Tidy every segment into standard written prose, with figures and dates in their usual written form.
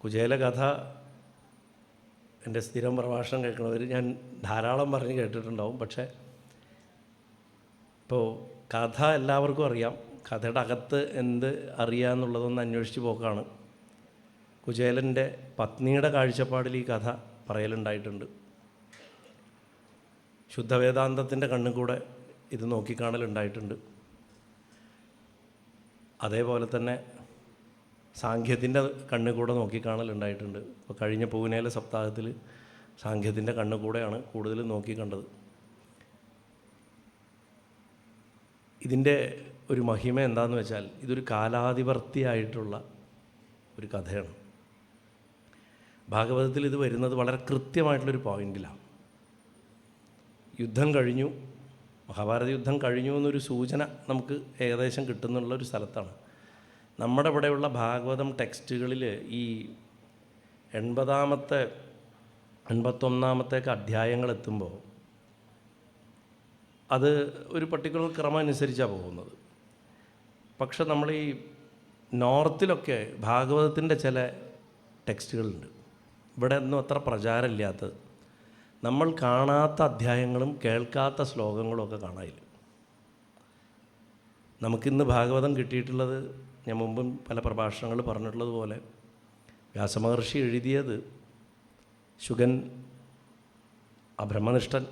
കുചേല കഥ എൻ്റെ സ്ഥിരം പ്രഭാഷണം കേൾക്കുന്നവർ ഞാൻ ധാരാളം പറഞ്ഞ് കേട്ടിട്ടുണ്ടാവും. പക്ഷേ ഇപ്പോൾ കഥ എല്ലാവർക്കും അറിയാം. കഥയുടെ അകത്ത് എന്ത് അറിയാമെന്നുള്ളതൊന്ന് അന്വേഷിച്ച് പോക്കാണ്. കുചേലൻ്റെ പത്നിയുടെ കാഴ്ചപ്പാടിൽ ഈ കഥ പറയലുണ്ടായിട്ടുണ്ട്. ശുദ്ധവേദാന്തത്തിൻ്റെ കണ്ണിൽ കൂടെ ഇത് നോക്കിക്കാണലുണ്ടായിട്ടുണ്ട്. അതേപോലെ തന്നെ സാഖ്യത്തിൻ്റെ കണ്ണിൽ കൂടെ നോക്കിക്കാണലുണ്ടായിട്ടുണ്ട്. ഇപ്പോൾ കഴിഞ്ഞ പൂനെയിലെ സപ്താഹത്തിൽ സാഖ്യത്തിൻ്റെ കണ്ണിൽ കൂടെയാണ് കൂടുതൽ നോക്കിക്കണ്ടത്. ഇതിൻ്റെ ഒരു മഹിമ എന്താണെന്ന് വെച്ചാൽ ഇതൊരു കാലാതിവർത്തിയായിട്ടുള്ള ഒരു കഥയാണ്. ഭാഗവതത്തിൽ ഇത് വരുന്നത് വളരെ കൃത്യമായിട്ടുള്ളൊരു പോയിന്റിലാണ്. യുദ്ധം കഴിഞ്ഞു, മഹാഭാരത യുദ്ധം കഴിഞ്ഞു എന്നൊരു സൂചന നമുക്ക് ഏകദേശം കിട്ടുന്നുള്ളൊരു സ്ഥലത്താണ്. നമ്മുടെ ഇവിടെയുള്ള ഭാഗവതം ടെക്സ്റ്റുകളിൽ ഈ 80-ാമത്തെ 81-ാമത്തേക്ക് അധ്യായങ്ങൾ എത്തുമ്പോൾ അത് ഒരു പർട്ടിക്കുലർ ക്രമം അനുസരിച്ചാണ് പോകുന്നത്. പക്ഷെ നമ്മൾ ഈ നോർത്തിലൊക്കെ ഭാഗവതത്തിൻ്റെ ചില ടെക്സ്റ്റുകളുണ്ട്, ഇവിടെ ഒന്നും അത്ര പ്രചാരമില്ലാത്തത്. നമ്മൾ കാണാത്ത അധ്യായങ്ങളും കേൾക്കാത്ത ശ്ലോകങ്ങളും ഒക്കെ കാണാനില്ല. നമുക്കിന്ന് ഭാഗവതം കിട്ടിയിട്ടുള്ളത്, ഞാൻ മുമ്പും പല പ്രഭാഷണങ്ങൾ പറഞ്ഞിട്ടുള്ളതുപോലെ, വ്യാസമഹർഷി എഴുതിയത് ശുഗൻ ബ്രഹ്മനിഷ്ഠൻ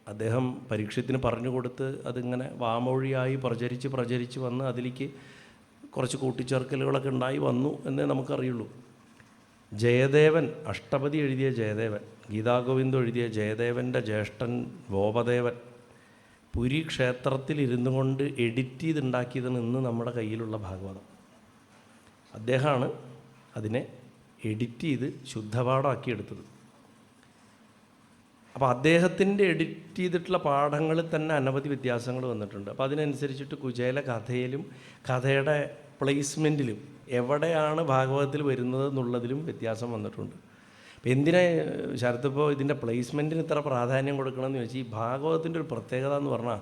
അദ്ദേഹം പരീക്ഷത്തിന് പറഞ്ഞു കൊടുത്ത് അതിങ്ങനെ വാമൊഴിയായി പ്രചരിച്ച് വന്ന് അതിലേക്ക് കുറച്ച് കൂട്ടിച്ചേർക്കലുകളൊക്കെ ഉണ്ടായി വന്നു എന്നേ നമുക്കറിയുള്ളൂ. ജയദേവൻ, അഷ്ടപതി എഴുതിയ ജയദേവൻ, ഗീതാഗോവിന്ദം എഴുതിയ ജയദേവൻ്റെ ജ്യേഷ്ഠൻ ഗോപദേവൻ പുരി ക്ഷേത്രത്തിൽ ഇരുന്നു കൊണ്ട് എഡിറ്റ് ചെയ്തുണ്ടാക്കിയതാണ് ഇന്ന് നമ്മുടെ കയ്യിലുള്ള ഭാഗവതം. അദ്ദേഹമാണ് അതിനെ എഡിറ്റ് ചെയ്ത് ശുദ്ധപാഠമാക്കിയെടുത്തത്. അപ്പോൾ അദ്ദേഹത്തിൻ്റെ എഡിറ്റ് ചെയ്തിട്ടുള്ള പാഠങ്ങളിൽ തന്നെ അനവധി വ്യത്യാസങ്ങൾ വന്നിട്ടുണ്ട്. അപ്പോൾ അതിനനുസരിച്ചിട്ട് കുചേല കഥയിലും കഥയുടെ പ്ലേസ്മെൻറ്റിലും എവിടെയാണ് ഭാഗവതത്തിൽ വരുന്നത് എന്നുള്ളതിലും വ്യത്യാസം വന്നിട്ടുണ്ട്. അപ്പോൾ എന്തിനാ ശരത്തിപ്പോൾ ഇതിൻ്റെ പ്ലേസ്മെൻറ്റിന് ഇത്ര പ്രാധാന്യം കൊടുക്കണമെന്ന് ചോദിച്ചാൽ, ഈ ഭാഗവതത്തിൻ്റെ ഒരു പ്രത്യേകത എന്ന് പറഞ്ഞാൽ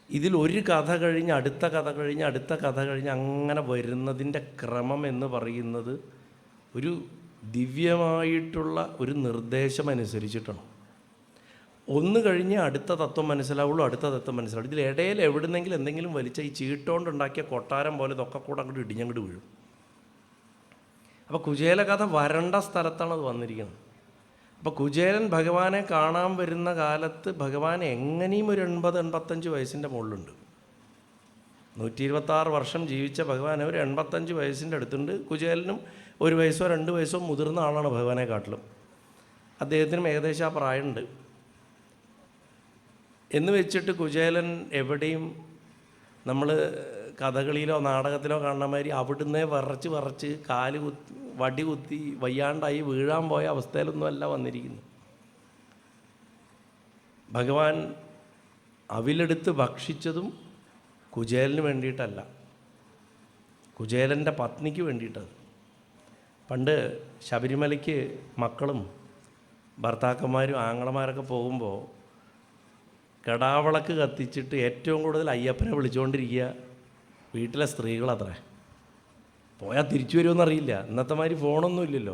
ഇതിൽ ഒരു കഥ കഴിഞ്ഞ് അടുത്ത കഥ കഴിഞ്ഞ് അടുത്ത കഥ കഴിഞ്ഞ് അങ്ങനെ വരുന്നതിൻ്റെ ക്രമം എന്ന് പറയുന്നത് ഒരു ദിവ്യമായിട്ടുള്ള ഒരു നിർദ്ദേശം അനുസരിച്ചിട്ടാണ്. ഒന്ന് കഴിഞ്ഞ് അടുത്ത തത്വം മനസ്സിലാവുള്ളൂ, അടുത്ത തത്വം മനസ്സിലാവുള്ളൂ. ഇതിലിടയിൽ എവിടുന്നെങ്കിലും എന്തെങ്കിലും വലിച്ച ഈ ചീട്ടുകൊണ്ടുണ്ടാക്കിയ കൊട്ടാരം പോലെ ഇതൊക്കെ കൂടെ അങ്ങോട്ട് ഇടിഞ്ഞങ്ങോട്ട് വീഴും. അപ്പോൾ കുചേല കഥ വരണ്ട സ്ഥലത്താണ് അത് വന്നിരിക്കുന്നത്. അപ്പോൾ കുചേലൻ ഭഗവാനെ കാണാൻ വരുന്ന കാലത്ത് ഭഗവാൻ എങ്ങനെയും ഒരു 80-85 വയസ്സിൻ്റെ മുകളിലുണ്ട്. 126 വർഷം ജീവിച്ച ഭഗവാൻ ഒരു 85 വയസ്സിൻ്റെ അടുത്തുണ്ട്. കുചേലനും 1 വയസ്സോ 2 വയസ്സോ മുതിർന്ന ആളാണ് ഭഗവാനെ കാട്ടിലും. അദ്ദേഹത്തിനും ഏകദേശം ആ പ്രായമുണ്ട് എന്ന് വെച്ചിട്ട് കുചേലൻ എവിടെയും നമ്മൾ കഥകളിയിലോ നാടകത്തിലോ കാണുന്ന മാതിരി അവിടുന്ന് വിറച്ച് കാല് വടി കുത്തി വയ്യാണ്ടായി വീഴാൻ പോയ അവസ്ഥയിലൊന്നുമല്ല വന്നിരിക്കുന്നു. ഭഗവാൻ അവിലെടുത്ത് ഭക്ഷിച്ചതും കുചേലന് വേണ്ടിയിട്ടല്ല, കുചേലൻ്റെ പത്നിക്ക് വേണ്ടിയിട്ടത്. പണ്ട് ശബരിമലയ്ക്ക് മക്കളും ഭർത്താക്കന്മാരും ആങ്ങളമാരൊക്കെ പോകുമ്പോൾ കെടാവിളക്ക് കത്തിച്ചിട്ട് ഏറ്റവും കൂടുതൽ അയ്യപ്പനെ വിളിച്ചുകൊണ്ടിരിക്കുക വീട്ടിലെ സ്ത്രീകളത്രേ. പോയാൽ തിരിച്ചു വരുമെന്നറിയില്ല. ഇന്നത്തെ മാതിരി ഫോണൊന്നും ഇല്ലല്ലോ.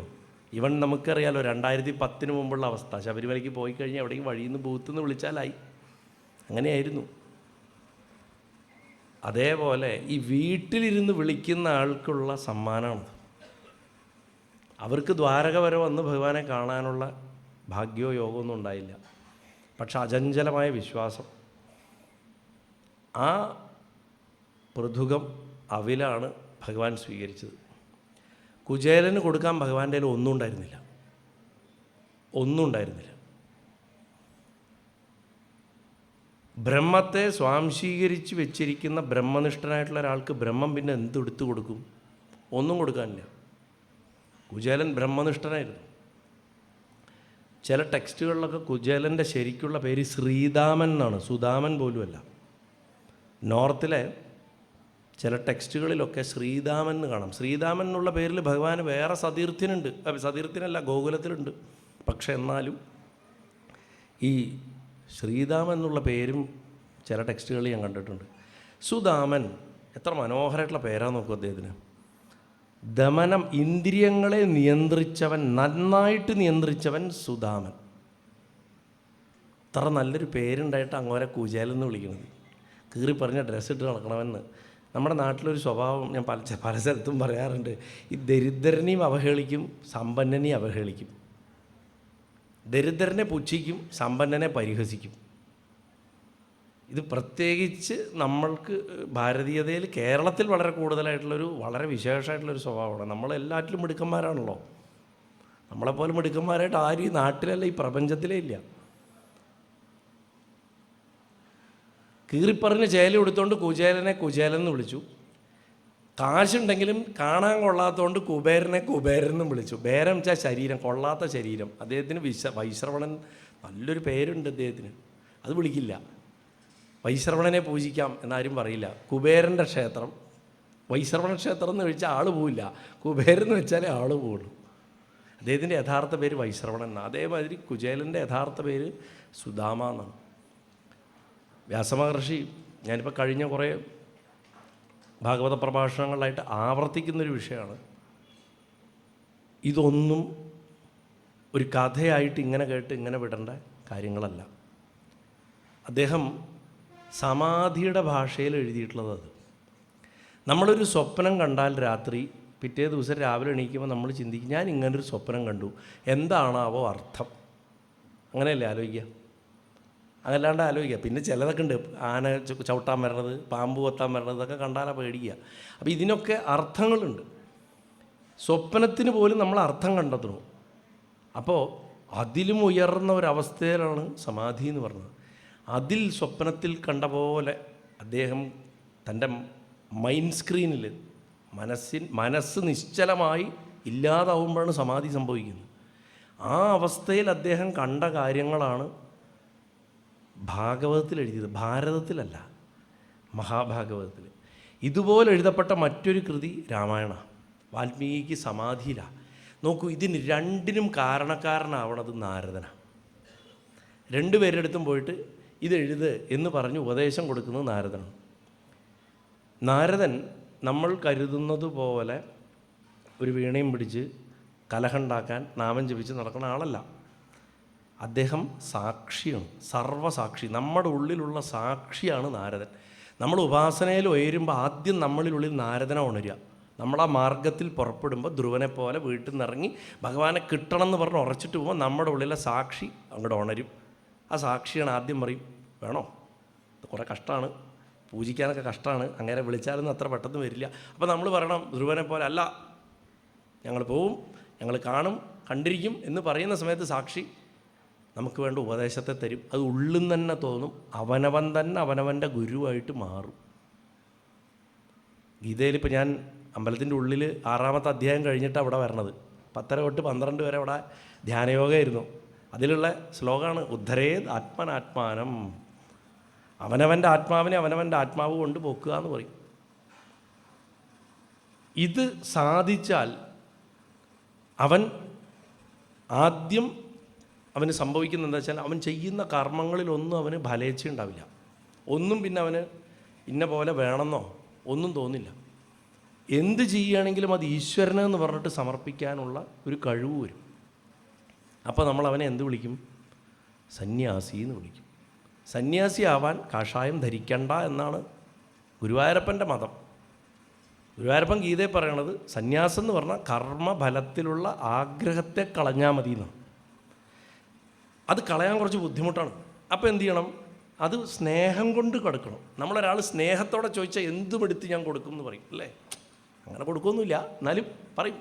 ഇവൻ നമുക്കറിയാലോ 2010 മുമ്പുള്ള അവസ്ഥ. ശബരിമലയ്ക്ക് പോയി കഴിഞ്ഞാൽ എവിടെയും വഴിയിൽ നിന്ന് ബൂത്ത് നിന്ന് വിളിച്ചാലായി. അങ്ങനെയായിരുന്നു. അതേപോലെ ഈ വീട്ടിലിരുന്ന് വിളിക്കുന്ന ആൾക്കുള്ള സമ്മാനമാണ്. അവർക്ക് ദ്വാരക വരെ വന്ന് ഭഗവാനെ കാണാനുള്ള ഭാഗ്യമോ യോഗമൊന്നും ഉണ്ടായില്ല. പക്ഷെ അചഞ്ചലമായ വിശ്വാസം, ആ പൃഥുകം അവിലാണ് ഭഗവാൻ സ്വീകരിച്ചത്. കുചേലന് കൊടുക്കാൻ ഭഗവാന്റെ കയ്യിൽ ഒന്നും ഉണ്ടായിരുന്നില്ല. ബ്രഹ്മത്തെ സ്വാംശീകരിച്ച് വെച്ചിരിക്കുന്ന ബ്രഹ്മനിഷ്ഠനായിട്ടുള്ള ഒരാൾക്ക് ബ്രഹ്മം പിന്നെ എന്തെടുത്തു കൊടുക്കും? ഒന്നും കൊടുക്കാനില്ല. കുചേലൻ ബ്രഹ്മനിഷ്ഠനായിരുന്നു. ചില ടെക്സ്റ്റുകളിലൊക്കെ കുചേലൻ്റെ ശരിക്കുള്ള പേര് ശ്രീധാമൻ എന്നാണ്, സുധാമൻ പോലുമല്ല. നോർത്തിലെ ചില ടെക്സ്റ്റുകളിലൊക്കെ ശ്രീധാമൻ എന്ന് കാണാം. ശ്രീധാമൻ എന്നുള്ള പേരിൽ ഭഗവാന് വേറെ സതീർത്ഥ്യനുണ്ട്, സതീർത്ഥ്യനല്ല ഗോകുലത്തിലുണ്ട്. പക്ഷെ എന്നാലും ഈ ശ്രീധാമൻ എന്നുള്ള പേരും ചില ടെക്സ്റ്റുകളിൽ ഞാൻ കണ്ടിട്ടുണ്ട്. സുധാമൻ, എത്ര മനോഹരമായിട്ടുള്ള പേരാന്ന് നോക്കും അദ്ദേഹത്തിന്. ദമനം, ഇന്ദ്രിയങ്ങളെ നിയന്ത്രിച്ചവൻ, നന്നായിട്ട് നിയന്ത്രിച്ചവൻ സുദാമൻ. അത്ര നല്ലൊരു പേരുണ്ടായിട്ട് അങ്ങോരെ കുചേലെന്ന് വിളിക്കണത്. കീറി പറഞ്ഞ ഡ്രസ്സ് ഇട്ട് നടക്കണമെന്ന്. നമ്മുടെ നാട്ടിലൊരു സ്വഭാവം ഞാൻ പല സ്ഥലത്തും പറയാറുണ്ട്. ഈ ദരിദ്രനെയും അവഹേളിക്കും, സമ്പന്നനെയും അവഹേളിക്കും. ദരിദ്രനെ പുച്ഛിക്കും, സമ്പന്നനെ പരിഹസിക്കും. ഇത് പ്രത്യേകിച്ച് നമ്മൾക്ക് ഭാരതീയതയിൽ കേരളത്തിൽ വളരെ കൂടുതലായിട്ടുള്ളൊരു വളരെ വിശേഷമായിട്ടുള്ളൊരു സ്വഭാവമാണ്. നമ്മളെല്ലാറ്റിലും മിടുക്കന്മാരാണല്ലോ. നമ്മളെപ്പോലെ മിടുക്കന്മാരായിട്ട് ആരും ഈ നാട്ടിലല്ല, ഈ പ്രപഞ്ചത്തിലേ ഇല്ല. കീറിപ്പറിഞ്ഞ് ചേല എടുത്തുകൊണ്ട് കുചേലനെ കുചേലെന്ന് വിളിച്ചു. കാശുണ്ടെങ്കിലും കാണാൻ കൊള്ളാത്തതുകൊണ്ട് കുബേരനെ കുബേരനെന്നും വിളിച്ചു. ബേരം വെച്ചാൽ ശരീരം, കൊള്ളാത്ത ശരീരം. അദ്ദേഹത്തിന് വൈശ്രവണൻ നല്ലൊരു പേരുണ്ട് അദ്ദേഹത്തിന്, അത് വിളിക്കില്ല. വൈശ്രവണനെ പൂജിക്കാം എന്നാരും പറയില്ല. കുബേരൻ്റെ ക്ഷേത്രം, വൈശ്രവണ ക്ഷേത്രം എന്ന് വെച്ചാൽ ആൾ പോവില്ല, കുബേരെന്ന് വെച്ചാലേ ആൾ പോവുള്ളൂ. അദ്ദേഹത്തിൻ്റെ യഥാർത്ഥ പേര് വൈശ്രവണൻ എന്നാണ്. അതേമാതിരി കുചേലൻ്റെ യഥാർത്ഥ പേര് സുദാമ എന്നാണ്. വ്യാസമഹർഷി, ഞാനിപ്പോൾ കഴിഞ്ഞ കുറേ ഭാഗവത പ്രഭാഷണങ്ങളിലായിട്ട് ആവർത്തിക്കുന്നൊരു വിഷയമാണ്. ഇതൊന്നും ഒരു കഥയായിട്ട് ഇങ്ങനെ കേട്ട് ഇങ്ങനെ വിടേണ്ട കാര്യങ്ങളല്ല. അദ്ദേഹം സമാധിയുടെ ഭാഷയിൽ എഴുതിയിട്ടുള്ളത് അത്. നമ്മളൊരു സ്വപ്നം കണ്ടാൽ രാത്രി പിറ്റേ ദിവസം രാവിലെ എണീക്കുമ്പോൾ നമ്മൾ ചിന്തിക്കും, ഞാൻ ഇങ്ങനൊരു സ്വപ്നം കണ്ടു, എന്താണാവോ അർത്ഥം? അങ്ങനെയല്ലേ ആലോചിക്കുക? അതല്ലാണ്ട് ആലോചിക്കുക. പിന്നെ ചിലതൊക്കെ ഉണ്ട്, ആന ചവിട്ടാൻ വരണത്, പാമ്പ് കൊത്താൻ വരണത്, ഇതൊക്കെ കണ്ടാലാണ് പേടിക്കുക. അപ്പോൾ ഇതിനൊക്കെ അർത്ഥങ്ങളുണ്ട്. സ്വപ്നത്തിന് പോലും നമ്മൾ അർത്ഥം കണ്ടെത്തണം. അപ്പോൾ അതിലും ഉയർന്ന ഒരവസ്ഥയിലാണ് സമാധി എന്ന് പറഞ്ഞത്. അതിൽ സ്വപ്നത്തിൽ കണ്ട പോലെ അദ്ദേഹം തൻ്റെ മൈൻഡ് സ്ക്രീനിൽ മനസ്സ് നിശ്ചലമായി ഇല്ലാതാവുമ്പോഴാണ് സമാധി സംഭവിക്കുന്നത്. ആ അവസ്ഥയിൽ അദ്ദേഹം കണ്ട കാര്യങ്ങളാണ് ഭാഗവതത്തിൽ എഴുതിയത്. ഭാരതത്തിലല്ല, മഹാഭാഗവതത്തിൽ. ഇതുപോലെ എഴുതപ്പെട്ട മറ്റൊരു കൃതി രാമായണ. വാൽമീകിക്ക് സമാധിയിലാണ്. നോക്കൂ, ഇതിന് രണ്ടിനും കാരണക്കാരനാവണത് നാരദനാണ്. രണ്ടുപേരുടെ അടുത്തും പോയിട്ട് ഇതെഴുത് എന്ന് പറഞ്ഞ് ഉപദേശം കൊടുക്കുന്നത് നാരദനാണ്. നാരദൻ നമ്മൾ കരുതുന്നത് പോലെ ഒരു വീണയും പിടിച്ച് കലഹമുണ്ടാക്കാൻ നാമം ജപിച്ച് നടക്കുന്ന ആളല്ല. അദ്ദേഹം സാക്ഷിയാണ്, സർവ്വസാക്ഷി. നമ്മുടെ ഉള്ളിലുള്ള സാക്ഷിയാണ് നാരദൻ. നമ്മൾ ഉപാസനയിൽ ഉയരുമ്പോൾ ആദ്യം നമ്മളിലുള്ളിൽ നാരദനെ ഉണരുക. നമ്മളാ മാർഗത്തിൽ പുറപ്പെടുമ്പോൾ ധ്രുവനെ പോലെ വീട്ടിൽ നിന്നിറങ്ങി ഭഗവാനെ കിട്ടണം എന്ന് പറഞ്ഞ് ഉറച്ചിട്ട് പോകുമ്പോൾ നമ്മുടെ ഉള്ളിലെ സാക്ഷി അങ്ങോട്ട് ഉണരും. ആ സാക്ഷിയാണ് ആദ്യം പറയും, വേണോ, ഇത് കുറേ കഷ്ടമാണ്, പൂജിക്കാനൊക്കെ കഷ്ടമാണ്, അങ്ങനെ വിളിച്ചാലൊന്നും അത്ര പെട്ടെന്ന് വരില്ല. അപ്പോൾ നമ്മൾ പറയണം ധ്രുവനെ പോലെ അല്ല, ഞങ്ങൾ പോവും, ഞങ്ങൾ കാണും, കണ്ടിരിക്കും എന്ന് പറയുന്ന സമയത്ത് സാക്ഷി നമുക്ക് വേണ്ട ഉപദേശത്തെ തരും. അത് ഉള്ളിൽ തന്നെ തോന്നും. അവനവൻ തന്നെ അവനവൻ്റെ ഗുരുവായിട്ട് മാറും. ഗീതയിലിപ്പോൾ ഞാൻ അമ്പലത്തിൻ്റെ ഉള്ളിൽ 6-ാമത്തെ അധ്യായം കഴിഞ്ഞിട്ട് അവിടെ വരണത്. 10 തൊട്ട് 12 വരെ അവിടെ ധ്യാനയോഗമായിരുന്നു. അതിലുള്ള ശ്ലോകമാണ് ഉദ്ധരേത് ആത്മനാത്മാനം. അവനവൻ്റെ ആത്മാവിനെ അവനവൻ്റെ ആത്മാവ് കൊണ്ട് പോക്കുക എന്ന് പറയും. ഇത് സാധിച്ചാൽ അവൻ ആദ്യം അവന് സംഭവിക്കുന്നത് എന്താ വെച്ചാൽ, അവൻ ചെയ്യുന്ന കർമ്മങ്ങളിലൊന്നും അവന് ഫലേച്ഛ ഉണ്ടാവില്ല. ഒന്നും പിന്നെ അവന് ഇന്ന പോലെ വേണമെന്നോ ഒന്നും തോന്നില്ല. എന്ത് ചെയ്യുകയാണെങ്കിലും അത് ഈശ്വരനെന്ന് പറഞ്ഞിട്ട് സമർപ്പിക്കാനുള്ള ഒരു കഴിവ് വരും. അപ്പോൾ നമ്മൾ അവനെ എന്ത് വിളിക്കും? സന്യാസി എന്ന് വിളിക്കും. സന്യാസി ആവാൻ കാഷായം ധരിക്കണ്ട എന്നാണ് ഗുരുവായൂരപ്പൻ്റെ മതം. ഗുരുവായൂരപ്പൻ ഗീതയിൽ പറയണത് സന്യാസം എന്ന് പറഞ്ഞാൽ കർമ്മഫലത്തിലുള്ള ആഗ്രഹത്തെ കളഞ്ഞാൽ മതി എന്നാണ്. അത് കളയാൻ കുറച്ച് ബുദ്ധിമുട്ടാണ്. അപ്പോൾ എന്ത് ചെയ്യണം? അത് സ്നേഹം കൊണ്ട് കൊടുക്കണം. നമ്മളൊരാൾ സ്നേഹത്തോടെ ചോദിച്ചാൽ എന്തും എടുത്ത് ഞാൻ കൊടുക്കും എന്ന് പറയും, അല്ലേ? അങ്ങനെ കൊടുക്കുമൊന്നുമില്ല, എന്നാലും പറയും.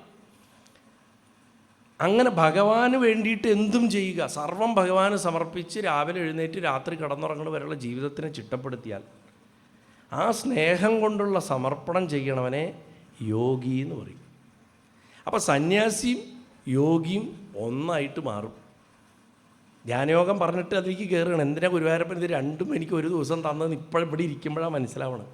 അങ്ങനെ ഭഗവാന് വേണ്ടിയിട്ട് എന്തും ചെയ്യുക, സർവം ഭഗവാന് സമർപ്പിച്ച് രാവിലെ എഴുന്നേറ്റ് രാത്രി കിടന്നുറങ്ങുന്ന വരെയുള്ള ജീവിതത്തിനെ ചിട്ടപ്പെടുത്തിയാൽ ആ സ്നേഹം കൊണ്ടുള്ള സമർപ്പണം ചെയ്യണവനെ യോഗി എന്ന് പറയും. അപ്പോൾ സന്യാസിയും യോഗിയും ഒന്നായിട്ട് മാറും. ധ്യാനയോഗം പറഞ്ഞിട്ട് അതിലേക്ക് കയറുകയാണ്. എന്തിനാ ഗുരുവായൂരപ്പൻ ഇത് രണ്ടും എനിക്ക് ഒരു ദിവസം തന്നതെന്ന് ഇപ്പോഴും ഇവിടെ ഇരിക്കുമ്പോഴാണ് മനസ്സിലാവണം.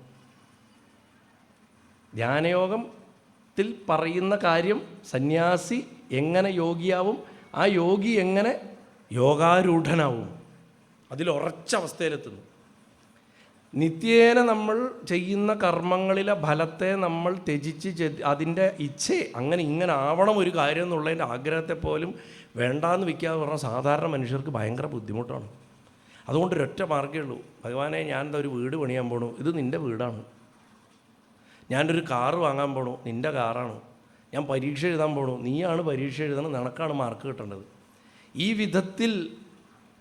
ധ്യാനയോഗത്തിൽ പറയുന്ന കാര്യം സന്യാസി എങ്ങനെ യോഗിയാവും, ആ യോഗി എങ്ങനെ യോഗാരൂഢനാവും, അതിലുറച്ച അവസ്ഥയിലെത്തുന്നു. നിത്യേന നമ്മൾ ചെയ്യുന്ന കർമ്മങ്ങളിലെ ഫലത്തെ നമ്മൾ ത്യജിച്ച് അതിൻ്റെ ഇച്ഛയെ അങ്ങനെ ഇങ്ങനെ ആവണം ഒരു കാര്യം എന്നുള്ളതിൻ്റെ ആഗ്രഹത്തെ പോലും വേണ്ടാന്ന് വയ്ക്കാതെ പറഞ്ഞാൽ സാധാരണ മനുഷ്യർക്ക് ഭയങ്കര ബുദ്ധിമുട്ടാണ്. അതുകൊണ്ട് ഒരൊറ്റ മാർഗ്ഗമേ ഉള്ളൂ. ഭഗവാനെ, ഞാൻ എന്താ ഒരു വീട് പണിയാൻ പോണു, ഇത് നിൻ്റെ വീടാണ്. ഞാനൊരു കാറ് വാങ്ങാൻ പോണു, നിൻ്റെ കാറാണ്. ഞാൻ പരീക്ഷ എഴുതാൻ പോണു, നീയാണ് പരീക്ഷ എഴുതണം, നിനക്കാണ് മാർക്ക് കിട്ടേണ്ടത്. ഈ വിധത്തിൽ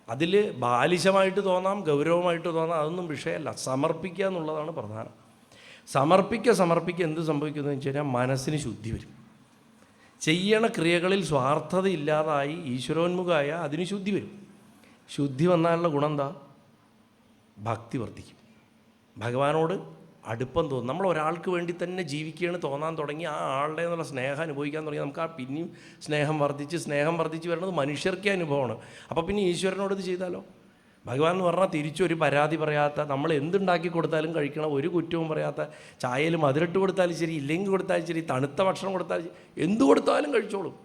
അതിൽ ബാലിശമായിട്ട് തോന്നാം, ഗൗരവമായിട്ട് തോന്നാം, അതൊന്നും വിഷയമല്ല. സമർപ്പിക്കുക എന്നുള്ളതാണ് പ്രധാനം. സമർപ്പിക്കുക എന്ത് സംഭവിക്കുന്നു വെച്ച് കഴിഞ്ഞാൽ മനസ്സിന് ശുദ്ധി വരും. ചെയ്യണ ക്രിയകളിൽ സ്വാർത്ഥത ഇല്ലാതായി ഈശ്വരോന്മുഖമായ അതിന് ശുദ്ധി വരും. ശുദ്ധി വന്നാലുള്ള ഗുണം എന്താ? ഭക്തി വർദ്ധിക്കും, ഭഗവാനോട് അടുപ്പം തോന്നും. നമ്മൾ ഒരാൾക്ക് വേണ്ടി തന്നെ ജീവിക്കുകയാണ് തോന്നാൻ തുടങ്ങി, ആ ആളുടെ എന്നുള്ള സ്നേഹം അനുഭവിക്കാൻ തുടങ്ങി, നമുക്ക് ആ പിന്നെയും സ്നേഹം വർദ്ധിച്ച് വരുന്നത് മനുഷ്യർക്കേ അനുഭവമാണ്. അപ്പോൾ പിന്നെ ഈശ്വരനോട് ഇത് ചെയ്താലോ? ഭഗവാൻ എന്ന് പറഞ്ഞാൽ തിരിച്ചൊരു പരാതി പറയാത്ത, നമ്മൾ എന്തുണ്ടാക്കി കൊടുത്താലും കഴിക്കണം, ഒരു കുറ്റവും പറയാത്ത, ചായയിൽ മധുരട്ട് കൊടുത്താലും ശരി, ഇല്ലെങ്കിൽ കൊടുത്താലും ശരി, തണുത്ത ഭക്ഷണം കൊടുത്താലും ശരി, എന്തു കൊടുത്താലും കഴിച്ചോളും.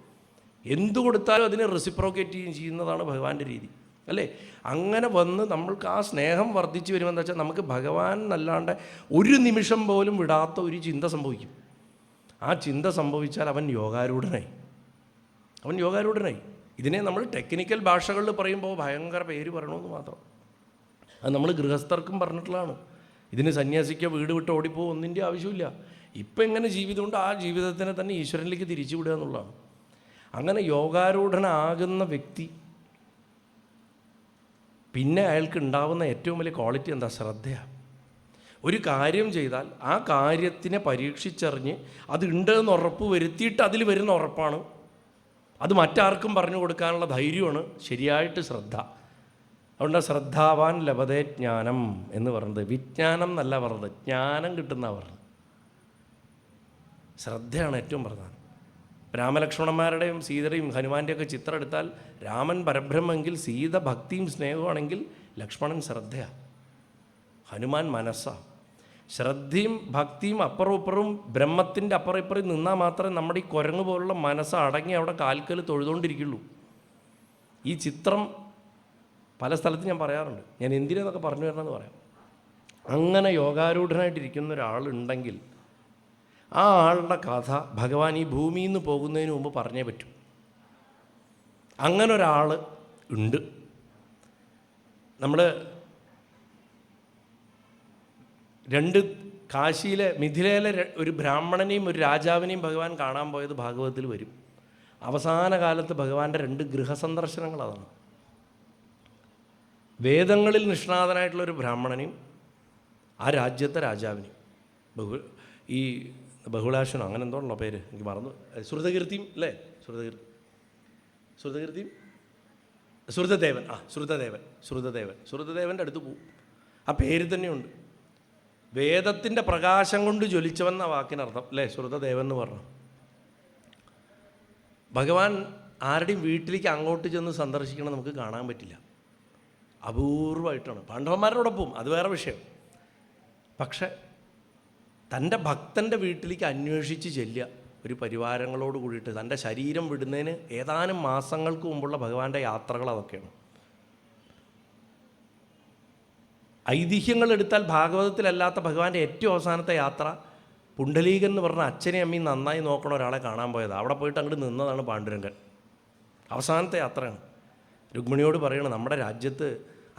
എന്തു കൊടുത്താലും അതിനെ റെസിപ്രോക്കേറ്റ് ചെയ്യുന്നതാണ് ഭഗവാന്റെ രീതി, അല്ലേ? അങ്ങനെ വന്ന് നമ്മൾക്ക് ആ സ്നേഹം വർദ്ധിച്ചു വരുമെന്ന് വെച്ചാൽ നമുക്ക് ഭഗവാൻ എന്നല്ലാണ്ട് ഒരു നിമിഷം പോലും വിടാത്ത ഒരു ചിന്ത സംഭവിക്കും. ആ ചിന്ത സംഭവിച്ചാൽ അവൻ യോഗാരൂഢനായി. ഇതിനെ നമ്മൾ ടെക്നിക്കൽ ഭാഷകളിൽ പറയുമ്പോൾ ഭയങ്കര പേര് പറയണമെന്ന് മാത്രം. അത് നമ്മൾ ഗൃഹസ്ഥർക്കും പറഞ്ഞിട്ടുള്ളതാണ്. ഇതിന് സന്യാസിക്കോ വീട് വിട്ട് ഓടിപ്പോ ഒന്നിൻ്റെ ആവശ്യമില്ല. ഇപ്പം എങ്ങനെ ജീവിതമുണ്ട് ആ ജീവിതത്തിനെ തന്നെ ഈശ്വരനിലേക്ക് തിരിച്ചു വിടുക എന്നുള്ളതാണ്. അങ്ങനെ യോഗാരൂഢനാകുന്ന വ്യക്തി പിന്നെ അയാൾക്ക് ഉണ്ടാവുന്ന ഏറ്റവും വലിയ ക്വാളിറ്റി എന്താ? ശ്രദ്ധയാണ്. ഒരു കാര്യം ചെയ്താൽ ആ കാര്യത്തിനെ പരീക്ഷിച്ചറിഞ്ഞ് അതുണ്ടെന്ന് ഉറപ്പ് വരുത്തിയിട്ട് അതിൽ വരുന്ന ഉറപ്പാണ്, അത് മറ്റാർക്കും പറഞ്ഞു കൊടുക്കാനുള്ള ധൈര്യമാണ് ശരിയായിട്ട് ശ്രദ്ധ. അതുകൊണ്ട് ശ്രദ്ധാവാൻ ലഭതേ ജ്ഞാനം എന്ന് പറയുന്നത്. വിജ്ഞാനം എന്നല്ല പറഞ്ഞത്, ജ്ഞാനം കിട്ടുന്ന പറഞ്ഞത്. ശ്രദ്ധയാണ് ഏറ്റവും പ്രധാനം. രാമലക്ഷ്മണന്മാരുടെയും സീതയുടെയും ഹനുമാൻ്റെയൊക്കെ ചിത്രം എടുത്താൽ രാമൻ പരബ്രഹ്മെങ്കിൽ, സീത ഭക്തിയും സ്നേഹമാണെങ്കിൽ, ലക്ഷ്മണൻ ശ്രദ്ധയാണ്, ഹനുമാൻ മനസ്സാണ്. ശ്രദ്ധയും ഭക്തിയും അപ്പുറവും ഇപ്പുറവും ബ്രഹ്മത്തിൻ്റെ അപ്പുറം ഇപ്പുറം നിന്നാൽ മാത്രമേ നമ്മുടെ ഈ കുരങ്ങ് പോലുള്ള മനസ്സ് അടങ്ങി അവിടെ കാൽക്കൽ തൊഴുതുകൊണ്ടിരിക്കുള്ളൂ. ഈ ചിത്രം പല സ്ഥലത്തും ഞാൻ പറയാറുണ്ട്. ഞാൻ എന്തിനെന്നൊക്കെ പറഞ്ഞു തരണമെന്ന് പറയാം. അങ്ങനെ യോഗാരൂഢനായിട്ടിരിക്കുന്ന ഒരാളുണ്ടെങ്കിൽ ആ ആളുടെ കഥ ഭഗവാൻ ഈ ഭൂമിയിൽ നിന്ന് പോകുന്നതിന് മുമ്പ് പറഞ്ഞേ പറ്റൂ. അങ്ങനെ ഒരാൾ ഉണ്ട്. നമ്മൾ കാശിയിലെ മിഥിലയിലെ ഒരു ബ്രാഹ്മണനെയും ഒരു രാജാവിനെയും ഭഗവാൻ കാണാൻ പോയത് ഭാഗവതത്തിൽ വരും. അവസാന കാലത്ത് ഭഗവാന്റെ 2 ഗൃഹസന്ദർശനങ്ങൾ അതാണ്. വേദങ്ങളിൽ നിഷ്ണാതനായിട്ടുള്ളൊരു ബ്രാഹ്മണനെയും ആ രാജ്യത്തെ രാജാവിനെയും, ഈ ബഹുളാശനോ അങ്ങനെ എന്തോ ഉള്ള പേര് എനിക്ക് മറന്നു, ശ്രുതകീർത്തിയും അല്ലേ, ശ്രുതകീർത്തിയും ശ്രുതദേവൻ്റെ അടുത്ത് പോവും. ആ പേര് തന്നെയുണ്ട്. വേദത്തിൻ്റെ പ്രകാശം കൊണ്ട് ജ്വലിച്ചവെന്ന വാക്കിനർത്ഥം അല്ലേ ശ്രുതദേവൻ എന്ന് പറഞ്ഞു. ഭഗവാൻ ആരുടെയും വീട്ടിലേക്ക് അങ്ങോട്ട് ചെന്ന് സന്ദർശിക്കണം നമുക്ക് കാണാൻ പറ്റില്ല, അപൂർവമായിട്ടാണ്. പാണ്ഡവന്മാരോടൊപ്പം അത് വേറെ വിഷയം. പക്ഷെ തൻ്റെ ഭക്തൻ്റെ വീട്ടിലേക്ക് അന്വേഷിച്ച് ചെല്ലുക ഒരു പരിവാരങ്ങളോട് കൂടിയിട്ട്, തൻ്റെ ശരീരം വിടുന്നതിന് ഏതാനും മാസങ്ങൾക്ക് മുമ്പുള്ള ഭഗവാന്റെ യാത്രകൾ അതൊക്കെയാണ്. ഐതിഹ്യങ്ങൾ എടുത്താൽ ഭാഗവതത്തിലല്ലാത്ത ഭഗവാന്റെ ഏറ്റവും അവസാനത്തെ യാത്ര പുണ്ടലീകൻ എന്ന് പറഞ്ഞ അച്ഛനെയും അമ്മയും നന്നായി നോക്കണ ഒരാളെ കാണാൻ പോയത്. അവിടെ പോയിട്ട് അങ്ങോട്ട് നിന്നതാണ് പാണ്ഡുരംഗൻ. അവസാനത്തെ യാത്രയാണ്. രുക്മിണിയോട് പറയണം, നമ്മുടെ രാജ്യത്ത്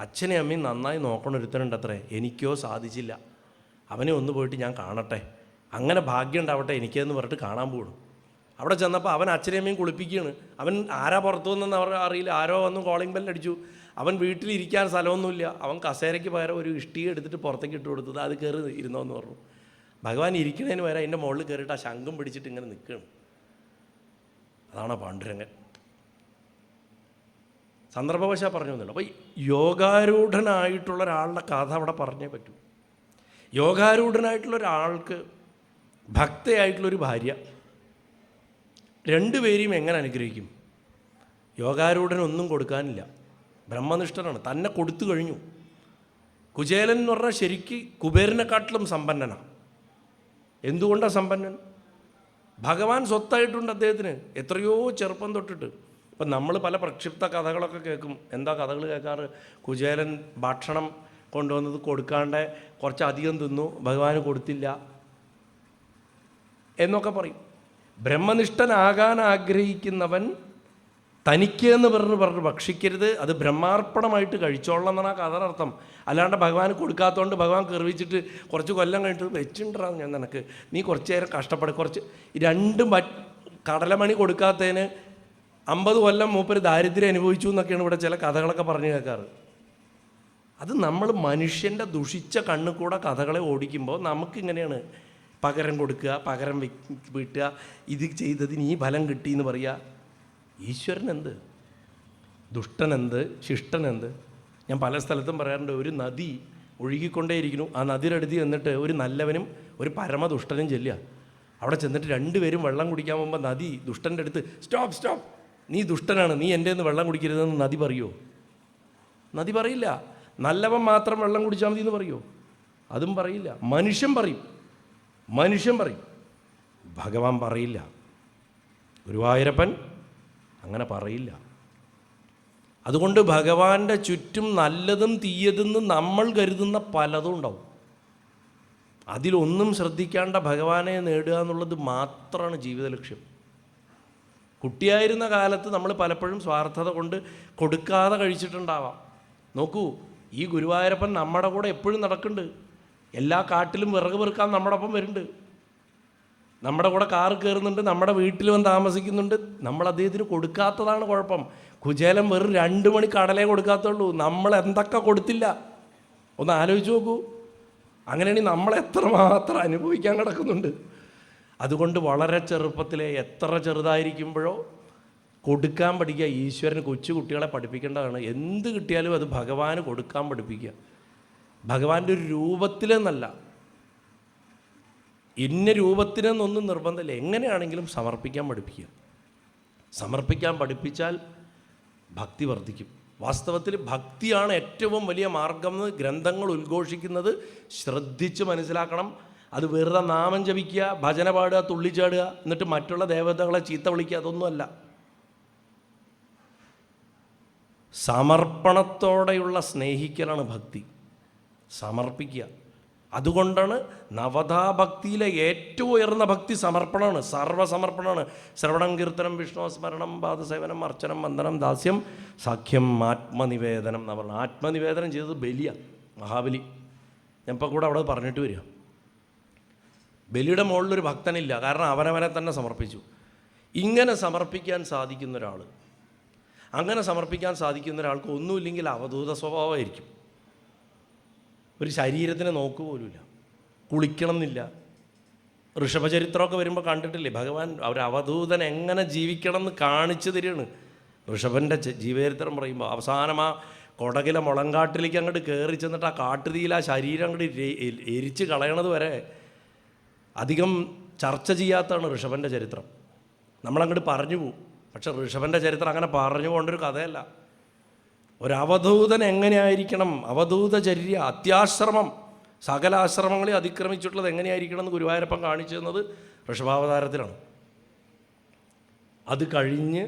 അച്ഛനെയും അമ്മയും നന്നായി നോക്കണ ഒരുത്തനുണ്ട് അത്രേ, എനിക്കോ സാധിച്ചില്ല, അവനെ ഒന്ന് പോയിട്ട് ഞാൻ കാണട്ടെ, അങ്ങനെ ഭാഗ്യം ഉണ്ടാവട്ടെ എനിക്കെന്ന് പറഞ്ഞിട്ട് കാണാൻ പോകണം. അവിടെ ചെന്നപ്പോൾ അവൻ അച്ഛനെയും അമ്മയും കുളിപ്പിക്കുകയാണ്. അവൻ ആരാ പുറത്തു വന്നെന്ന് അവർ അറിയില്ല, ആരോ വന്ന് കോളിംഗ് ബെല്ലടിച്ചു. അവൻ വീട്ടിലിരിക്കാൻ സ്ഥലമൊന്നുമില്ല. അവൻ കസേരയ്ക്ക് പകരം ഒരു ഇഷ്ടിക എടുത്തിട്ട് പുറത്തേക്ക് ഇട്ട് കൊടുത്തത്, അത് കയറി ഇരുന്നോന്ന് പറഞ്ഞു. ഭഗവാൻ ഇരിക്കുന്നതിന് വരെ അതിൻ്റെ മുകളിൽ കയറിയിട്ട് ആ ശംഖം പിടിച്ചിട്ട് ഇങ്ങനെ നിൽക്കുകയാണ്. അതാണ് പാണ്ഡുരംഗൻ. സന്ദർഭവശാ പറഞ്ഞു തന്നില്ല. അപ്പോൾ യോഗാരൂഢനായിട്ടുള്ള ഒരാളുടെ കഥ അവിടെ പറഞ്ഞേ പറ്റൂ. യോഗാരൂഢനായിട്ടുള്ള ഒരാൾക്ക് ഭക്തയായിട്ടുള്ളൊരു ഭാര്യ, രണ്ടുപേരെയും എങ്ങനെ അനുഗ്രഹിക്കും? യോഗാരൂഢനൊന്നും കൊടുക്കാനില്ല, ബ്രഹ്മനിഷ്ഠനാണ്, തന്നെ കൊടുത്തു കഴിഞ്ഞു. കുചേലൻ എന്ന് പറഞ്ഞാൽ ശരിക്ക് കുബേരനെക്കാട്ടിലും സമ്പന്നനാണ്. എന്തുകൊണ്ടാണ് സമ്പന്നൻ? ഭഗവാൻ സ്വത്തായിട്ടുണ്ട് അദ്ദേഹത്തിന് എത്രയോ ചെറുപ്പം തൊട്ടിട്ട്. ഇപ്പം നമ്മൾ പല പ്രക്ഷിപ്ത കഥകളൊക്കെ കേൾക്കും. എന്താ കഥകൾ കേൾക്കാറ്? കുചേലൻ ഭക്ഷണം കൊണ്ടുവന്നത് കൊടുക്കാണ്ട് കുറച്ചധികം തിന്നു, ഭഗവാന് കൊടുത്തില്ല എന്നൊക്കെ പറയും. ബ്രഹ്മനിഷ്ഠനാകാൻ ആഗ്രഹിക്കുന്നവൻ തനിക്ക് എന്ന് പറഞ്ഞ് ഭക്ഷിക്കരുത്, അത് ബ്രഹ്മാർപ്പണമായിട്ട് കഴിച്ചോളണം എന്നാണ് ആ കഥയുടെ അർത്ഥം. അല്ലാണ്ട് ഭഗവാൻ കൊടുക്കാത്തതുകൊണ്ട് ഭഗവാൻ കെറിവിച്ചിട്ട് കുറച്ച് കൊല്ലം കഴിഞ്ഞിട്ട് വെച്ചിട്ടുണ്ടാകും ഞാൻ നിനക്ക്, നീ കുറച്ച് നേരം കഷ്ടപ്പെടും, കുറച്ച് രണ്ടും കടലമണി കൊടുക്കാത്തതിന് 50 കൊല്ലം മൂപ്പര് ദാരിദ്ര്യം അനുഭവിച്ചു എന്നൊക്കെയാണ് ഇവിടെ ചില കഥകളൊക്കെ പറഞ്ഞു കേൾക്കാറ്. അത് നമ്മൾ മനുഷ്യൻ്റെ ദുഷിച്ച കണ്ണു കൂടെ കഥകളെ ഓടിക്കുമ്പോൾ നമുക്കിങ്ങനെയാണ് പകരം കൊടുക്കുക, പകരം വീട്ടുക, ഇത് ചെയ്തതിന് ഈ ഫലം കിട്ടിയെന്ന് പറയുക. ഈശ്വരൻ എന്ത്, ദുഷ്ടനെന്ത്, ശിഷ്ടനെന്ത്? ഞാൻ പല സ്ഥലത്തും പറയാറുണ്ട്, ഒരു നദി ഒഴുകിക്കൊണ്ടേയിരിക്കുന്നു, ആ നദിയുടെ അടുത്ത് ചെന്നിട്ട് ഒരു നല്ലവനും ഒരു പരമദുഷ്ടനും ചെല്ലുക. അവിടെ ചെന്നിട്ട് രണ്ടുപേരും വെള്ളം കുടിക്കാൻ പോകുമ്പോൾ നദി ദുഷ്ടൻ്റെ അടുത്ത് സ്റ്റോപ്പ് സ്റ്റോപ്പ്, നീ ദുഷ്ടനാണ്, നീ എൻ്റെ നിന്ന് വെള്ളം കുടിക്കരുതെന്ന് നദി പറയുമോ? നദി പറയില്ല. നല്ലവൻ മാത്രം വെള്ളം കുടിച്ചാൽ മതി എന്ന് പറയുമോ? അതും പറയില്ല. മനുഷ്യൻ പറയും, മനുഷ്യൻ പറയും, ഭഗവാൻ പറയില്ല. ഗുരുവായൂരപ്പൻ അങ്ങനെ പറയില്ല. അതുകൊണ്ട് ഭഗവാന്റെ ചുറ്റും നല്ലതും തീയതെന്ന് നമ്മൾ കരുതുന്ന പലതും ഉണ്ടാവും. അതിലൊന്നും ശ്രദ്ധിക്കാണ്ട ഭഗവാനെ നേടുക എന്നുള്ളത് മാത്രമാണ് ജീവിത ലക്ഷ്യം. കുട്ടിയായിരുന്ന കാലത്ത് നമ്മൾ പലപ്പോഴും സ്വാർത്ഥത കൊണ്ട് കൊടുക്കാതെ കഴിച്ചിട്ടുണ്ടാവാം. നോക്കൂ, ഈ ഗുരുവായൂരപ്പൻ നമ്മുടെ കൂടെ എപ്പോഴും നടക്കുന്നുണ്ട്. എല്ലാ കാട്ടിലും വിറക് പെറുക്കാൻ നമ്മുടെ ഒപ്പം വരുന്നുണ്ട്, നമ്മുടെ കൂടെ കാറ് കയറുന്നുണ്ട്, നമ്മുടെ വീട്ടിൽ വന്ന് താമസിക്കുന്നുണ്ട്. നമ്മൾ അദ്ദേഹത്തിന് കൊടുക്കാത്തതാണ് കുഴപ്പം. കുചേലൻ വെറും 2 മണി കടലേ കൊടുക്കാത്തുള്ളൂ, നമ്മൾ എന്തൊക്കെ കൊടുത്തില്ല ഒന്ന് ആലോചിച്ച് നോക്കൂ. അങ്ങനെയാണെങ്കിൽ നമ്മൾ എത്രമാത്രം അനുഭവിക്കാൻ കിടക്കുന്നുണ്ട്. അതുകൊണ്ട് വളരെ ചെറുപ്പത്തിലെ, എത്ര ചെറുതായിരിക്കുമ്പോഴോ കൊടുക്കാൻ പഠിക്കുക. ഈശ്വരന് കൊച്ചു കുട്ടികളെ പഠിപ്പിക്കേണ്ടതാണ്. എന്ത് കിട്ടിയാലും അത് ഭഗവാന് കൊടുക്കാൻ പഠിപ്പിക്കുക. ഭഗവാന്റെ ഒരു രൂപത്തിലെന്നല്ല, ഇന്ന രൂപത്തിനെന്നൊന്നും നിർബന്ധമില്ല, എങ്ങനെയാണെങ്കിലും സമർപ്പിക്കാൻ പഠിപ്പിക്കുക. സമർപ്പിക്കാൻ പഠിപ്പിച്ചാൽ ഭക്തി വർദ്ധിക്കും. വാസ്തവത്തിൽ ഭക്തിയാണ് ഏറ്റവും വലിയ മാർഗം എന്ന് ഗ്രന്ഥങ്ങൾ ഉദ്ഘോഷിക്കുന്നത് ശ്രദ്ധിച്ച് മനസ്സിലാക്കണം. അത് വെറുതെ നാമം ജപിക്കുക, ഭജന പാടുക, തുള്ളിച്ചാടുക, എന്നിട്ട് മറ്റുള്ള ദേവതകളെ ചീത്ത വിളിക്കുക, അതൊന്നുമല്ല. സമർപ്പണത്തോടെയുള്ള സ്നേഹിക്കലാണ് ഭക്തി. സമർപ്പിക്കുക. അതുകൊണ്ടാണ് നവതാഭക്തിയിലെ ഏറ്റവും ഉയർന്ന ഭക്തി സമർപ്പണമാണ്, സർവ്വസമർപ്പണമാണ്. ശ്രവണം, കീർത്തനം, വിഷ്ണു സ്മരണം, പാദസേവനം, അർച്ചനം, വന്ദനം, ദാസ്യം, സാഖ്യം, ആത്മനിവേദനം എന്ന് പറഞ്ഞാൽ ആത്മനിവേദനം ചെയ്തത് ബലിയാണ്, മഹാബലി. ഞാൻ ഇപ്പോൾ കൂടെ അവിടെ പറഞ്ഞിട്ട് വരിക. ബലിയുടെ മുകളിലൊരു ഭക്തനില്ല, കാരണം അവനവനെ തന്നെ സമർപ്പിച്ചു. ഇങ്ങനെ സമർപ്പിക്കാൻ സാധിക്കുന്ന ഒരാൾ, അങ്ങനെ സമർപ്പിക്കാൻ സാധിക്കുന്ന ഒരാൾക്ക് ഒന്നുമില്ലെങ്കിൽ അവധൂത സ്വഭാവമായിരിക്കും. ഒരു ശരീരത്തിനെ നോക്കുപോലുമില്ല, കുളിക്കണം എന്നില്ല. ഋഷഭചരിത്രമൊക്കെ വരുമ്പോൾ കണ്ടിട്ടില്ലേ, ഭഗവാൻ ഒരു അവധൂതൻ എങ്ങനെ ജീവിക്കണം എന്ന് കാണിച്ചു തരികയാണ്. ഋഷഭൻ്റെ ജീവചരിത്രം പറയുമ്പോൾ അവസാനം ആ കൊടകിലെ മുളങ്കാട്ടിലേക്ക് അങ്ങോട്ട് കയറി ചെന്നിട്ട് ആ കാട്ടുതീയിൽ ആ ശരീരം അങ്ങോട്ട് എരിച്ച് കളയണത് വരെ അധികം ചർച്ച ചെയ്യാത്തതാണ് ഋഷഭൻ്റെ ചരിത്രം. നമ്മളങ്ങോട്ട് പറഞ്ഞു പോവും. പക്ഷെ ഋഷഭൻ്റെ ചരിത്രം അങ്ങനെ പറഞ്ഞു പോകേണ്ടൊരു കഥയല്ല. ഒരവധൂതൻ എങ്ങനെയായിരിക്കണം, അവധൂതചര്യ, അത്യാശ്രമം, സകല ആശ്രമങ്ങളെ അതിക്രമിച്ചിട്ടുള്ളത് എങ്ങനെയായിരിക്കണം എന്ന് ഗുരുവായൂരപ്പൻ കാണിച്ചു തന്നത് ഋഷഭാവതാരത്തിലാണ്. അത് കഴിഞ്ഞ്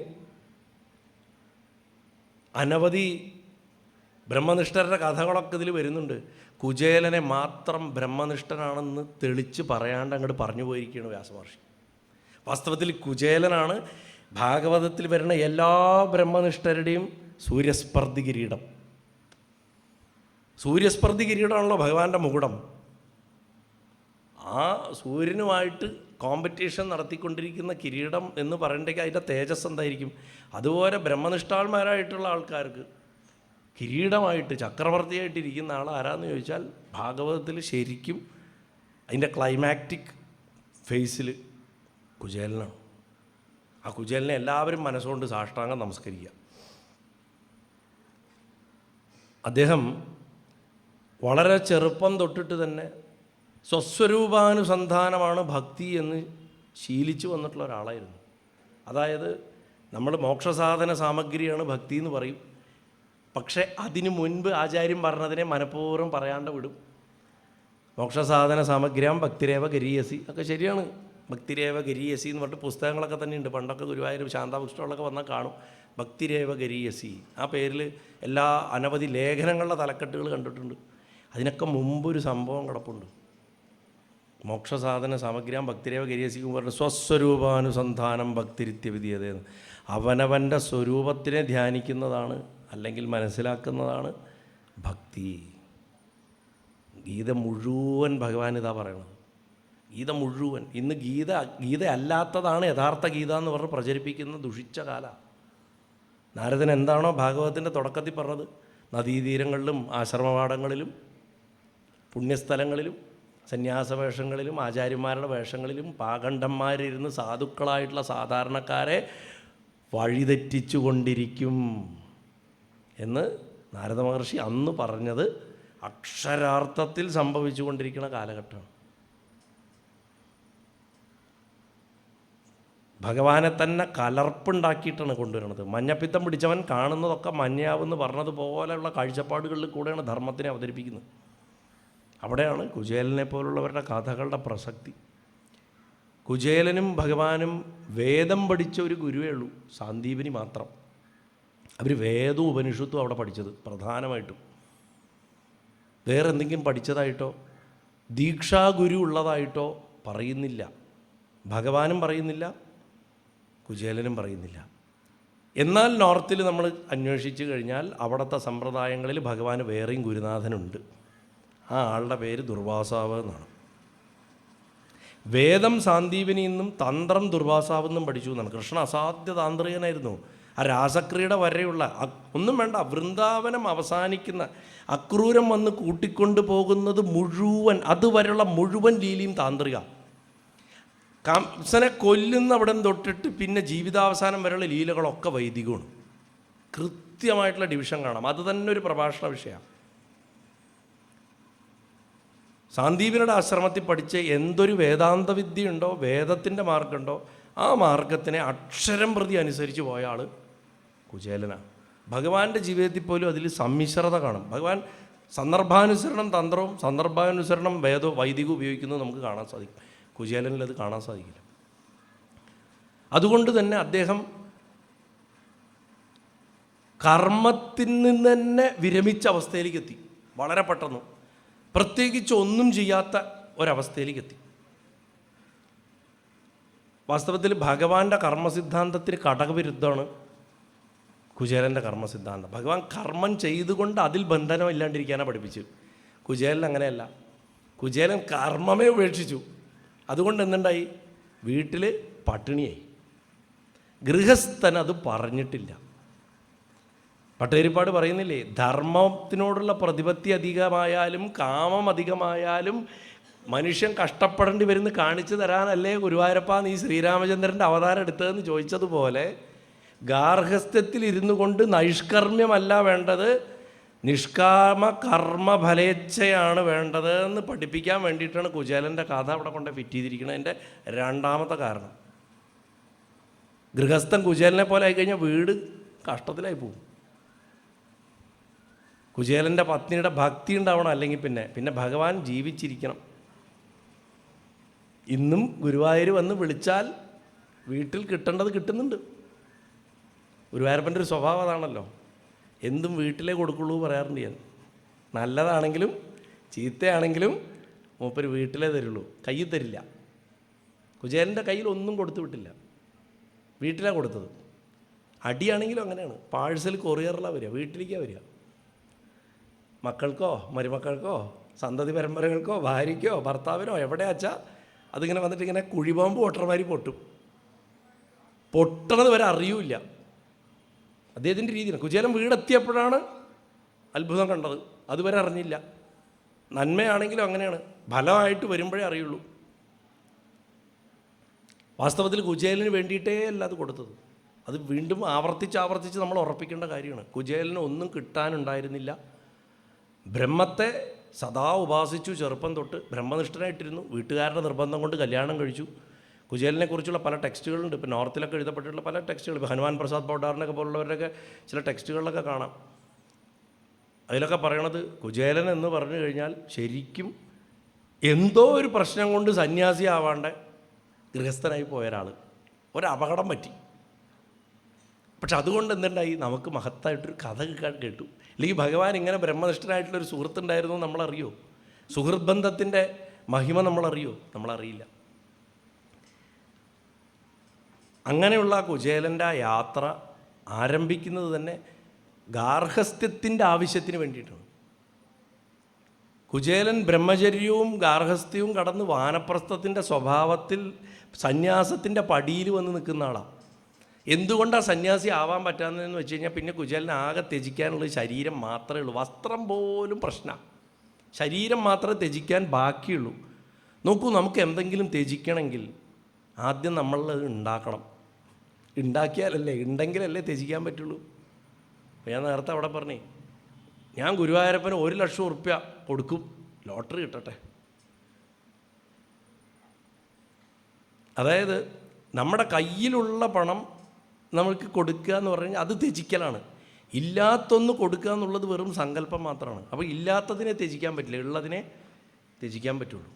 അനവധി ബ്രഹ്മനിഷ്ഠരുടെ കഥകളൊക്കെ ഇതിൽ വരുന്നുണ്ട്. കുചേലനെ മാത്രം ബ്രഹ്മനിഷ്ഠനാണെന്ന് തെളിച്ച് പറയാണ്ട് അങ്ങോട്ട് പറഞ്ഞു പോയിരിക്കുകയാണ് വ്യാസമഹർഷി. വാസ്തവത്തിൽ കുചേലനാണ് ഭാഗവതത്തിൽ വരുന്ന എല്ലാ ബ്രഹ്മനിഷ്ഠരുടെയും സൂര്യസ്പർദ്ധി കിരീടം. സൂര്യസ്പർദ്ധി കിരീടമാണല്ലോ ഭഗവാന്റെ മുകുടം. ആ സൂര്യനുമായിട്ട് കോമ്പറ്റീഷൻ നടത്തിക്കൊണ്ടിരിക്കുന്ന കിരീടം എന്ന് പറയണ്ടെങ്കിൽ അതിൻ്റെ തേജസ് എന്തായിരിക്കും? അതുപോലെ ബ്രഹ്മനിഷ്ഠാന്മാരായിട്ടുള്ള ആൾക്കാർക്ക് കിരീടമായിട്ട് ചക്രവർത്തിയായിട്ടിരിക്കുന്ന ആൾ ആരാന്ന് ചോദിച്ചാൽ ഭാഗവതത്തിൽ ശരിക്കും അതിൻ്റെ ക്ലൈമാക്റ്റിക് ഫേസിൽ കുചേലനാണ്. ആ കുചേലനെ എല്ലാവരും മനസ്സുകൊണ്ട് സാഷ്ടാംഗം നമസ്കരിക്കുക. അദ്ദേഹം വളരെ ചെറുപ്പം തൊട്ടിട്ട് തന്നെ സ്വസ്വരൂപാനുസന്ധാനമാണ് ഭക്തി എന്ന് ശീലിച്ചു വന്നിട്ടുള്ള ഒരാളായിരുന്നു. അതായത് നമ്മൾ മോക്ഷസാധന സാമഗ്രിയാണ് ഭക്തി എന്ന് പറയും, പക്ഷേ അതിനു മുൻപ് ആചാര്യം പറഞ്ഞതിനെ മനഃപൂർവ്വം പറയാണ്ട് വിടും. മോക്ഷസാധന സാമഗ്രിയാം ഭക്തിരേവ ഗരീയസി ഒക്കെ ശരിയാണ്. ഭക്തിരേവ ഗരീയസി എന്ന് പറഞ്ഞിട്ട് പുസ്തകങ്ങളൊക്കെ തന്നെയുണ്ട്. പണ്ടൊക്കെ ഗുരുവായൂർ ശാന്താപുഷ്ടകളൊക്കെ വന്നാൽ കാണും ഭക്തിരേവ ഗരീയസി. ആ പേരിൽ എല്ലാ അനവധി ലേഖനങ്ങളുടെ തലക്കെട്ടുകൾ കണ്ടിട്ടുണ്ട്. അതിനൊക്കെ മുമ്പൊരു സംഭവം കിടപ്പുണ്ട്. മോക്ഷസാധന സമഗ്രം ഭക്തിരേവ ഗരീയസിക്കും പറഞ്ഞ സ്വസ്വരൂപാനുസന്ധാനം ഭക്തിരിത്യവിധീയതയെന്ന്. അവനവൻ്റെ സ്വരൂപത്തിനെ ധ്യാനിക്കുന്നതാണ് അല്ലെങ്കിൽ മനസ്സിലാക്കുന്നതാണ് ഭക്തി. ഗീത മുഴുവൻ ഭഗവാൻ ഇതാ പറയണത്. ഗീത മുഴുവൻ. ഇന്ന് ഗീത അല്ലാത്തതാണ് യഥാർത്ഥ ഗീത എന്ന് പറഞ്ഞ് പ്രചരിപ്പിക്കുന്ന ദുഷിച്ച കാല. നാരദൻ എന്താണോ ഭാഗവതത്തിൻ്റെ തുടക്കത്തിൽ പറഞ്ഞത്, നദീതീരങ്ങളിലും ആശ്രമപാഠങ്ങളിലും പുണ്യസ്ഥലങ്ങളിലും സന്യാസവേഷങ്ങളിലും ആചാര്യന്മാരുടെ വേഷങ്ങളിലും പാഖണ്ഡന്മാരിരുന്ന് സാധുക്കളായിട്ടുള്ള സാധാരണക്കാരെ വഴിതെറ്റിച്ചു കൊണ്ടിരിക്കും എന്ന് നാരദ മഹർഷി അന്ന് പറഞ്ഞത് അക്ഷരാർത്ഥത്തിൽ സംഭവിച്ചു കൊണ്ടിരിക്കുന്ന കാലഘട്ടമാണ്. ഭഗവാനെ തന്നെ കലർപ്പുണ്ടാക്കിയിട്ടാണ് കൊണ്ടുവരുന്നത്. മഞ്ഞപ്പിത്തം പിടിച്ചവൻ കാണുന്നതൊക്കെ മഞ്ഞയാവെന്ന് പറഞ്ഞതുപോലെയുള്ള കാഴ്ചപ്പാടുകളിൽ കൂടെയാണ് ധർമ്മത്തിനെ അവതരിപ്പിക്കുന്നത്. അവിടെയാണ് കുചേലനെ പോലുള്ളവരുടെ കഥകളുടെ പ്രസക്തി. കുചേലനും ഭഗവാനും വേദം പഠിച്ച ഒരു ഗുരുവേ ഉള്ളൂ, സാന്ദീപനി മാത്രം. അവർ വേദവും ഉപനിഷത്തും അവിടെ പഠിച്ചത് പ്രധാനമായിട്ടും. വേറെ എന്തെങ്കിലും പഠിച്ചതായിട്ടോ ദീക്ഷാഗുരു ഉള്ളതായിട്ടോ പറയുന്നില്ല. ഭഗവാനും പറയുന്നില്ല, കുചേലനും പറയുന്നില്ല. എന്നാൽ നോർത്തിൽ നമ്മൾ അന്വേഷിച്ച് കഴിഞ്ഞാൽ അവിടുത്തെ സമ്പ്രദായങ്ങളിൽ ഭഗവാന് വേറെയും ഗുരുനാഥനുണ്ട്. ആ ആളുടെ പേര് ദുർവാസാവ് എന്നാണ്. വേദം സാന്ദീപനിയിൽ നിന്നും തന്ത്രം ദുർവാസാവ് എന്നും പഠിച്ചു എന്നാണ്. കൃഷ്ണ അസാധ്യ താന്ത്രികനായിരുന്നു. ആ രാസക്രിയയുടെ വരെയുള്ള ഒന്നും വേണ്ട, വൃന്ദാവനം അവസാനിക്കുന്ന അക്രൂരം വന്ന് കൂട്ടിക്കൊണ്ട് പോകുന്നത് മുഴുവൻ, അതുവരെയുള്ള മുഴുവൻ ലീലയും താന്ത്രിക. കംസനെ കൊല്ലുന്നവിടം തൊട്ടിട്ട് പിന്നെ ജീവിതാവസാനം വരെയുള്ള ലീലകളൊക്കെ വൈദികമാണ്. കൃത്യമായിട്ടുള്ള ഡിവിഷൻ കാണാം. അത് തന്നെ ഒരു പ്രഭാഷണ വിഷയമാണ്. സാന്ദീപനിയുടെ ആശ്രമത്തിൽ പഠിച്ച് എന്തൊരു വേദാന്ത വിദ്യയുണ്ടോ, വേദത്തിൻ്റെ മാർഗമുണ്ടോ, ആ മാർഗത്തിനെ അക്ഷരം പ്രതി അനുസരിച്ച് പോയ ആൾ കുചേലനാണ്. ഭഗവാന്റെ ജീവിതത്തിൽ പോലും അതിൽ സമ്മിശ്രത കാണും. ഭഗവാൻ സന്ദർഭാനുസരണം തന്ത്രവും സന്ദർഭാനുസരണം വേദവും വൈദികവും ഉപയോഗിക്കുന്നത് നമുക്ക് കാണാൻ സാധിക്കും. കുചേലനിൽ അത് കാണാൻ സാധിക്കില്ല. അതുകൊണ്ട് തന്നെ അദ്ദേഹം കർമ്മത്തിൽ നിന്ന് തന്നെ വിരമിച്ച അവസ്ഥയിലേക്ക് എത്തി. വളരെ പെട്ടെന്ന്, പ്രത്യേകിച്ച് ഒന്നും ചെയ്യാത്ത ഒരവസ്ഥയിലേക്ക് എത്തി. വാസ്തവത്തിൽ ഭഗവാന്റെ കർമ്മസിദ്ധാന്തത്തിന് കടകവിരുദ്ധമാണ് കുചേലൻ്റെ കർമ്മസിദ്ധാന്തം. ഭഗവാൻ കർമ്മം ചെയ്തുകൊണ്ട് അതിൽ ബന്ധനം ഇല്ലാണ്ടിരിക്കാനാണ് പഠിപ്പിച്ചു. കുചേലൻ അങ്ങനെയല്ല. കുചേലൻ കർമ്മമേ ഉപേക്ഷിച്ചു. അതുകൊണ്ട് എന്തുണ്ടായി? വീട്ടിൽ പട്ടിണിയായി. ഗൃഹസ്ഥൻ അത് പറഞ്ഞിട്ടില്ല. പട്ടേരിപ്പാട് പറയുന്നില്ലേ, ധർമ്മത്തിനോടുള്ള പ്രതിപത്തി അധികമായാലും കാമം അധികമായാലും മനുഷ്യൻ കഷ്ടപ്പെടേണ്ടി വരുന്ന കാണിച്ചു തരാനല്ലേ ഗുരുവായൂരപ്പ നീ ശ്രീരാമചന്ദ്രൻ്റെ അവതാരം എടുത്തതെന്ന് ചോദിച്ചതുപോലെ ഗാർഹസ്ഥ്യത്തിൽ ഇരുന്നു കൊണ്ട് നൈഷ്കർമ്മ്യമല്ല വേണ്ടത്, നിഷ്കാമ കർമ്മഫലേച്ഛയാണ് വേണ്ടത് എന്ന് പഠിപ്പിക്കാൻ വേണ്ടിയിട്ടാണ് കുചേലൻ്റെ കഥ അവിടെ കൊണ്ട് ഫിറ്റ് ചെയ്തിരിക്കുന്നതിൻ്റെ രണ്ടാമത്തെ കാരണം. ഗൃഹസ്ഥൻ കുചേലനെ പോലെ ആയിക്കഴിഞ്ഞാൽ വീട് കഷ്ടത്തിലായി പോകും. കുചേലൻ്റെ പത്നിയുടെ ഭക്തി ഉണ്ടാവണം, അല്ലെങ്കിൽ പിന്നെ ഭഗവാൻ ജീവിച്ചിരിക്കണം. ഇന്നും ഗുരുവായൂർ വന്ന് വിളിച്ചാൽ വീട്ടിൽ കിട്ടേണ്ടത് കിട്ടുന്നുണ്ട്. ഗുരുവായൂരപ്പൻ്റെ ഒരു സ്വഭാവം അതാണല്ലോ, എന്തും വീട്ടിലേ കൊടുക്കുള്ളൂ പറയാറുണ്ട് ഞാൻ. നല്ലതാണെങ്കിലും ചീത്തയാണെങ്കിലും മൂപ്പര് വീട്ടിലേ തരുള്ളൂ, കയ്യിൽ തരില്ല. കുചേലൻ്റെ കയ്യിൽ ഒന്നും കൊടുത്തു വിട്ടില്ല, വീട്ടിലാണ് കൊടുത്തത്. അടിയാണെങ്കിലും അങ്ങനെയാണ്, പാഴ്സൽ കൊറിയറിലാണ് വരിക, വീട്ടിലേക്കാണ് വരിക. മക്കൾക്കോ മരുമക്കൾക്കോ സന്തതി പരമ്പരകൾക്കോ ഭാര്യയ്ക്കോ ഭർത്താവിനോ എവിടെയാച്ചാൽ അതിങ്ങനെ വന്നിട്ട് ഇങ്ങനെ കുഴിബോംബ് പൊട്ടർമാരി പൊട്ടും. പൊട്ടണത് വരെ അറിയൂല. അദ്ദേഹത്തിൻ്റെ രീതിയാണ്. കുചേലൻ വീടെത്തിയപ്പോഴാണ് അത്ഭുതം കണ്ടത്, അതുവരെ അറിഞ്ഞില്ല. നന്മയാണെങ്കിലും അങ്ങനെയാണ്, ഫലമായിട്ട് വരുമ്പോഴേ അറിയുള്ളൂ. വാസ്തവത്തിൽ കുചേലന് വേണ്ടിയിട്ടേ അല്ല അത് കൊടുത്തത്. അത് വീണ്ടും ആവർത്തിച്ച് നമ്മൾ ഉറപ്പിക്കേണ്ട കാര്യമാണ്. കുചേലന് ഒന്നും കിട്ടാനുണ്ടായിരുന്നില്ല. ബ്രഹ്മത്തെ സദാ ഉപാസിച്ചു, ചെറുപ്പം തൊട്ട് ബ്രഹ്മനിഷ്ഠനായിട്ടിരുന്നു. വീട്ടുകാരുടെ നിർബന്ധം കൊണ്ട് കല്യാണം കഴിച്ചു. കുചേലനെക്കുറിച്ചുള്ള പല ടെക്സ്റ്റുകളുണ്ട്. ഇപ്പോൾ നോർത്തിലൊക്കെ എഴുതപ്പെട്ടിട്ടുള്ള പല ടെക്സ്റ്റുകൾ, ഇപ്പോൾ ഹനുമാൻ പ്രസാദ് പൗഡാറിനൊക്കെ പോലുള്ളവരുടെയൊക്കെ ചില ടെക്സ്റ്റുകളിലൊക്കെ കാണാം. അതിലൊക്കെ പറയണത് കുചേലൻ എന്ന് പറഞ്ഞു കഴിഞ്ഞാൽ ശരിക്കും എന്തോ ഒരു പ്രശ്നം കൊണ്ട് സന്യാസി ആവാണ്ട് ഗൃഹസ്ഥനായി പോയ ഒരാൾ, ഒരപകടം പറ്റി. പക്ഷെ അതുകൊണ്ട് എന്തുണ്ടായി, നമുക്ക് മഹത്തായിട്ടൊരു കഥ കേട്ടു. അല്ലെങ്കിൽ ഭഗവാൻ ഇങ്ങനെ ബ്രഹ്മനിഷ്ഠനായിട്ടുള്ളൊരു സുഹൃത്തുണ്ടായിരുന്നു നമ്മളറിയോ? സുഹൃത്ത് ബന്ധത്തിൻ്റെ മഹിമ നമ്മളറിയോ? നമ്മളറിയില്ല. അങ്ങനെയുള്ള കുചേലൻ്റെ യാത്ര ആരംഭിക്കുന്നത് തന്നെ ഗാർഹസ്ഥ്യത്തിൻ്റെ ആവശ്യത്തിന് വേണ്ടിയിട്ടാണ്. കുചേലൻ ബ്രഹ്മചര്യവും ഗാർഹസ്ഥ്യവും കടന്ന് വാനപ്രസ്ഥത്തിൻ്റെ സ്വഭാവത്തിൽ സന്യാസത്തിൻ്റെ പടിയിൽ വന്ന് നിൽക്കുന്ന ആളാണ്. എന്തുകൊണ്ടാണ് സന്യാസി ആവാൻ പറ്റാത്തതെന്ന് വെച്ച് കഴിഞ്ഞാൽ, പിന്നെ കുചേലന് ആകെ ത്യജിക്കാനുള്ളത് ശരീരം മാത്രമേ ഉള്ളൂ. വസ്ത്രം പോലും പ്രശ്നമാണ്. ശരീരം മാത്രമേ ത്യജിക്കാൻ ബാക്കിയുള്ളൂ. നോക്കൂ, നമുക്ക് എന്തെങ്കിലും ത്യജിക്കണമെങ്കിൽ ആദ്യം നമ്മളത് ഉണ്ടാക്കണം. ഉണ്ടാക്കിയാലല്ലേ, ഉണ്ടെങ്കിലല്ലേ ത്യജിക്കാൻ പറ്റുള്ളൂ. അപ്പോൾ ഞാൻ നേരത്തെ അവിടെ പറഞ്ഞേ, ഞാൻ ഗുരുവായൂരപ്പന് 1,00,000 ഉറുപ്യ കൊടുക്കും, ലോട്ടറി കിട്ടട്ടെ. അതായത് നമ്മുടെ കയ്യിലുള്ള പണം നമുക്ക് കൊടുക്കുക എന്ന് പറഞ്ഞാൽ അത് ത്യജിക്കലാണ്. ഇല്ലാത്തൊന്ന് കൊടുക്കുക എന്നുള്ളത് വെറും സങ്കല്പം മാത്രമാണ്. അപ്പോൾ ഇല്ലാത്തതിനെ ത്യജിക്കാൻ പറ്റില്ല, ഉള്ളതിനെ ത്യജിക്കാൻ പറ്റുള്ളൂ.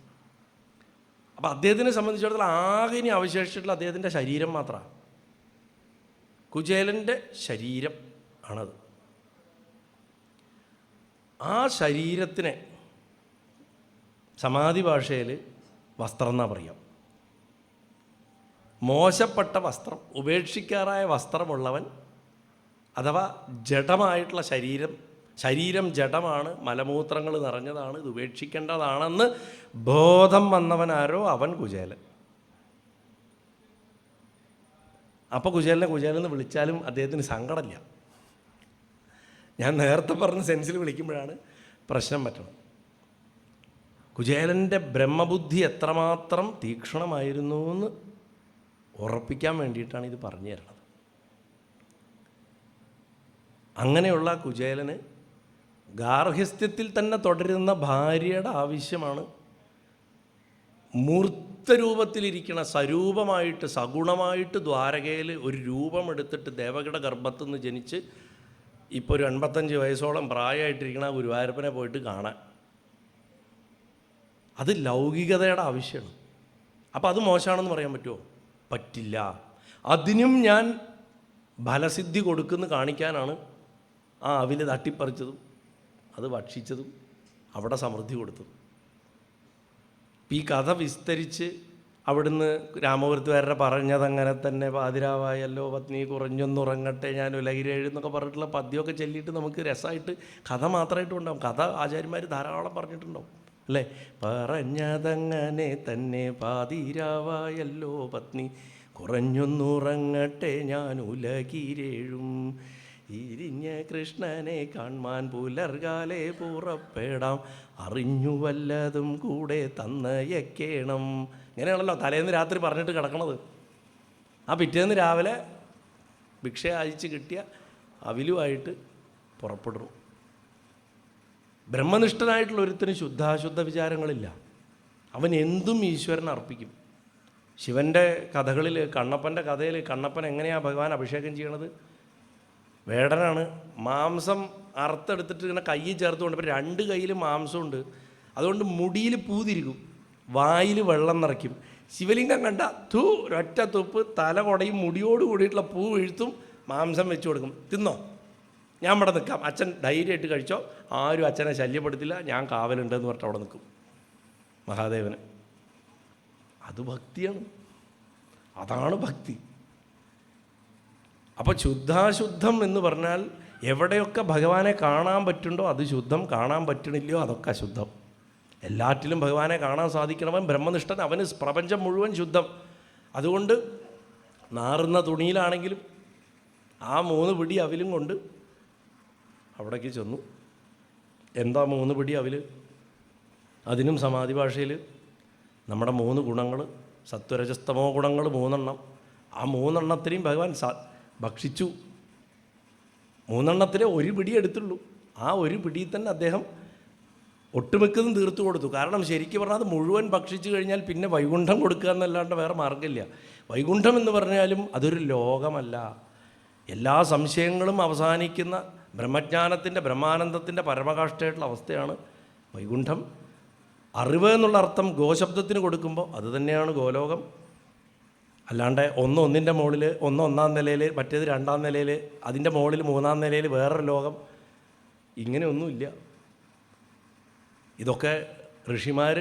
അപ്പോൾ അദ്ദേഹത്തിനെ സംബന്ധിച്ചിടത്തോളം ആകെ ഇനി അവശേഷിച്ചിട്ടുള്ള അദ്ദേഹത്തിൻ്റെ ശരീരം മാത്രമാണ്. കുചേലൻ്റെ ശരീരം ആണത്. ആ ശരീരത്തിനെ സമാധി ഭാഷയിൽ വസ്ത്രം എന്നാണ് പറയാം. മോശപ്പെട്ട വസ്ത്രം, ഉപേക്ഷിക്കാറായ വസ്ത്രമുള്ളവൻ, അഥവാ ജഡമായിട്ടുള്ള ശരീരം ജഡമാണ്, മലമൂത്രങ്ങൾ നിറഞ്ഞതാണ്, ഇത് ഉപേക്ഷിക്കേണ്ടതാണെന്ന് ബോധം വന്നവനാരോ അവൻ കുചേലൻ. അപ്പോൾ കുചേലനെ വിളിച്ചാലും അദ്ദേഹത്തിന് സങ്കടമില്ല. ഞാൻ നേരത്തെ പറഞ്ഞ സെൻസിൽ വിളിക്കുമ്പോഴാണ് പ്രശ്നം പറ്റണം. കുചേലൻ്റെ ബ്രഹ്മബുദ്ധി എത്രമാത്രം തീക്ഷ്ണമായിരുന്നു എന്ന് ഉറപ്പിക്കാൻ വേണ്ടിയിട്ടാണ് ഇത് പറഞ്ഞു തരുന്നത്. അങ്ങനെയുള്ള കുചേലന് ഗാർഹസ്ഥ്യത്തിൽ തന്നെ തുടരുന്ന ഭാര്യയുടെ ആവശ്യമാണ്. മൂർത്തരൂപത്തിലിരിക്കണ സ്വരൂപമായിട്ട് സഗുണമായിട്ട് ദ്വാരകയിൽ ഒരു രൂപമെടുത്തിട്ട് ദേവകിയുടെ ഗർഭത്തു നിന്ന് ജനിച്ച് ഇപ്പോൾ ഒരു 85 വയസ്സോളം പ്രായമായിട്ടിരിക്കണ ഗുരുവായൂരപ്പനെ പോയിട്ട് കാണാൻ, അത് ലൗകികതയുടെ ആവശ്യമാണ്. അപ്പോൾ അത് മോശമാണെന്ന് പറയാൻ പറ്റുമോ? പറ്റില്ല. അതിനും ഞാൻ ഫലസിദ്ധി കൊടുക്കുന്നു കാണിക്കാനാണ് ആ അവിൽ തട്ടിപ്പറിച്ചതും അത് ഭക്ഷിച്ചതും അവിടെ സമൃദ്ധി കൊടുത്തതും. ഈ കഥ വിസ്തരിച്ച് അവിടുന്ന് രാമപുരത്തുകാരുടെ പറഞ്ഞതങ്ങനെ തന്നെ പാതിരാവായല്ലോ പത്നി കുറഞ്ഞൊന്നുറങ്ങട്ടെ ഞാൻ ഉലകിരേഴുന്നൊക്കെ പറഞ്ഞിട്ടുള്ള പദ്യമൊക്കെ ചൊല്ലിയിട്ട് നമുക്ക് രസമായിട്ട് കഥ മാത്രമായിട്ടും ഉണ്ടാവും. കഥ ആചാര്യന്മാർ ധാരാളം പറഞ്ഞിട്ടുണ്ടാവും അല്ലേ? പറഞ്ഞതങ്ങനെ തന്നെ പാതിരാവായല്ലോ പത്നി കുറഞ്ഞൊന്നുറങ്ങട്ടെ ഞാൻ ഉലകിരേഴും ഇരിഞ്ഞ കൃഷ്ണനെ കാൺമാൻ പുലർകാലെ പുറപ്പെടാം അറിഞ്ഞു വല്ലതും കൂടെ തന്നയക്കേണം. ഇങ്ങനെയാണല്ലോ തലേന്ന് രാത്രി പറഞ്ഞിട്ട് കിടക്കണത്. ആ പിറ്റേന്ന് രാവിലെ ഭിക്ഷ അയച്ച് കിട്ടിയ അവിലുമായിട്ട് പുറപ്പെടുന്നു. ബ്രഹ്മനിഷ്ഠനായിട്ടുള്ള ഒരുത്തിന് ശുദ്ധാശുദ്ധ വിചാരങ്ങളില്ല. അവൻ എന്തും ഈശ്വരൻ അർപ്പിക്കും. ശിവൻ്റെ കഥകളിൽ, കണ്ണപ്പൻ്റെ കഥയിൽ കണ്ണപ്പൻ എങ്ങനെയാണ് ഭഗവാൻ അഭിഷേകം ചെയ്യണത്? വേടനാണ്. മാംസം അറുത്തെടുത്തിട്ട് ഇങ്ങനെ കൈ ചേർത്ത് കൊണ്ട്, ഇപ്പോൾ 2 കൈയിലും മാംസമുണ്ട്. അതുകൊണ്ട് മുടിയിൽ പൂതിരിക്കും, വായിൽ വെള്ളം നിറയ്ക്കും. ശിവലിംഗം കണ്ട ഒരൊറ്റ തുപ്പ് തല കൊടയും മുടിയോട് കൂടിയിട്ടുള്ള പൂ വീഴ്ത്തും, മാംസം വെച്ച് കൊടുക്കും. തിന്നോ, ഞാൻ ഇവിടെ നിൽക്കാം, അച്ഛൻ ധൈര്യമായിട്ട് കഴിച്ചോ, ആരും അച്ഛനെ ശല്യപ്പെടുത്തില്ല, ഞാൻ കാവലുണ്ടെന്ന് പറഞ്ഞിട്ട് അവിടെ നിൽക്കും മഹാദേവന്. അത് ഭക്തിയാണ്, അതാണ് ഭക്തി. അപ്പോൾ ശുദ്ധാശുദ്ധം എന്ന് പറഞ്ഞാൽ എവിടെയൊക്കെ ഭഗവാനെ കാണാൻ പറ്റുണ്ടോ അത് ശുദ്ധം, കാണാൻ പറ്റണില്ലയോ അതൊക്കെ അശുദ്ധം. എല്ലാറ്റിലും ഭഗവാനെ കാണാൻ സാധിക്കണവൻ ബ്രഹ്മനിഷ്ഠൻ, അവന് പ്രപഞ്ചം മുഴുവൻ ശുദ്ധം. അതുകൊണ്ട് നാറുന്ന തുണിയിലാണെങ്കിലും ആ 3 പിടി അവിലും കൊണ്ട് അവിടേക്ക് ചെന്നു. എന്താ 3 പിടി അവിൽ? അതിനും സമാധി ഭാഷയിൽ നമ്മുടെ 3 ഗുണങ്ങൾ, സത്വരജസ്തമോ ഗുണങ്ങൾ 3 എണ്ണം. ആ 3 എണ്ണത്തിനെയും ഭഗവാൻ ഭക്ഷിച്ചു. 3 എണ്ണത്തിലെ 1 പിടി എടുത്തുള്ളൂ. ആ 1 പിടിയിൽ തന്നെ അദ്ദേഹം ഒട്ടുമിക്കതും തീർത്തു കൊടുത്തു. കാരണം ശരിക്കും പറഞ്ഞാൽ അത് മുഴുവൻ ഭക്ഷിച്ചു കഴിഞ്ഞാൽ പിന്നെ വൈകുണ്ഠം കൊടുക്കുക എന്നല്ലാണ്ട് വേറെ മാർഗ്ഗമില്ല. വൈകുണ്ഠം എന്ന് പറഞ്ഞാലും അതൊരു ലോകമല്ല. എല്ലാ സംശയങ്ങളും അവസാനിക്കുന്ന ബ്രഹ്മജ്ഞാനത്തിൻ്റെ, ബ്രഹ്മാനന്ദത്തിൻ്റെ പരമകാഷ്ഠയായിട്ടുള്ള അവസ്ഥയാണ് വൈകുണ്ഠം. അറിവ് എന്നുള്ള അർത്ഥം ഗോശബ്ദത്തിന് കൊടുക്കുമ്പോൾ അത് തന്നെയാണ് ഗോലോകം. അല്ലാണ്ട് ഒന്നിൻ്റെ മുകളിൽ ഒന്നാം നിലയിൽ, മറ്റേത് 2ാം നിലയിൽ, അതിൻ്റെ മുകളിൽ 3ാം നിലയിൽ വേറൊരു ലോകം, ഇങ്ങനെയൊന്നുമില്ല. ഇതൊക്കെ ഋഷിമാർ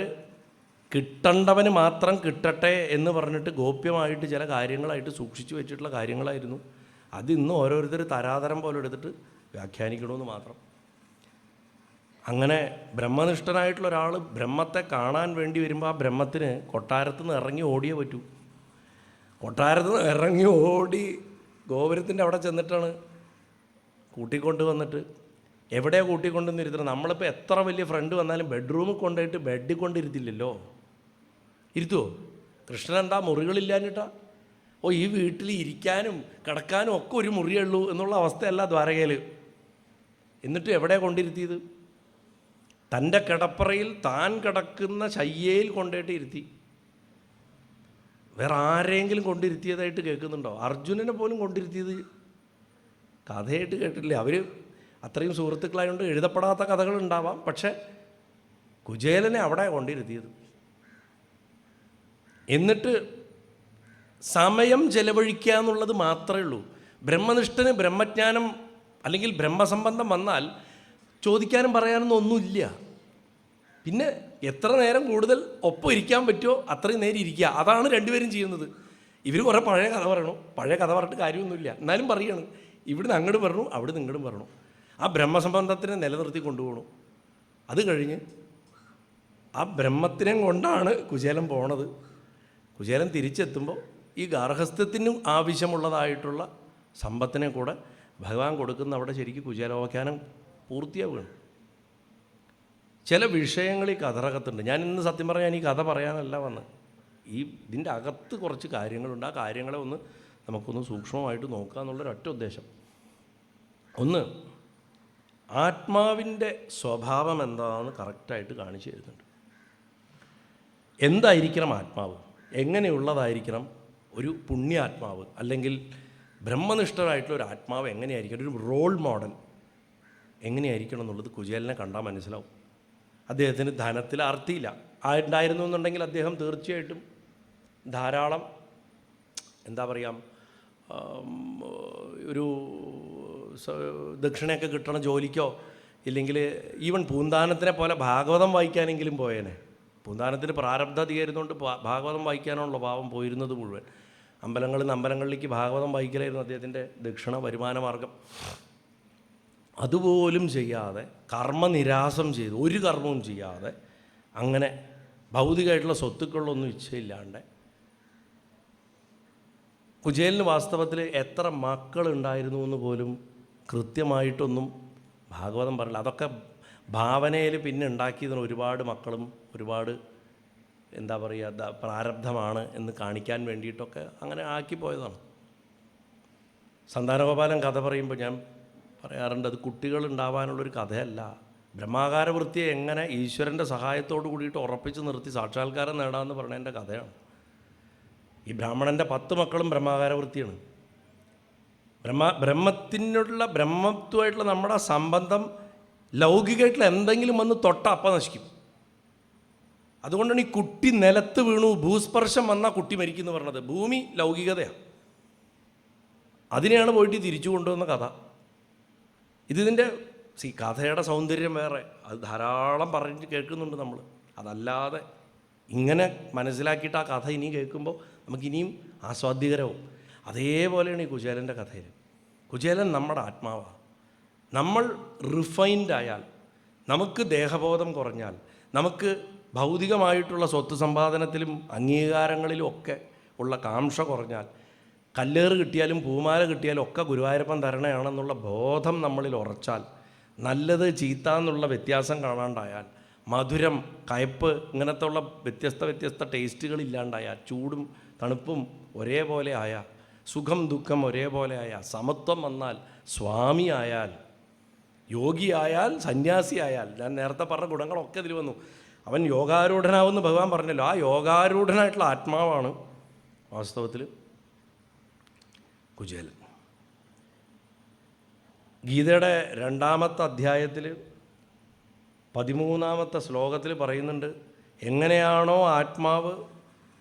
കിട്ടേണ്ടവന് മാത്രം കിട്ടട്ടെ എന്ന് പറഞ്ഞിട്ട് ഗോപ്യമായിട്ട് ചില കാര്യങ്ങളായിട്ട് സൂക്ഷിച്ചു വെച്ചിട്ടുള്ള കാര്യങ്ങളായിരുന്നു. അതിന്ന് ഓരോരുത്തർ തരാതരം പോലെ എടുത്തിട്ട് വ്യാഖ്യാനിക്കണമെന്ന് മാത്രം. അങ്ങനെ ബ്രഹ്മനിഷ്ഠനായിട്ടുള്ള ഒരാൾ ബ്രഹ്മത്തെ കാണാൻ വേണ്ടി വരുമ്പോൾ ആ ബ്രഹ്മത്തിന് കൊട്ടാരത്തിൽ നിന്ന് ഇറങ്ങി ഓടിയേ പറ്റൂ. കൊട്ടാരത്തിൽ നിന്ന് ഇറങ്ങി ഓടി ഗോപുരത്തിൻ്റെ അവിടെ ചെന്നിട്ടാണ് കൂട്ടിക്കൊണ്ട് വന്നിട്ട്, എവിടെയാണ് കൂട്ടിക്കൊണ്ടുവന്ന് ഇരുത്തുന്നത്? നമ്മളിപ്പോൾ എത്ര വലിയ ഫ്രണ്ട് വന്നാലും ബെഡ്റൂമിൽ കൊണ്ടുപോയിട്ട് ബെഡിൽ കൊണ്ടിരുത്തില്ലല്ലോ. ഇരുത്തുമോ? കൃഷ്ണൻ എന്താ മുറികളില്ലാഞ്ഞിട്ടാ? ഈ വീട്ടിൽ ഇരിക്കാനും കിടക്കാനും ഒക്കെ ഒരു മുറിയേ ഉള്ളൂ എന്നുള്ള അവസ്ഥയല്ല ദ്വാരകയിൽ. എന്നിട്ട് എവിടെയാണ് കൊണ്ടിരുത്തിയത്? തൻ്റെ കിടപ്പറയിൽ താൻ കിടക്കുന്ന ശയ്യയിൽ കൊണ്ടുപോയിട്ട് ഇരുത്തി. വേറെ ആരെങ്കിലും കൊണ്ടിരുത്തിയതായിട്ട് കേൾക്കുന്നുണ്ടോ? അർജുനനെ പോലും കൊണ്ടിരുത്തിയത് കഥയായിട്ട് കേട്ടില്ലേ? അവർ അത്രയും സുഹൃത്തുക്കളായതുകൊണ്ട് എഴുതപ്പെടാത്ത കഥകളുണ്ടാവാം. പക്ഷേ കുചേലനെ അവിടെ കൊണ്ടിരുത്തിയത്. എന്നിട്ട് സമയം ചെലവഴിക്കുക എന്നുള്ളത് മാത്രമേ ഉള്ളൂ. ബ്രഹ്മനിഷ്ഠന് ബ്രഹ്മജ്ഞാനം അല്ലെങ്കിൽ ബ്രഹ്മസംബന്ധം വന്നാൽ ചോദിക്കാനും പറയാനൊന്നും ഒന്നുമില്ല. പിന്നെ എത്ര നേരം കൂടുതൽ ഒപ്പം ഇരിക്കാൻ പറ്റുമോ അത്രയും നേരം ഇരിക്കുക. അതാണ് രണ്ടുപേരും ചെയ്യുന്നത്. ഇവർ കുറേ പഴയ കഥ പറയണു. പഴയ കഥ പറഞ്ഞിട്ട് കാര്യമൊന്നുമില്ല, എന്നാലും പറയണം. ഇവിടുന്ന് അങ്ങോട്ട് പറഞ്ഞു, അവിടുന്ന് ഇങ്ങോട്ടും പറഞ്ഞു. ആ ബ്രഹ്മസംബന്ധത്തിനെ നിലനിർത്തി കൊണ്ടുപോകണം. അത് കഴിഞ്ഞ് ആ ബ്രഹ്മത്തിനെ കൊണ്ടാണ് കുചേലൻ പോണത്. കുചേലൻ തിരിച്ചെത്തുമ്പോൾ ഈ ഗാർഹസ്ഥ്യത്തിനും ആവശ്യമുള്ളതായിട്ടുള്ള സമ്പത്തിനെ കൂടെ ഭഗവാൻ കൊടുക്കുന്ന അവിടെ ശരിക്കും കുചേലോപാഖ്യാനം പൂർത്തിയാവുകയാണ്. ചില വിഷയങ്ങൾ ഈ കഥറകത്തുണ്ട്. ഞാൻ ഇന്ന് സത്യം പറഞ്ഞാൽ ഈ കഥ പറയാനല്ല വന്ന്. ഇതിൻ്റെ അകത്ത് കുറച്ച് കാര്യങ്ങളുണ്ട്. ആ കാര്യങ്ങളെ ഒന്ന് നമുക്കൊന്ന് സൂക്ഷ്മമായിട്ട് നോക്കുക എന്നുള്ളൊരൊറ്റ ഉദ്ദേശം. ഒന്ന്, ആത്മാവിൻ്റെ സ്വഭാവം എന്താണെന്ന് കറക്റ്റായിട്ട് കാണിച്ചു തരുന്നുണ്ട്. എന്തായിരിക്കണം ആത്മാവ്? എങ്ങനെയുള്ളതായിരിക്കണം ഒരു പുണ്യാത്മാവ്? അല്ലെങ്കിൽ ബ്രഹ്മനിഷ്ഠരായിട്ടുള്ള ഒരു ആത്മാവ് എങ്ങനെയായിരിക്കണം? ഒരു റോൾ മോഡൽ എങ്ങനെയായിരിക്കണം എന്നുള്ളത് കുചേലനെ കണ്ടാൽ മനസ്സിലാവും. അദ്ദേഹത്തിന് ധനത്തിൽ ആർത്തിയില്ല. ഉണ്ടായിരുന്നു എന്നുണ്ടെങ്കിൽ അദ്ദേഹം തീർച്ചയായിട്ടും ധാരാളം എന്താ പറയുക, ഒരു ദക്ഷിണയൊക്കെ കിട്ടണ ജോലിക്കോ ഇല്ലെങ്കിൽ ഈവൻ പൂന്താനത്തിനെ പോലെ ഭാഗവതം വായിക്കാനെങ്കിലും പോയേനെ. പൂന്താനത്തിന് പ്രാരബ്ധ തീരുന്നതുകൊണ്ട് ഭാഗവതം വായിക്കാനുള്ള പാവം പോയിരുന്നത് മുഴുവൻ. അമ്പലങ്ങളിൽ നിന്ന് അമ്പലങ്ങളിലേക്ക് ഭാഗവതം വായിക്കലായിരുന്നു അദ്ദേഹത്തിൻ്റെ ദക്ഷിണ വരുമാന മാർഗം. അതുപോലും ചെയ്യാതെ കർമ്മനിരാസം ചെയ്ത് ഒരു കർമ്മവും ചെയ്യാതെ അങ്ങനെ ഭൗതികമായിട്ടുള്ള സ്വത്തുക്കളൊന്നും ഇച്ഛയില്ലാണ്ട് കുചേലന് വാസ്തവത്തിൽ എത്ര മക്കളുണ്ടായിരുന്നു എന്ന് പോലും കൃത്യമായിട്ടൊന്നും ഭാഗവതം പറയില്ല. അതൊക്കെ ഭാവനയിൽ പിന്നെ ഉണ്ടാക്കിയതിന് ഒരുപാട് മക്കളും ഒരുപാട് എന്താ പറയുക പ്രാരബ്ധമാണ് എന്ന് കാണിക്കാൻ വേണ്ടിയിട്ടൊക്കെ അങ്ങനെ ആക്കിപ്പോയതാണ്. സന്താനഗോപാലൻ കഥ പറയുമ്പോൾ ഞാൻ പറയാറുണ്ട്, അത് കുട്ടികളുണ്ടാവാനുള്ളൊരു കഥയല്ല. ബ്രഹ്മാകാര വൃത്തിയെ എങ്ങനെ ഈശ്വരൻ്റെ സഹായത്തോട് കൂടിയിട്ട് ഉറപ്പിച്ച് നിർത്തി സാക്ഷാത്കാരം നേടാമെന്ന് പറഞ്ഞതിൻ്റെ കഥയാണ്. ഈ ബ്രാഹ്മണൻ്റെ 10 മക്കളും ബ്രഹ്മാകാര വൃത്തിയാണ്. ബ്രഹ്മത്വമായിട്ടുള്ള നമ്മുടെ സംബന്ധം ലൗകികമായിട്ടുള്ള എന്തെങ്കിലും വന്ന് തൊട്ട അപ്പം നശിക്കും. അതുകൊണ്ടാണ് ഈ കുട്ടി നിലത്ത് വീണു ഭൂസ്പർശം വന്നാൽ കുട്ടി മരിക്കുന്നു പറഞ്ഞത്. ഭൂമി ലൗകികതയാണ്. അതിനെയാണ് പോയിട്ട് തിരിച്ചു കൊണ്ടുവന്ന കഥ. ഇതിൻ്റെ കഥയുടെ സൗന്ദര്യം വേറെ. അത് ധാരാളം പറഞ്ഞ് കേൾക്കുന്നുണ്ട് നമ്മൾ. അതല്ലാതെ ഇങ്ങനെ മനസ്സിലാക്കിയിട്ട് ആ കഥ ഇനിയും കേൾക്കുമ്പോൾ നമുക്കിനിയും ആസ്വാദ്യകരവും. അതേപോലെയാണ് ഈ കുചേലൻ്റെ കഥയിൽ. കുചേലൻ നമ്മുടെ ആത്മാവാണ്. നമ്മൾ റിഫൈൻഡ് ആയാൽ, നമുക്ക് ദേഹബോധം കുറഞ്ഞാൽ, നമുക്ക് ഭൗതികമായിട്ടുള്ള സ്വത്ത് സമ്പാദനത്തിലും അംഗീകാരങ്ങളിലും ഒക്കെ ഉള്ള കാംക്ഷ കുറഞ്ഞാൽ, കല്ലേറ് കിട്ടിയാലും പൂമാല കിട്ടിയാലും ഒക്കെ ഗുരുവായൂരപ്പൻ തരണയാണെന്നുള്ള ബോധം നമ്മളിൽ ഉറച്ചാൽ, നല്ലത് ചീത്ത എന്നുള്ള വ്യത്യാസം കാണാണ്ടായാൽ, മധുരം കയ്പ്പ് ഇങ്ങനത്തെ ഉള്ള വ്യത്യസ്ത ടേസ്റ്റുകളില്ലാണ്ടായാൽ, ചൂടും തണുപ്പും ഒരേപോലെ ആയാൽ, സുഖം ദുഃഖം ഒരേപോലെ ആയാൽ, സമത്വം വന്നാൽ, സ്വാമി ആയാൽ, യോഗിയായാൽ, സന്യാസിയായാൽ, ഞാൻ നേരത്തെ പറഞ്ഞ ഗുണങ്ങളൊക്കെ ഇതിൽ വന്നു. അവൻ യോഗാരൂഢനാവെന്ന് ഭഗവാൻ പറഞ്ഞല്ലോ. ആ യോഗാരൂഢനായിട്ടുള്ള ആത്മാവാണ് വാസ്തവത്തിൽ കുചേലൻ. ഗീതയുടെ 2-ാമത്തെ അധ്യായത്തിൽ 13-ാമത്തെ ശ്ലോകത്തിൽ പറയുന്നുണ്ട്, എങ്ങനെയാണോ ആത്മാവ്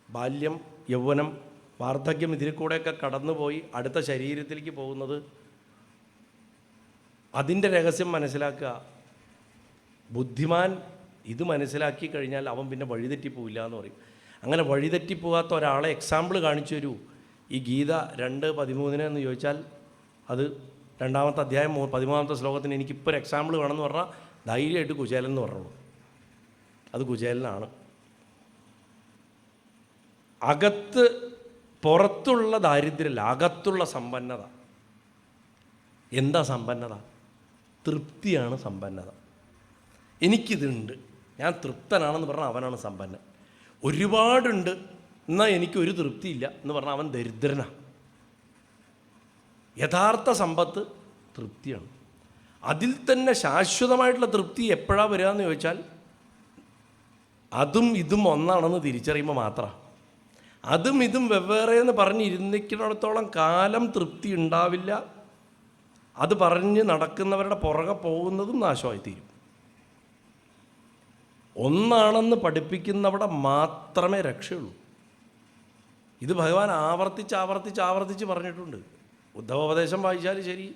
ബാല്യം, യൗവനം, വാർദ്ധക്യം ഇതിൽ കൂടെയൊക്കെ കടന്നുപോയി അടുത്ത ശരീരത്തിലേക്ക് പോകുന്നത്. അതിൻ്റെ രഹസ്യം മനസ്സിലാക്കുക. ബുദ്ധിമാൻ ഇത് മനസ്സിലാക്കി കഴിഞ്ഞാൽ അവൻ പിന്നെ വഴിതെറ്റിപ്പോവില്ല എന്ന് പറയും. അങ്ങനെ വഴിതെറ്റിപ്പോകാത്ത ഒരാളെ എക്സാമ്പിൾ കാണിച്ചു തരൂ ഈ ഗീത 2:13 എന്ന് ചോദിച്ചാൽ അത് 2-ാമത്തെ അധ്യായം 13-ാമത്തെ ശ്ലോകത്തിന് എനിക്കിപ്പോൾ ഒരു എക്സാമ്പിൾ വേണമെന്ന് പറഞ്ഞാൽ ധൈര്യമായിട്ട് കുചേലൻ എന്ന് പറഞ്ഞോളൂ. അത് കുചേലനാണ്. അകത്ത് പുറത്തുള്ള ദാരിദ്ര്യമല്ല, അകത്തുള്ള സമ്പന്നത. എന്താ സമ്പന്നത? തൃപ്തിയാണ് സമ്പന്നത. എനിക്കിതുണ്ട്, ഞാൻ തൃപ്തനാണെന്ന് പറഞ്ഞാൽ അവനാണ് സമ്പന്നൻ. ഒരുപാടുണ്ട് എന്നാൽ എനിക്കൊരു തൃപ്തിയില്ല എന്ന് പറഞ്ഞാൽ അവൻ ദരിദ്രനാണ്. യഥാർത്ഥ സമ്പത്ത് തൃപ്തിയാണ്. അതിൽ തന്നെ ശാശ്വതമായിട്ടുള്ള തൃപ്തി എപ്പോഴാണ് വരിക എന്ന് ചോദിച്ചാൽ അതും ഇതും ഒന്നാണെന്ന് തിരിച്ചറിയുമ്പോൾ മാത്രമാണ്. അതും ഇതും വെവ്വേറെ എന്ന് പറഞ്ഞിരുന്നിക്കുന്നിടത്തോളം കാലം തൃപ്തി ഉണ്ടാവില്ല. അത് പറഞ്ഞ് നടക്കുന്നവരുടെ പുറകെ പോകുന്നതും നാശമായിത്തീരും. ഒന്നാണെന്ന് പഠിപ്പിക്കുന്നവിടെ മാത്രമേ രക്ഷയുള്ളൂ. ഇത് ഭഗവാൻ ആവർത്തിച്ച് പറഞ്ഞിട്ടുണ്ട്. ഉദ്ധവോപദേശം വായിച്ചാലും ശരി,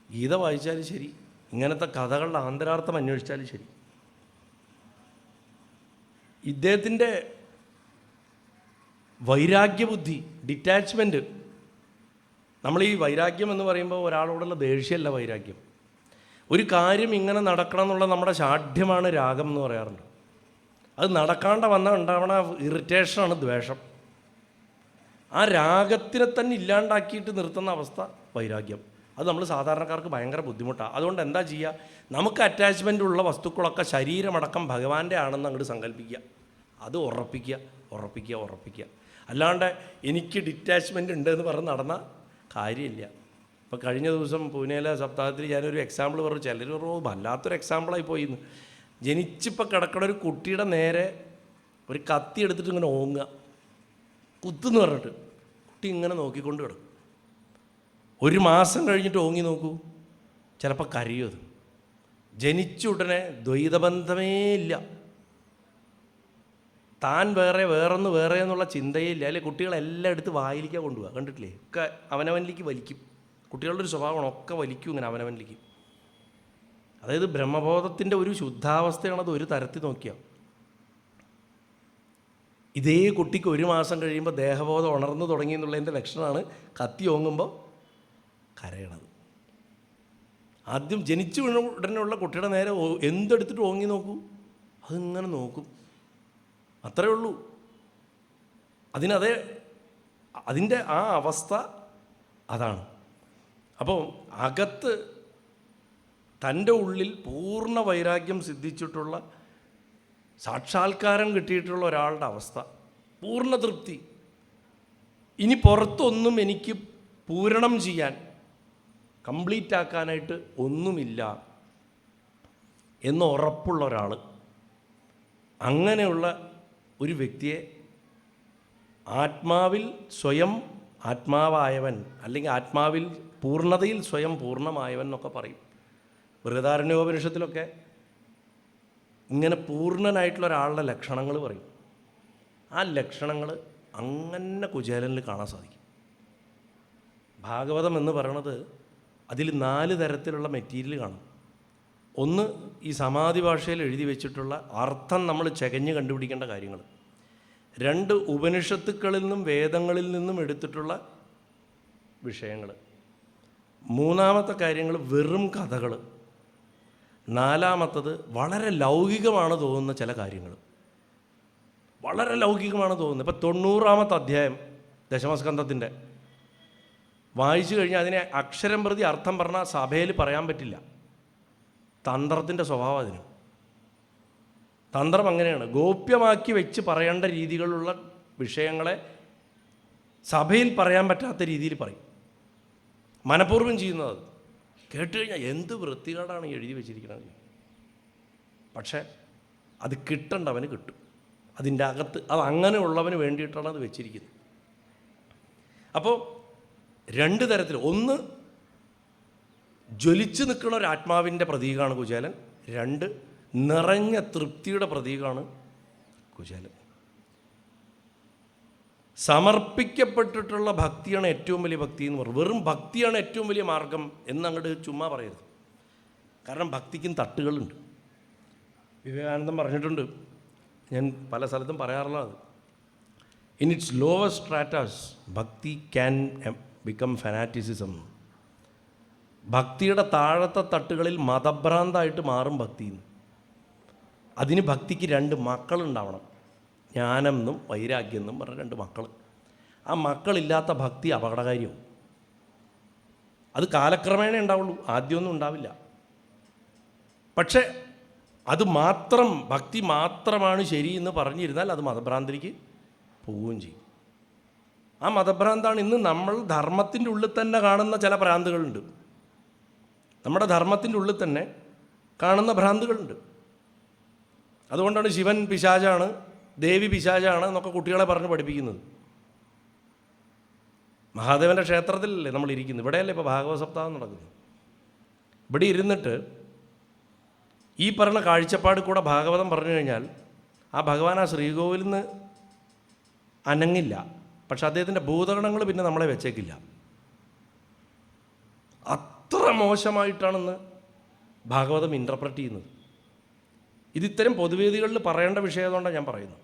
ഗീത വായിച്ചാലും ശരി, ഇങ്ങനത്തെ കഥകളുടെ ആന്തരാർത്ഥം അന്വേഷിച്ചാലും ശരി. ഇദ്ദേഹത്തിൻ്റെ വൈരാഗ്യബുദ്ധി, ഡിറ്റാച്ച്മെൻറ്റ്. നമ്മൾ ഈ വൈരാഗ്യം എന്ന് പറയുമ്പോൾ ഒരാളോടുള്ള ദേഷ്യമല്ല വൈരാഗ്യം. ഒരു കാര്യം ഇങ്ങനെ നടക്കണം എന്നുള്ള നമ്മുടെ ശാഠ്യമാണ് രാഗം എന്ന് പറയാറുണ്ട്. അത് നടക്കാണ്ട് വന്നാൽ ഉണ്ടാവണ ഇറിറ്റേഷനാണ് ദ്വേഷം. ആ രാഗത്തിനെ തന്നെ ഇല്ലാണ്ടാക്കിയിട്ട് നിർത്തുന്ന അവസ്ഥ വൈരാഗ്യം. അത് നമ്മൾ സാധാരണക്കാർക്ക് ഭയങ്കര ബുദ്ധിമുട്ടാണ്. അതുകൊണ്ട് എന്താ ചെയ്യുക? നമുക്ക് അറ്റാച്ച്മെൻ്റ് ഉള്ള വസ്തുക്കളൊക്കെ ശരീരമടക്കം ഭഗവാന്റെ ആണെന്ന് അങ്ങോട്ട് സങ്കല്പിക്കുക. അത് ഉറപ്പിക്കുക. അല്ലാണ്ട് എനിക്ക് ഡിറ്റാച്ച്മെൻ്റ് ഉണ്ട് എന്ന് പറഞ്ഞ് നടന്ന കാര്യമില്ല. ഇപ്പോൾ കഴിഞ്ഞ ദിവസം പൂനെയിലെ സപ്താഹത്തിൽ ഞാനൊരു എക്സാമ്പിൾ പറഞ്ഞു. ചിലർ വല്ലാത്തൊരു എക്സാമ്പിളായി പോയിന്ന്. ജനിച്ചിപ്പോൾ കിടക്കണ ഒരു കുട്ടിയുടെ നേരെ ഒരു കത്തി എടുത്തിട്ട് ഇങ്ങനെ ഓങ്ങുക, കുത്തുന്ന് പറഞ്ഞിട്ട് കുട്ടി ഇങ്ങനെ നോക്കിക്കൊണ്ട് കിടക്കും. 1 മാസം കഴിഞ്ഞിട്ട് ഓങ്ങി നോക്കൂ, ചിലപ്പോൾ കരയും. അത് ജനിച്ച ഉടനെ ദ്വൈതബന്ധമേ ഇല്ല. താൻ വേറൊന്ന് വേറെ എന്നുള്ള ചിന്തയേ ഇല്ല. അല്ലെ കുട്ടികളെല്ലാം എടുത്ത് വായിലേക്കാണ് കൊണ്ടുപോകുക. കണ്ടിട്ടില്ലേ? ഒക്കെ അവനവനിലേക്ക് വലിക്കും. കുട്ടികളുടെ ഒരു സ്വഭാവമാണ്, ഒക്കെ വലിക്കും ഇങ്ങനെ അവനവനിലേക്ക്. അതായത് ബ്രഹ്മബോധത്തിൻ്റെ ഒരു ശുദ്ധാവസ്ഥയാണത് ഒരു തരത്തിൽ നോക്കിയാൽ. ഇതേ കുട്ടിക്ക് 1 മാസം കഴിയുമ്പോൾ ദേഹബോധം ഉണർന്നു തുടങ്ങി എന്നുള്ളതിൻ്റെ ലക്ഷണമാണ് കത്തി ഓങ്ങുമ്പോൾ കരയണത്. ആദ്യം ജനിച്ചു ഉടനെയുള്ള കുട്ടിയുടെ നേരെ എന്തെടുത്തിട്ട് ഓങ്ങി നോക്കൂ, അതിങ്ങനെ നോക്കും. അത്രയേ ഉള്ളൂ. അതിൻ്റെ ആ അവസ്ഥ അതാണ്. അപ്പോൾ അകത്ത് തൻ്റെ ഉള്ളിൽ പൂർണ്ണ വൈരാഗ്യം സിദ്ധിച്ചിട്ടുള്ള, സാക്ഷാത്കാരം കിട്ടിയിട്ടുള്ള ഒരാളുടെ അവസ്ഥ, പൂർണ്ണ തൃപ്തി. ഇനി പുറത്തൊന്നും എനിക്ക് പൂരണം ചെയ്യാൻ, കംപ്ലീറ്റ് ആക്കാനായിട്ട് ഒന്നുമില്ല എന്ന് ഉറപ്പുള്ള ഒരാൾ. അങ്ങനെയുള്ള ഒരു വ്യക്തിയെ ആത്മാവിൽ സ്വയം ആത്മാവായവൻ, അല്ലെങ്കിൽ ആത്മാവിൽ പൂർണ്ണതയിൽ സ്വയം പൂർണ്ണമായവൻ എന്നൊക്കെ പറയും. ബൃഹദാരണ്യോപനിഷത്തിലൊക്കെ ഇങ്ങനെ പൂർണ്ണനായിട്ടുള്ള ഒരാളുടെ ലക്ഷണങ്ങൾ പറയും. ആ ലക്ഷണങ്ങൾ അങ്ങനെ കുചേലനിൽ കാണാൻ സാധിക്കും. ഭാഗവതം എന്ന് പറയണത് അതിൽ 4 തരത്തിലുള്ള മെറ്റീരിയൽ കാണും. ഒന്ന്, ഈ സമാധി ഭാഷയിൽ എഴുതി വെച്ചിട്ടുള്ള അർത്ഥം നമ്മൾ ചകഞ്ഞ് കണ്ടുപിടിക്കേണ്ട കാര്യങ്ങൾ. 2, ഉപനിഷത്തുക്കളിൽ നിന്നും വേദങ്ങളിൽ നിന്നും എടുത്തിട്ടുള്ള വിഷയങ്ങൾ. 3-ാമത്തെ കാര്യങ്ങൾ വെറും കഥകൾ. 4-ാമത്തത് വളരെ ലൗകികമാണ് തോന്നുന്ന ചില കാര്യങ്ങൾ, വളരെ ലൗകികമാണ് തോന്നുന്നത്. ഇപ്പോൾ 90-ാമത്തെ അധ്യായം ദശമസ്കന്ധത്തിൻ്റെ വായിച്ചു കഴിഞ്ഞാൽ അതിനെ അക്ഷരം പ്രതി അർത്ഥം പറഞ്ഞാൽ സഭയിൽ പറയാൻ പറ്റില്ല. തന്ത്രത്തിൻ്റെ സ്വഭാവം അതിന്. തന്ത്രം അങ്ങനെയാണ്, ഗോപ്യമാക്കി വെച്ച് പറയേണ്ട രീതികളുള്ള വിഷയങ്ങളെ സഭയിൽ പറയാൻ പറ്റാത്ത രീതിയിൽ പറയും. മനഃപൂർവ്വം ചെയ്യുന്നത്. കേട്ട് കഴിഞ്ഞാൽ എന്ത് വൃത്തികേടാണ് എഴുതി വെച്ചിരിക്കുന്നത്. പക്ഷേ അത് കിട്ടേണ്ടവന് കിട്ടും. അതിൻ്റെ അകത്ത് അത് അങ്ങനെയുള്ളവന് വേണ്ടിയിട്ടാണ് അത് വെച്ചിരിക്കുന്നത്. അപ്പോൾ 2 തരത്തിൽ. ഒന്ന്, ജ്വലിച്ച് നിൽക്കുന്ന ഒരു ആത്മാവിൻ്റെ പ്രതീകമാണ് കുചേലൻ. 2, നിറഞ്ഞ തൃപ്തിയുടെ പ്രതീകമാണ് കുചേലൻ. സമർപ്പിക്കപ്പെട്ടിട്ടുള്ള ഭക്തിയാണ് ഏറ്റവും വലിയ ഭക്തി എന്ന് പറയും. വെറും ഭക്തിയാണ് ഏറ്റവും വലിയ മാർഗം എന്നങ്ങോട്ട് ചുമ്മാ പറയരുത്. കാരണം ഭക്തിക്കും തട്ടുകളുണ്ട്. വിവേകാനന്ദൻ പറഞ്ഞിട്ടുണ്ട്, ഞാൻ പല സ്ഥലത്തും പറയാറുള്ളത്, ഇൻ ഇറ്റ്സ് ലോവസ്റ്റ് സ്ട്രാറ്റാസ് ഭക്തി ക്യാൻ ബിക്കം ഫനാറ്റിസിസം. ഭക്തിയുടെ താഴത്തെ തട്ടുകളിൽ മതഭ്രാന്തായിട്ട് മാറും ഭക്തി. അതിന് ഭക്തിക്ക് 2 മക്കളുണ്ടാവണം, ജ്ഞാനം എന്നും വൈരാഗ്യം എന്നും പറഞ്ഞ 2 മക്കൾ. ആ മക്കളില്ലാത്ത ഭക്തി അപകടകാരിയാവും. അത് കാലക്രമേണ ഉണ്ടാവുള്ളൂ, ആദ്യമൊന്നും ഉണ്ടാവില്ല. പക്ഷേ അത് മാത്രം, ഭക്തി മാത്രമാണ് ശരി എന്ന് പറഞ്ഞിരുന്നാൽ അത് മതഭ്രാന്തിലേക്ക് പോവുകയും ചെയ്യും. ആ മതഭ്രാന്താണ് ഇന്ന് നമ്മൾ ധർമ്മത്തിൻ്റെ ഉള്ളിൽ തന്നെ കാണുന്ന ചില ഭ്രാന്തുകളുണ്ട്. നമ്മുടെ ധർമ്മത്തിൻ്റെ ഉള്ളിൽ തന്നെ കാണുന്ന ഭ്രാന്തുകളുണ്ട്. അതുകൊണ്ടാണ് ശിവൻ പിശാചാണ്, ദേവി പിശാചാണ് എന്നൊക്കെ കുട്ടികളെ പറഞ്ഞ് പഠിപ്പിക്കുന്നത്. മഹാദേവൻ്റെ ക്ഷേത്രത്തിലല്ലേ നമ്മളിരിക്കുന്നത്, ഇവിടെയല്ലേ ഇപ്പോൾ ഭാഗവത സപ്താഹം നടക്കുന്നത്. ഇവിടെ ഇരുന്നിട്ട് ഈ പറഞ്ഞ കാഴ്ചപ്പാട് കൂടെ ഭാഗവതം പറഞ്ഞു കഴിഞ്ഞാൽ ആ ഭഗവാൻ ആ ശ്രീകോവിലിൽ നിന്ന് അനങ്ങില്ല. പക്ഷെ അദ്ദേഹത്തിൻ്റെ ഭൂതഗണങ്ങൾ പിന്നെ നമ്മളെ വെച്ചേക്കില്ല. അത്ര മോശമായിട്ടാണെന്ന് ഭാഗവതം ഇൻ്റർപ്രറ്റ് ചെയ്യുന്നത്. ഇതിത്തരം പൊതുവേദികളിൽ പറയേണ്ട വിഷയതുകൊണ്ടാണ് ഞാൻ പറയുന്നത്.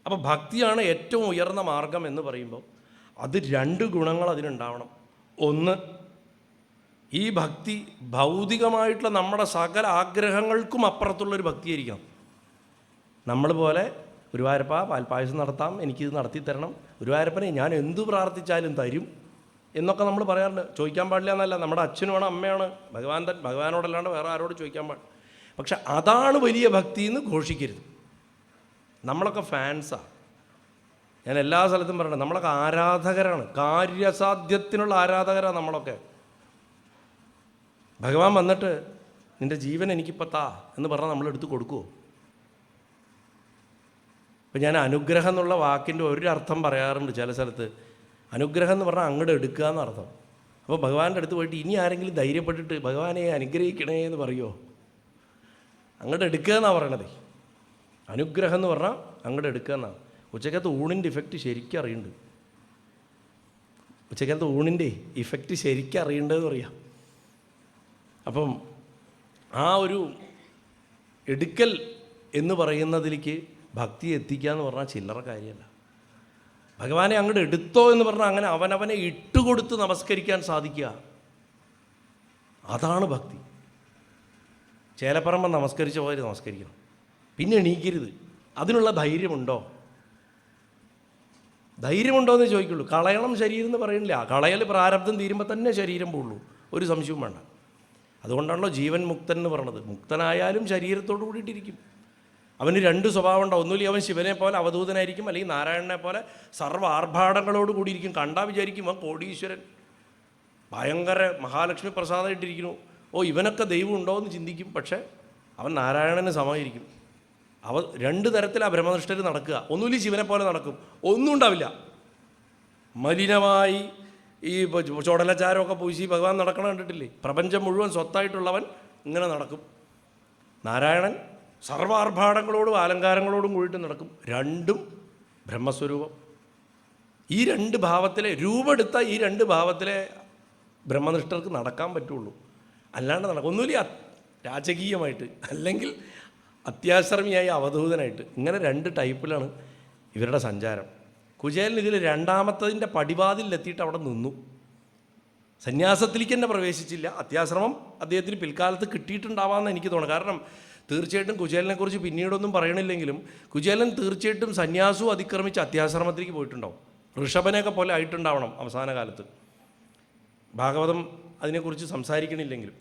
അപ്പോൾ ഭക്തിയാണ് ഏറ്റവും ഉയർന്ന മാർഗം എന്ന് പറയുമ്പോൾ അത് 2 ഗുണങ്ങൾ അതിനുണ്ടാവണം. ഒന്ന്, ഈ ഭക്തി ഭൗതികമായിട്ടുള്ള നമ്മുടെ സകല ആഗ്രഹങ്ങൾക്കും അപ്പുറത്തുള്ളൊരു ഭക്തിയായിരിക്കണം. നമ്മൾ പോലെ ഗുരുവായൂരപ്പ പാൽപ്പായസം നടത്താം, എനിക്കിത് നടത്തി തരണം, ഗുരുവായൂരപ്പനെ ഞാൻ എന്തു പ്രാർത്ഥിച്ചാലും തരും എന്നൊക്കെ നമ്മൾ പറയാറുണ്ട്. ചോദിക്കാൻ പാടില്ല എന്നല്ല, നമ്മുടെ അച്ഛനുമാണ് അമ്മയാണ് ഭഗവാനോടല്ലാണ്ട് വേറെ ആരോട് ചോദിക്കാൻ പാടില്ല. പക്ഷെ അതാണ് വലിയ ഭക്തി എന്ന് ഘോഷിക്കരുത്. നമ്മളൊക്കെ ഫാൻസാണ്. ഞാൻ എല്ലാ സ്ഥലത്തും പറയണത്, നമ്മളൊക്കെ ആരാധകരാണ്, കാര്യസാധ്യത്തിനുള്ള ആരാധകരാണ് നമ്മളൊക്കെ. ഭഗവാൻ വന്നിട്ട് നിൻ്റെ ജീവൻ എനിക്കിപ്പോൾ താ എന്ന് പറഞ്ഞാൽ നമ്മളെടുത്ത് കൊടുക്കുമോ? ഇപ്പം ഞാൻ അനുഗ്രഹം എന്നുള്ള വാക്കിൻ്റെ ഒരർത്ഥം പറയാറുണ്ട് ചില സ്ഥലത്ത്. അനുഗ്രഹം എന്ന് പറഞ്ഞാൽ അങ്ങോട്ട് എടുക്കുക എന്നർത്ഥം. അപ്പോൾ ഭഗവാന്റെ അടുത്ത് പോയിട്ട് ഇനി ആരെങ്കിലും ധൈര്യപ്പെട്ടിട്ട് ഭഗവാനെ അനുഗ്രഹിക്കണേ എന്ന് പറയുമോ? അങ്ങോട്ട് എടുക്കുക എന്നാണ് പറയണത്. അനുഗ്രഹം എന്ന് പറഞ്ഞാൽ അങ്ങോട്ട് എടുക്കുക എന്നാണ്. ഉച്ചക്കത്തെ ഊണിൻ്റെ ഇഫക്റ്റ് ശരിക്കും അറിയുന്നുണ്ട്. ഉച്ചക്കത്തെ ഊണിൻ്റെ ഇഫക്റ്റ് ശരിക്കും അറിയേണ്ടതെന്ന് പറയാം. അപ്പം ആ ഒരു എടുക്കൽ എന്ന് പറയുന്നതിലേക്ക് ഭക്തി എത്തിക്കുക എന്ന് പറഞ്ഞാൽ ചില്ലറ കാര്യമല്ല. ഭഗവാനെ അങ്ങോട്ട് എടുത്തോ എന്ന് പറഞ്ഞാൽ അങ്ങനെ അവനവനെ ഇട്ടുകൊടുത്ത് നമസ്കരിക്കാൻ സാധിക്കുക, അതാണ് ഭക്തി. ചേലപ്പറമ്പ് നമസ്കരിച്ച പോലെ നമസ്കരിക്കണം, പിന്നെ എണീക്കരുത്. അതിനുള്ള ധൈര്യമുണ്ടോ? ധൈര്യമുണ്ടോ എന്ന് ചോദിക്കുള്ളൂ. കളയണം ശരീരം എന്ന് പറയുന്നില്ല. കളയൽ പ്രാരബ്ധം തീരുമ്പോൾ തന്നെ ശരീരം പോവുള്ളൂ, ഒരു സംശയവും വേണ്ട. അതുകൊണ്ടാണല്ലോ ജീവൻ മുക്തൻ എന്ന് പറയണത്. മുക്തനായാലും ശരീരത്തോട് കൂടിയിട്ടിരിക്കും. അവന് 2 സ്വഭാവം ഉണ്ടാവും. ഒന്നുമില്ല അവൻ ശിവനെ പോലെ അവധൂതനായിരിക്കും, അല്ലെങ്കിൽ നാരായണനെ പോലെ സർവ്വ ആർഭാടങ്ങളോട് കൂടിയിരിക്കും. കണ്ടാൽ വിചാരിക്കും അവൻ കോടീശ്വരൻ, ഭയങ്കര മഹാലക്ഷ്മി പ്രസാദമായിട്ടിരിക്കുന്നു, ഓ ഇവനൊക്കെ ദൈവം ഉണ്ടോ എന്ന് ചിന്തിക്കും. പക്ഷേ അവൻ നാരായണന് സമമായിരിക്കും. 2 തരത്തിലാണ് ബ്രഹ്മനിഷ്ഠർ നടക്കുക. ഒന്നുമില്ല ശിവനെ പോലെ നടക്കും, ഒന്നും ഉണ്ടാവില്ല. മലിനമായി ഈ ചുടലച്ചാരമൊക്കെ പൂശി ഭഗവാൻ നടക്കണം കണ്ടിട്ടില്ലേ? പ്രപഞ്ചം മുഴുവൻ സ്വത്തായിട്ടുള്ളവൻ ഇങ്ങനെ നടക്കും. നാരായണൻ സർവാർഭാടങ്ങളോടും അലങ്കാരങ്ങളോടും കൂടിയിട്ട് നടക്കും. 2ഉം ബ്രഹ്മസ്വരൂപം. ഈ 2 ഭാവത്തിലെ രൂപമെടുത്ത ഈ 2 ഭാവത്തിലെ ബ്രഹ്മനിഷ്ഠർക്ക് നടക്കാൻ പറ്റുള്ളൂ. അല്ലാണ്ട് ഒന്നുമില്ല രാജകീയമായിട്ട്, അല്ലെങ്കിൽ അത്യാശ്രമിയായി അവധൂതനായിട്ട്. ഇങ്ങനെ 2 ടൈപ്പിലാണ് ഇവരുടെ സഞ്ചാരം. കുചേലൻ ഇതിൽ 2ാമത്തതിൻ്റെ പടിവാതിലെത്തിയിട്ട് അവിടെ നിന്നു. സന്യാസത്തിലേക്ക് തന്നെ പ്രവേശിച്ചില്ല. അത്യാശ്രമം അദ്ദേഹത്തിന് പിൽക്കാലത്ത് കിട്ടിയിട്ടുണ്ടാവാമെന്ന് എനിക്ക് തോന്നുന്നു. കാരണം തീർച്ചയായിട്ടും കുചേലനെക്കുറിച്ച് പിന്നീടൊന്നും പറയണില്ലെങ്കിലും കുചേലൻ തീർച്ചയായിട്ടും സന്യാസവും അതിക്രമിച്ച് അത്യാശ്രമത്തിലേക്ക് പോയിട്ടുണ്ടാവും. ഋഷഭനെയൊക്കെ പോലെ ആയിട്ടുണ്ടാവണം അവസാന കാലത്ത്. ഭാഗവതം അതിനെക്കുറിച്ച് സംസാരിക്കണില്ലെങ്കിലും.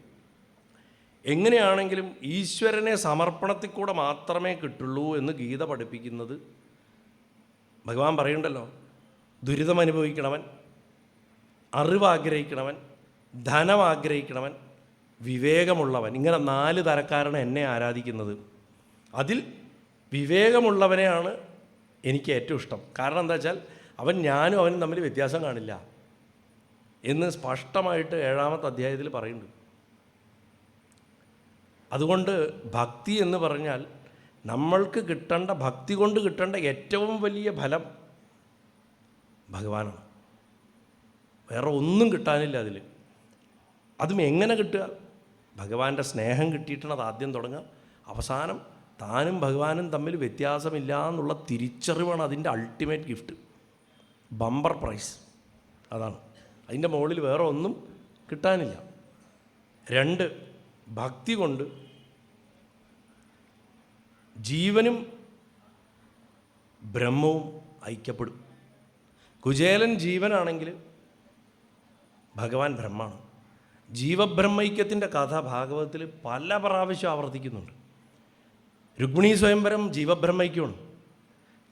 എങ്ങനെയാണെങ്കിലും ഈശ്വരനെ സമർപ്പണത്തിൽ കൂടെ മാത്രമേ കിട്ടുള്ളൂ എന്ന് ഗീത പഠിപ്പിക്കുന്നത് ഭഗവാൻ പറയുന്നുണ്ടല്ലോ. ദുരിതം അനുഭവിക്കണവൻ, അറിവ് ആഗ്രഹിക്കണവൻ, ധനം ആഗ്രഹിക്കണവൻ, വിവേകമുള്ളവൻ, ഇങ്ങനെ 4 തരക്കാരാണ് എന്നെ ആരാധിക്കുന്നത്. അതിൽ വിവേകമുള്ളവനെയാണ് എനിക്ക് ഏറ്റവും ഇഷ്ടം. കാരണം എന്താ വെച്ചാൽ ഞാനും അവനും തമ്മിൽ വ്യത്യാസം കാണില്ല എന്ന് സ്പഷ്ടമായിട്ട് 7ാമത്തെ അധ്യായത്തിൽ പറയുന്നുണ്ട്. അതുകൊണ്ട് ഭക്തി എന്ന് പറഞ്ഞാൽ നമ്മൾക്ക് കിട്ടേണ്ട, ഭക്തി കൊണ്ട് കിട്ടേണ്ട ഏറ്റവും വലിയ ഫലം ഭഗവാനാണ്. വേറെ ഒന്നും കിട്ടാനില്ല അതിൽ. അതും എങ്ങനെ കിട്ടുക? ഭഗവാന്റെ സ്നേഹം കിട്ടിയിട്ടാണ് അത് ആദ്യം തുടങ്ങുക. അവസാനം താനും ഭഗവാനും തമ്മിൽ വ്യത്യാസമില്ല എന്നുള്ള തിരിച്ചറിവാണ് അതിൻ്റെ അൾട്ടിമേറ്റ് ഗിഫ്റ്റ്, ബമ്പർ പ്രൈസ്. അതാണ് അതിൻ്റെ മുകളിൽ വേറെ ഒന്നും കിട്ടാനില്ല. 2, ഭക്തി കൊണ്ട് ജീവനും ബ്രഹ്മവും ഐക്യപ്പെടും. കുചേലൻ ജീവനാണെങ്കിൽ ഭഗവാൻ ബ്രഹ്മാണ്. ജീവബ്രഹ്മൈക്യത്തിൻ്റെ കഥ ഭാഗവതത്തിൽ പല പ്രാവശ്യം ആവർത്തിക്കുന്നുണ്ട്. രുക്മിണീ സ്വയംവരം ജീവബ്രഹ്മൈക്യമാണ്.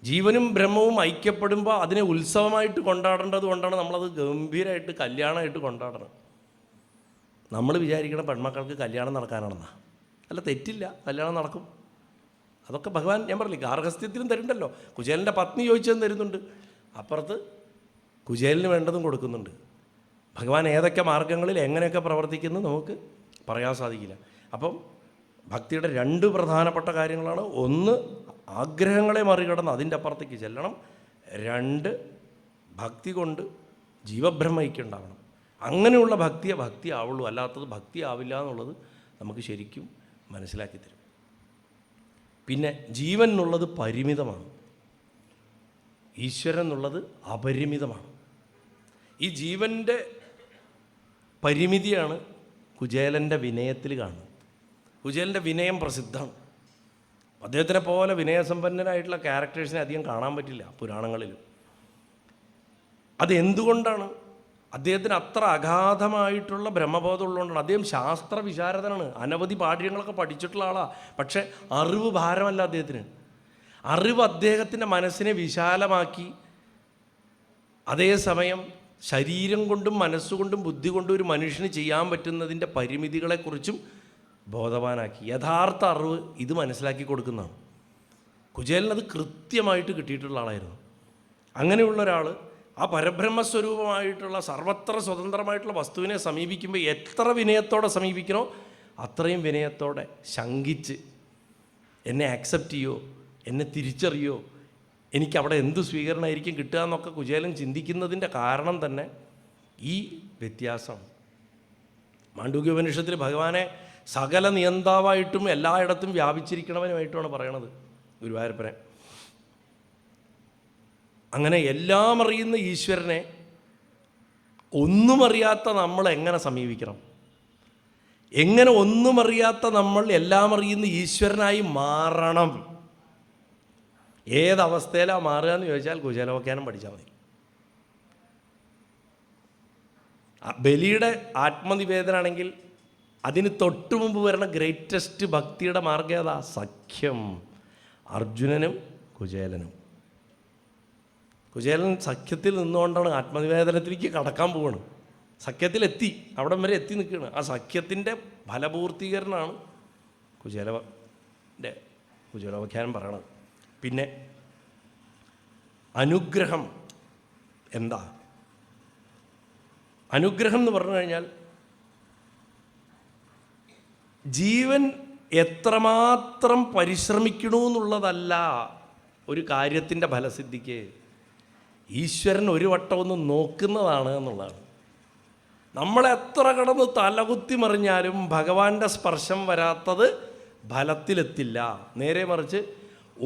ജീവനും ബ്രഹ്മവും ഐക്യപ്പെടുമ്പോൾ അതിനെ ഉത്സവമായിട്ട് കൊണ്ടാടേണ്ടത് കൊണ്ടാണ് നമ്മളത് ഗംഭീരമായിട്ട് കല്യാണമായിട്ട് കൊണ്ടാടണം. നമ്മൾ വിചാരിക്കണം പെൺമക്കൾക്ക് കല്യാണം നടക്കാനാണെന്നാ. അല്ല, തെറ്റില്ല, കല്യാണം നടക്കും. അതൊക്കെ ഭഗവാൻ, ഞാൻ പറഞ്ഞില്ല, ഗാർഹസ്ഥ്യത്തിലും തരുന്നുണ്ടല്ലോ. കുചേലൻ്റെ പത്നി ചോദിച്ചതും തരുന്നുണ്ട്, അപ്പുറത്ത് കുചേലിന് വേണ്ടതും കൊടുക്കുന്നുണ്ട്. ഭഗവാൻ ഏതൊക്കെ മാർഗങ്ങളിൽ എങ്ങനെയൊക്കെ പ്രവർത്തിക്കുന്നു നമുക്ക് പറയാൻ സാധിക്കില്ല. അപ്പം ഭക്തിയുടെ 2 പ്രധാനപ്പെട്ട കാര്യങ്ങളാണ്. 1, ആഗ്രഹങ്ങളെ മറികടന്ന് അതിൻ്റെ അപ്പുറത്തേക്ക് ചെല്ലണം. 2, ഭക്തി കൊണ്ട് ജീവബ്രഹ്മയ്ക്ക് ഉണ്ടാവണം. അങ്ങനെയുള്ള ഭക്തിയെ ഭക്തി ആവുള്ളൂ, അല്ലാത്തത് ഭക്തി ആവില്ല എന്നുള്ളത് നമുക്ക് ശരിക്കും മനസ്സിലാക്കി തരും. പിന്നെ ജീവൻ എന്നുള്ളത് പരിമിതമാണ്, ഈശ്വരൻ എന്നുള്ളത് അപരിമിതമാണ്. ഈ ജീവൻ്റെ പരിമിതിയാണ് കുചേലൻ്റെ വിനയത്തിൽ കാണുന്നത്. കുചേലൻ്റെ വിനയം പ്രസിദ്ധമാണ്. അദ്ദേഹത്തിനെ പോലെ വിനയസമ്പന്നനായിട്ടുള്ള ക്യാരക്ടേഴ്സിനെ അധികം കാണാൻ പറ്റില്ല പുരാണങ്ങളിൽ. അതെന്തുകൊണ്ടാണ്? അദ്ദേഹത്തിന് അത്ര അഗാധമായിട്ടുള്ള ബ്രഹ്മബോധം ഉള്ളതുകൊണ്ടാണ്. അദ്ദേഹം ശാസ്ത്ര വിശാരദനാണ്, അനവധി പാഠ്യങ്ങളൊക്കെ പഠിച്ചിട്ടുള്ള ആളാണ്. പക്ഷേ അറിവ് ഭാരമല്ല അദ്ദേഹത്തിന്. അറിവ് അദ്ദേഹത്തിൻ്റെ മനസ്സിനെ വിശാലമാക്കി, അതേസമയം ശരീരം കൊണ്ടും മനസ്സുകൊണ്ടും ബുദ്ധി കൊണ്ടും ഒരു മനുഷ്യന് ചെയ്യാൻ പറ്റുന്നതിൻ്റെ പരിമിതികളെക്കുറിച്ചും ബോധവാനാക്കി. യഥാർത്ഥ അറിവ് ഇത് മനസ്സിലാക്കി കൊടുക്കുന്നതാണ്. കുചേലനത് കൃത്യമായിട്ട് കിട്ടിയിട്ടുള്ള ആളായിരുന്നു. അങ്ങനെയുള്ള ഒരാൾ ആ പരബ്രഹ്മസ്വരൂപമായിട്ടുള്ള സർവത്ര സ്വതന്ത്രമായിട്ടുള്ള വസ്തുവിനെ സമീപിക്കുമ്പോൾ എത്ര വിനയത്തോടെ സമീപിക്കണോ അത്രയും വിനയത്തോടെ ശങ്കിച്ച്, എന്നെ ആക്സെപ്റ്റ് ചെയ്യോ, എന്നെ തിരിച്ചറിയോ, എനിക്കവിടെ എന്ത് സ്വീകരണമായിരിക്കും കിട്ടുക എന്നൊക്കെ കുചേലൻ ചിന്തിക്കുന്നതിൻ്റെ കാരണം തന്നെ ഈ വ്യത്യാസമാണ്. മാണ്ഡൂക്യോപനിഷത്തിൽ ഭഗവാനെ സകല നിയന്താവായിട്ടും എല്ലായിടത്തും വ്യാപിച്ചിരിക്കണവനുമായിട്ടുമാണ് പറയണത് ഗുരുവായൂരപ്പനെ. അങ്ങനെ എല്ലാം അറിയുന്ന ഈശ്വരനെ ഒന്നും അറിയാത്ത നമ്മൾ എങ്ങനെ സമീപിക്കണം? എങ്ങനെ ഒന്നും അറിയാത്ത നമ്മൾ എല്ലാം അറിയുന്ന ഈശ്വരനായി മാറണം? ഏതവസ്ഥയിലാണ് മാറുക എന്ന് ചോദിച്ചാൽ കുചേലവ്യാഖ്യാനം പഠിച്ചാൽ മതി. ബലിയുടെ ആത്മനിവേദനാണെങ്കിൽ അതിന് തൊട്ടു മുമ്പ് വരുന്ന ഗ്രേറ്റസ്റ്റ് ഭക്തിയുടെ മാർഗം ഏതാ? സഖ്യം. അർജുനനും കുചേലനും. കുചേലൻ സഖ്യത്തിൽ നിന്നുകൊണ്ടാണ് ആത്മനിവേദനത്തിലേക്ക് കടക്കാൻ പോവുകയാണ്. സഖ്യത്തിലെത്തി, അവിടം വരെ എത്തി നിൽക്കുകയാണ്. ആ സഖ്യത്തിൻ്റെ ഫലപൂർത്തീകരണമാണ് കുചേലവ്യാഖ്യാനം പറയണത്. പിന്നെ അനുഗ്രഹം എന്താ? അനുഗ്രഹം എന്ന് പറഞ്ഞു കഴിഞ്ഞാൽ ജീവൻ എത്രമാത്രം പരിശ്രമിക്കണമെന്നുള്ളതല്ല ഒരു കാര്യത്തിൻ്റെ ഫലസിദ്ധിക്ക്. ഈശ്വരൻ ഒരു വട്ടം ഒന്ന് നോക്കുന്നതാണ് എന്നുള്ളതാണ്. നമ്മളെത്ര കടന്ന് തലകുത്തി മറിഞ്ഞാലും ഭഗവാന്റെ സ്പർശം വരാത്തത് ഫലത്തിലെത്തില്ല. നേരെ മറിച്ച്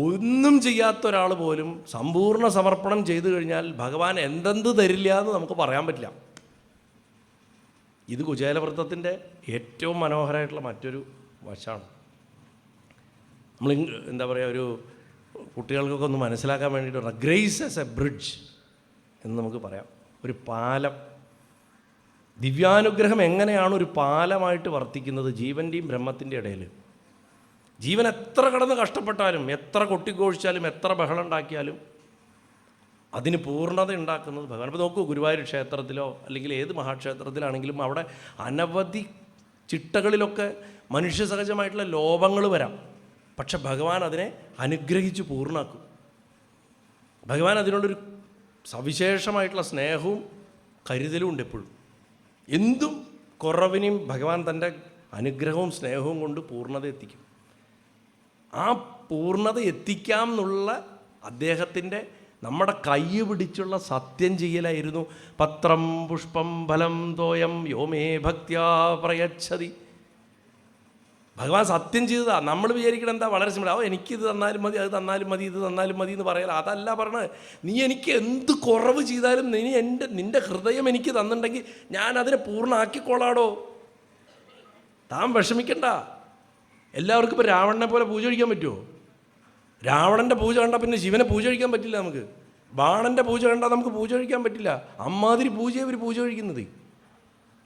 ഒന്നും ചെയ്യാത്ത ഒരാൾ പോലും സമ്പൂർണ്ണ സമർപ്പണം ചെയ്തു കഴിഞ്ഞാൽ ഭഗവാൻ എന്തെന്ത് തരില്ല എന്ന് നമുക്ക് പറയാൻ പറ്റില്ല. ഇത് കുചേലവൃത്തത്തിൻ്റെ ഏറ്റവും മനോഹരമായിട്ടുള്ള മറ്റൊരു വശമാണ്. നമ്മൾ എന്താ പറയുക, ഒരു കുട്ടികൾക്കൊക്കെ ഒന്ന് മനസ്സിലാക്കാൻ വേണ്ടിയിട്ട് ഗ്രേസ് ആസ് എ ബ്രിഡ്ജ് എന്ന് നമുക്ക് പറയാം. ഒരു പാലം. ദിവ്യാനുഗ്രഹം എങ്ങനെയാണ് ഒരു പാലമായിട്ട് വർത്തിക്കുന്നത് ജീവൻ്റെയും ബ്രഹ്മത്തിൻ്റെ ഇടയിൽ? ജീവൻ എത്ര കടന്ന് കഷ്ടപ്പെട്ടാലും, എത്ര കൊട്ടിഘോഷിച്ചാലും, എത്ര ബഹളം ഉണ്ടാക്കിയാലും അതിന് പൂർണ്ണത ഉണ്ടാക്കുന്നത് ഭഗവാൻ. ഇപ്പോൾ നോക്കൂ, ഗുരുവായൂർ ക്ഷേത്രത്തിലോ അല്ലെങ്കിൽ ഏത് മഹാക്ഷേത്രത്തിലാണെങ്കിലും അവിടെ അനവധി ചിട്ടകളിലൊക്കെ മനുഷ്യ സഹജമായിട്ടുള്ള ലോപങ്ങൾ വരാം. പക്ഷെ ഭഗവാൻ അതിനെ അനുഗ്രഹിച്ച് പൂർണ്ണമാക്കും. ഭഗവാൻ അതിനോടൊരു സവിശേഷമായിട്ടുള്ള സ്നേഹവും കരുതലും ഉണ്ട് എപ്പോഴും. എന്തും കുറവിനെയും ഭഗവാൻ തൻ്റെ അനുഗ്രഹവും സ്നേഹവും കൊണ്ട് പൂർണ്ണത എത്തിക്കും. ആ പൂർണ്ണത എത്തിക്കാം എന്നുള്ള അദ്ദേഹത്തിൻ്റെ നമ്മുടെ കൈ പിടിച്ചുള്ള സത്യം ചെയ്യലായിരുന്നു. പത്രം പുഷ്പം ഫലം തോയം യോമേ ഭക്ത്യാ പ്രയച്ഛതി. ഭഗവാൻ സത്യം ചെയ്തതാ. നമ്മൾ വിചാരിക്കണം എന്താ, വളരെ സിമ്പിൾ, എനിക്കിത് തന്നാലും മതി, അത് തന്നാലും മതി, ഇത് തന്നാലും മതി എന്ന് പറയാം. അതല്ല പറഞ്ഞത്. നീ എനിക്ക് എന്ത് കുറവ് ചെയ്താലും നിൻ്റെ ഹൃദയം എനിക്ക് തന്നിട്ടുണ്ടെങ്കിൽ ഞാൻ അതിനെ പൂർണ്ണമാക്കിക്കോളാടോ. താൻ വിഷമിക്കണ്ട. എല്ലാവർക്കും ഇപ്പോൾ രാവണനെ പോലെ പൂജ കഴിക്കാൻ പറ്റുമോ? രാവണൻ്റെ പൂജ കണ്ടാൽ പിന്നെ ശിവനെ പൂജ കഴിക്കാൻ പറ്റില്ല. നമുക്ക് ബാണൻ്റെ പൂജ കണ്ടാൽ നമുക്ക് പൂജ കഴിക്കാൻ പറ്റില്ല. അമ്മാതിരി പൂജയെ ഒരു പൂജ കഴിക്കുന്നത്.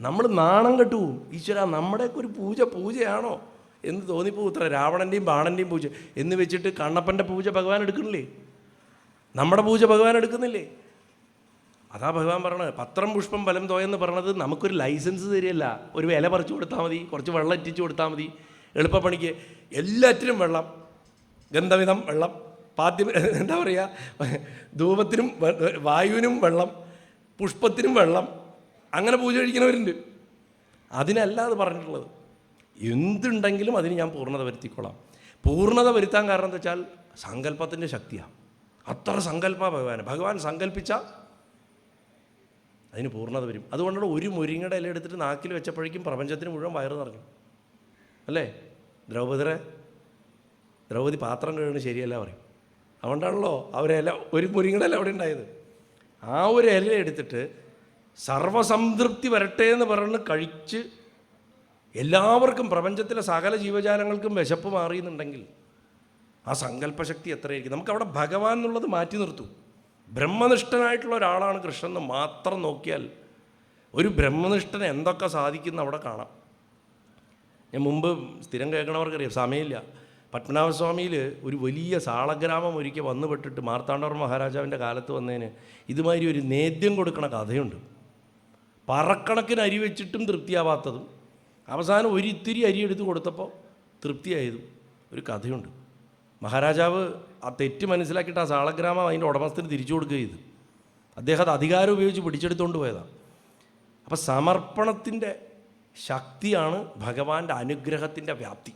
നമ്മൾ നാണം കെട്ടുപോകും. ഈശ്വര, നമ്മുടെയൊക്കെ ഒരു പൂജയാണോ എന്ന് തോന്നിപ്പോകും. ഇത്ര രാവണൻ്റെയും ബാണൻ്റെയും പൂജ എന്ന് വെച്ചിട്ട് കണ്ണപ്പൻ്റെ പൂജ ഭഗവാൻ എടുക്കുന്നില്ലേ? നമ്മുടെ പൂജ ഭഗവാൻ എടുക്കുന്നില്ലേ? അതാ ഭഗവാൻ പറയണത്. പത്രം പുഷ്പം ഫലം തോയെന്ന് പറഞ്ഞത് നമുക്കൊരു ലൈസൻസ് തരികയല്ല. ഒരു ഇല പറിച്ചു കൊടുത്താൽ മതി, കുറച്ച് വെള്ളം ഇറ്റിച്ച് കൊടുത്താൽ മതി, എളുപ്പപ്പണിക്ക്. എല്ലാറ്റിനും വെള്ളം, ഗന്ധവിധം വെള്ളം, പാദ്യം എന്താ പറയുക, ധൂപത്തിനും വായുവിനും വെള്ളം, പുഷ്പത്തിനും വെള്ളം, അങ്ങനെ പൂജ കഴിക്കുന്നവരുണ്ട്. അതിനല്ല അത് പറഞ്ഞിട്ടുള്ളത്. എന്തുണ്ടെങ്കിലും അതിന് ഞാൻ പൂർണ്ണത വരുത്തിക്കൊള്ളാം. പൂർണ്ണത വരുത്താൻ കാരണം എന്താ വെച്ചാൽ സങ്കല്പത്തിൻ്റെ ശക്തിയാണ്. അത്ര സങ്കല്പ ഭഗവാൻ സങ്കല്പിച്ച അതിന് പൂർണ്ണത വരും. അതുകൊണ്ടാണ് ഒരു മുരിങ്ങയുടെ ഇല എടുത്തിട്ട് നാക്കിൽ വെച്ചപ്പോഴേക്കും പ്രപഞ്ചത്തിന് മുഴുവൻ വയറ് നിറഞ്ഞു അല്ലേ? ദ്രൗപദി പാത്രം കഴുകുന്നത് ശരിയല്ല പറയും. അതുകൊണ്ടാണല്ലോ അവരില, ഒരു മുരിങ്ങയുടെ ഇല അവിടെ ഉണ്ടായത്. ആ ഒരു ഇല എടുത്തിട്ട് സർവസംതൃപ്തി വരട്ടെ എന്ന് പറഞ്ഞ് കഴിച്ച് എല്ലാവർക്കും, പ്രപഞ്ചത്തിലെ സകല ജീവജാലങ്ങൾക്കും വിശപ്പ് മാറിയെന്നുണ്ടെങ്കിൽ ആ സങ്കല്പശക്തി എത്രയായിരിക്കും. നമുക്കവിടെ ഭഗവാൻ എന്നുള്ളത് മാറ്റി നിർത്തൂ. ബ്രഹ്മനിഷ്ഠനായിട്ടുള്ള ഒരാളാണ് കൃഷ്ണൻ എന്ന് മാത്രം നോക്കിയാൽ ഒരു ബ്രഹ്മനിഷ്ഠന് എന്തൊക്കെ സാധിക്കുന്ന അവിടെ കാണാം. ഞാൻ മുമ്പ് സ്ഥിരം കേൾക്കണവർക്കറിയാം, സമയമില്ല. പത്മനാഭസ്വാമിയിൽ ഒരു വലിയ സാളഗ്രാമം ഒരിക്കൽ വന്നുപെട്ടിട്ട് മാർത്താണ്ഡവർമ്മ മഹാരാജാവിൻ്റെ കാലത്ത് വന്നതിന് ഇതുമാതിരി ഒരു നേദ്യം കൊടുക്കണ കഥയുണ്ട്. പറക്കണക്കിന് അരി വെച്ചിട്ടും തൃപ്തിയാവാത്തതും അവസാനം ഒരിത്തിരി അരി എടുത്ത് കൊടുത്തപ്പോൾ തൃപ്തിയായതും ഒരു കഥയുണ്ട്. മഹാരാജാവ് ആ തെറ്റ് മനസ്സിലാക്കിയിട്ട് ആ സാളഗ്രാമം അതിൻ്റെ ഉടമസ്ഥന് തിരിച്ചു കൊടുക്കുക ചെയ്തു. അദ്ദേഹം അത് അധികാരം ഉപയോഗിച്ച് പിടിച്ചെടുത്തുകൊണ്ട് പോയതാണ്. അപ്പം സമർപ്പണത്തിൻ്റെ ശക്തിയാണ് ഭഗവാന്റെ അനുഗ്രഹത്തിൻ്റെ വ്യാപ്തി.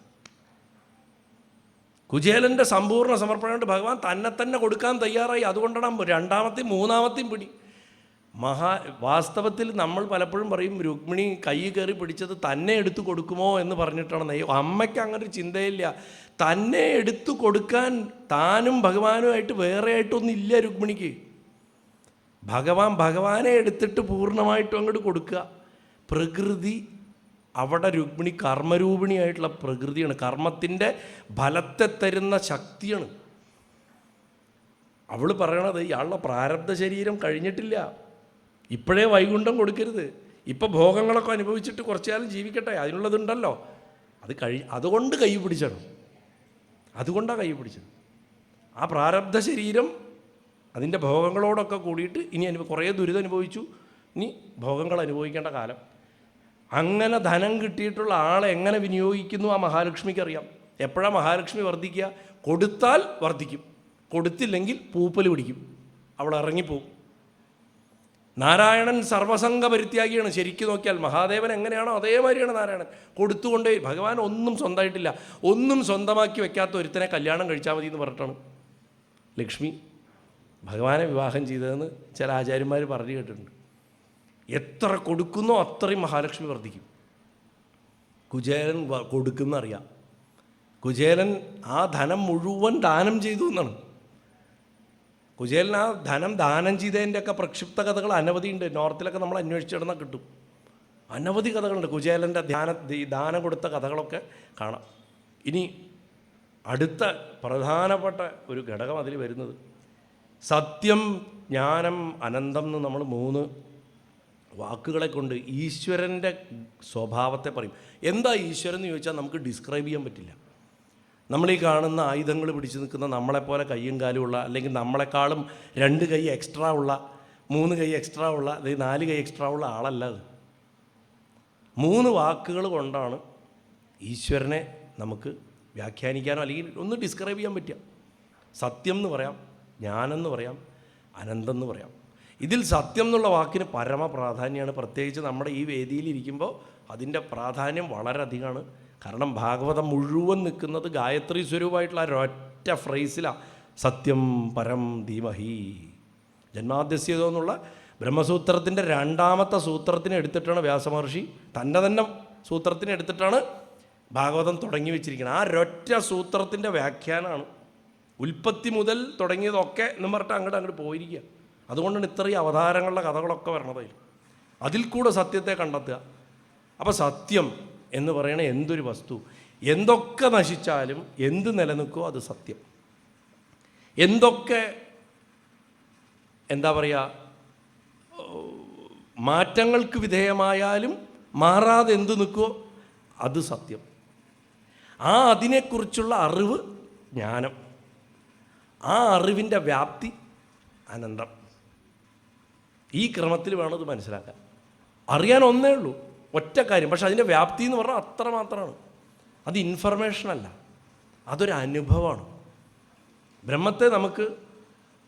കുചേലൻ്റെ സമ്പൂർണ്ണ സമർപ്പണം കൊണ്ട് ഭഗവാൻ തന്നെ കൊടുക്കാൻ തയ്യാറായി. അതുകൊണ്ടാണ് രണ്ടാമത്തെയും മൂന്നാമത്തെയും പിടി. വാസ്തവത്തിൽ നമ്മൾ പലപ്പോഴും പറയും രുക്മിണി കൈ കയറി പിടിച്ചത് തന്നെ എടുത്തു കൊടുക്കുമോ എന്ന് പറഞ്ഞിട്ടാണ്. അമ്മയ്ക്ക് അങ്ങനെ ഒരു ചിന്തയില്ല. തന്നെ എടുത്തു കൊടുക്കാൻ താനും ഭഗവാനുമായിട്ട് വേറെ ആയിട്ടൊന്നുമില്ല രുക്മിണിക്ക്. ഭഗവാനെ എടുത്തിട്ട് പൂർണ്ണമായിട്ടും അങ്ങോട്ട് കൊടുക്കുക. പ്രകൃതി അവിടെ രുക്മിണി കർമ്മരൂപിണിയായിട്ടുള്ള പ്രകൃതിയാണ്. കർമ്മത്തിൻ്റെ ഫലത്തെ തരുന്ന ശക്തിയാണ്. അവൾ പറയണത് ഇയാളുടെ പ്രാരബ്ധ ശരീരം കഴിഞ്ഞിട്ടില്ല, ഇപ്പോഴേ വൈകുണ്ഠം കൊടുക്കരുത്, ഇപ്പം ഭോഗങ്ങളൊക്കെ അനുഭവിച്ചിട്ട് കുറച്ചു കാലം ജീവിക്കട്ടെ, അതിനുള്ളതുണ്ടല്ലോ, അതുകൊണ്ട് കൈ പിടിച്ചാണ്. അതുകൊണ്ടാണ് കൈ പിടിച്ചത്. ആ പ്രാരബ്ധ ശരീരം അതിൻ്റെ ഭോഗങ്ങളോടൊക്കെ കൂടിയിട്ട് ഇനി കുറേ ദുരിതം അനുഭവിച്ചു, ഇനി ഭോഗങ്ങൾ അനുഭവിക്കേണ്ട കാലം. അങ്ങനെ ധനം കിട്ടിയിട്ടുള്ള ആളെ എങ്ങനെ വിനിയോഗിക്കുന്നു ആ മഹാലക്ഷ്മിക്ക് അറിയാം. എപ്പോഴാണ് മഹാലക്ഷ്മി വർദ്ധിക്കുക? കൊടുത്താൽ വർദ്ധിക്കും, കൊടുത്തില്ലെങ്കിൽ പൂപ്പൽ പിടിക്കും, അവൾ ഇറങ്ങിപ്പോവും. നാരായണൻ സർവസംഗ പരിത്യാഗിയാണ്. ശരിക്കും നോക്കിയാൽ മഹാദേവൻ എങ്ങനെയാണോ അതേമാതിരിയാണ് നാരായണൻ. കൊടുത്തുകൊണ്ടേ. ഭഗവാൻ ഒന്നും സ്വന്തമായിട്ടില്ല. ഒന്നും സ്വന്തമാക്കി വെക്കാത്ത ഒരുത്തനെ കല്യാണം കഴിച്ചാൽ മതി എന്ന് പറഞ്ഞിട്ടാണ് ലക്ഷ്മി ഭഗവാനെ വിവാഹം ചെയ്തതെന്ന് ചില ആചാര്യന്മാർ പറഞ്ഞു കേട്ടിട്ടുണ്ട്. എത്ര കൊടുക്കുന്നോ അത്രയും മഹാലക്ഷ്മി വർദ്ധിക്കും. കുചേലൻ കൊടുക്കുന്നറിയാം. കുചേലൻ ആ ധനം മുഴുവൻ ദാനം ചെയ്തു എന്നാണ്. കുചേലൻ ആ ധനം ദാനം ചെയ്തതിൻ്റെയൊക്കെ പ്രക്ഷിപ്ത കഥകൾ അനവധിയുണ്ട്. നോർത്തിലൊക്കെ നമ്മൾ അന്വേഷിച്ചിടുന്നാൽ കിട്ടും. അനവധി കഥകളുണ്ട്. കുചേലൻ്റെ ദാനം കൊടുത്ത കഥകളൊക്കെ കാണാം. ഇനി അടുത്ത പ്രധാനപ്പെട്ട ഒരു ഘടകം അതിൽ വരുന്നത് സത്യം, ജ്ഞാനം, അനന്തം എന്ന് നമ്മൾ 3 വാക്കുകളെ കൊണ്ട് ഈശ്വരൻ്റെ സ്വഭാവത്തെ പറയും. എന്താ ഈശ്വരൻ എന്ന് ചോദിച്ചാൽ നമുക്ക് ഡിസ്ക്രൈബ് ചെയ്യാൻ പറ്റില്ല. നമ്മളീ കാണുന്ന ആയുധങ്ങൾ പിടിച്ച് നിൽക്കുന്ന നമ്മളെപ്പോലെ കയ്യും കാലും ഉള്ള, അല്ലെങ്കിൽ നമ്മളെക്കാളും 2 കൈ എക്സ്ട്രാ ഉള്ള, 3 കൈ എക്സ്ട്രാ ഉള്ള, അല്ലെങ്കിൽ 4 കൈ എക്സ്ട്രാ ഉള്ള ആളല്ല അത്. 3 വാക്കുകൾ കൊണ്ടാണ് ഈശ്വരനെ നമുക്ക് വ്യാഖ്യാനിക്കാനോ അല്ലെങ്കിൽ ഒന്ന് ഡിസ്ക്രൈബ് ചെയ്യാൻ പറ്റുക. സത്യം എന്ന് പറയാം, ജ്ഞാനം എന്ന് പറയാം, അനന്തം എന്ന് പറയാം. ഇതിൽ സത്യം എന്നുള്ള വാക്കിന് പരമ പ്രാധാന്യമാണ്. പ്രത്യേകിച്ച് നമ്മുടെ ഈ വേദിയിലിരിക്കുമ്പോൾ അതിൻ്റെ പ്രാധാന്യം വളരെയധികമാണ്. കാരണം ഭാഗവതം മുഴുവൻ നിൽക്കുന്നത് ഗായത്രി സ്വരൂപമായിട്ടുള്ള ഒരൊറ്റ ഫ്രേസിലാണ്, സത്യം പരം ധീമഹി ജന്മാദ്യസ്യതോ എന്നുള്ള ബ്രഹ്മസൂത്രത്തിൻ്റെ 2ാമത്തെ സൂത്രത്തിനെ എടുത്തിട്ടാണ് വ്യാസമഹർഷി തന്നെ സൂത്രത്തിനെ എടുത്തിട്ടാണ് ഭാഗവതം തുടങ്ങി വെച്ചിരിക്കുന്നത്. ആ ഒരൊറ്റ സൂത്രത്തിൻ്റെ വ്യാഖ്യാനമാണ് ഉൽപ്പത്തി മുതൽ തുടങ്ങിയതൊക്കെ എന്നും പറഞ്ഞിട്ട് അങ്ങോട്ട് പോയിരിക്കുക. അതുകൊണ്ടാണ് ഇത്രയും അവതാരങ്ങളുടെ കഥകളൊക്കെ വരണത്. അതിൽ കൂടെ സത്യത്തെ കണ്ടെത്തുക. അപ്പോൾ സത്യം എന്ന് പറയണ എന്തൊരു വസ്തു, എന്തൊക്കെ നശിച്ചാലും എന്ത് നിലനിൽക്കുമോ അത് സത്യം. എന്തൊക്കെ എന്താ പറയുക മാറ്റങ്ങൾക്ക് വിധേയമായാലും മാറാതെ എന്ത് നിൽക്കുമോ അത് സത്യം. ആ അതിനെക്കുറിച്ചുള്ള അറിവ് ജ്ഞാനം, ആ അറിവിൻ്റെ വ്യാപ്തി അനന്തം. ഈ ക്രമത്തിൽ വേണം ഇത് മനസ്സിലാക്കാൻ. അറിയാൻ ഒന്നേ ഉള്ളൂ, ഒറ്റ കാര്യം. പക്ഷെ അതിൻ്റെ വ്യാപ്തി എന്ന് പറഞ്ഞാൽ അത്ര മാത്രമാണ്. അത് ഇൻഫർമേഷനല്ല, അതൊരു അനുഭവമാണ്. ബ്രഹ്മത്തെ നമുക്ക്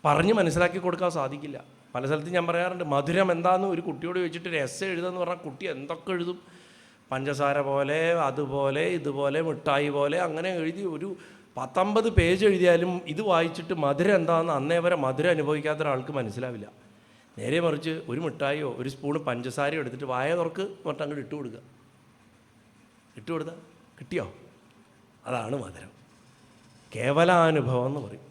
പറഞ്ഞ് മനസ്സിലാക്കി കൊടുക്കാൻ സാധിക്കില്ല. പല സ്ഥലത്തും ഞാൻ പറയാറുണ്ട്, മധുരം എന്താണെന്ന് ഒരു കുട്ടിയോട് ചോദിച്ചിട്ട് ഒരു എസ്സേ എഴുതുമെന്ന് പറഞ്ഞാൽ കുട്ടി എന്തൊക്കെ എഴുതും. പഞ്ചസാര പോലെ, അതുപോലെ, ഇതുപോലെ, മിഠായി പോലെ, അങ്ങനെ എഴുതി ഒരു 19 പേജ് എഴുതിയാലും ഇത് വായിച്ചിട്ട് മധുരം എന്താണെന്ന് അന്നേ വരെ മധുരം അനുഭവിക്കാത്ത ഒരാൾക്ക് മനസ്സിലാവില്ല. നേരെ മറിച്ച് ഒരു മിഠായിയോ ഒരു സ്പൂണ് പഞ്ചസാരയോ എടുത്തിട്ട് വായ തുറക്ക് എന്നിട്ട് അങ്ങോട്ട് ഇട്ട് കൊടുക്കുക, കിട്ടിയോ? അതാണ് മധുരം. കേവലാനുഭവം എന്ന് പറയും.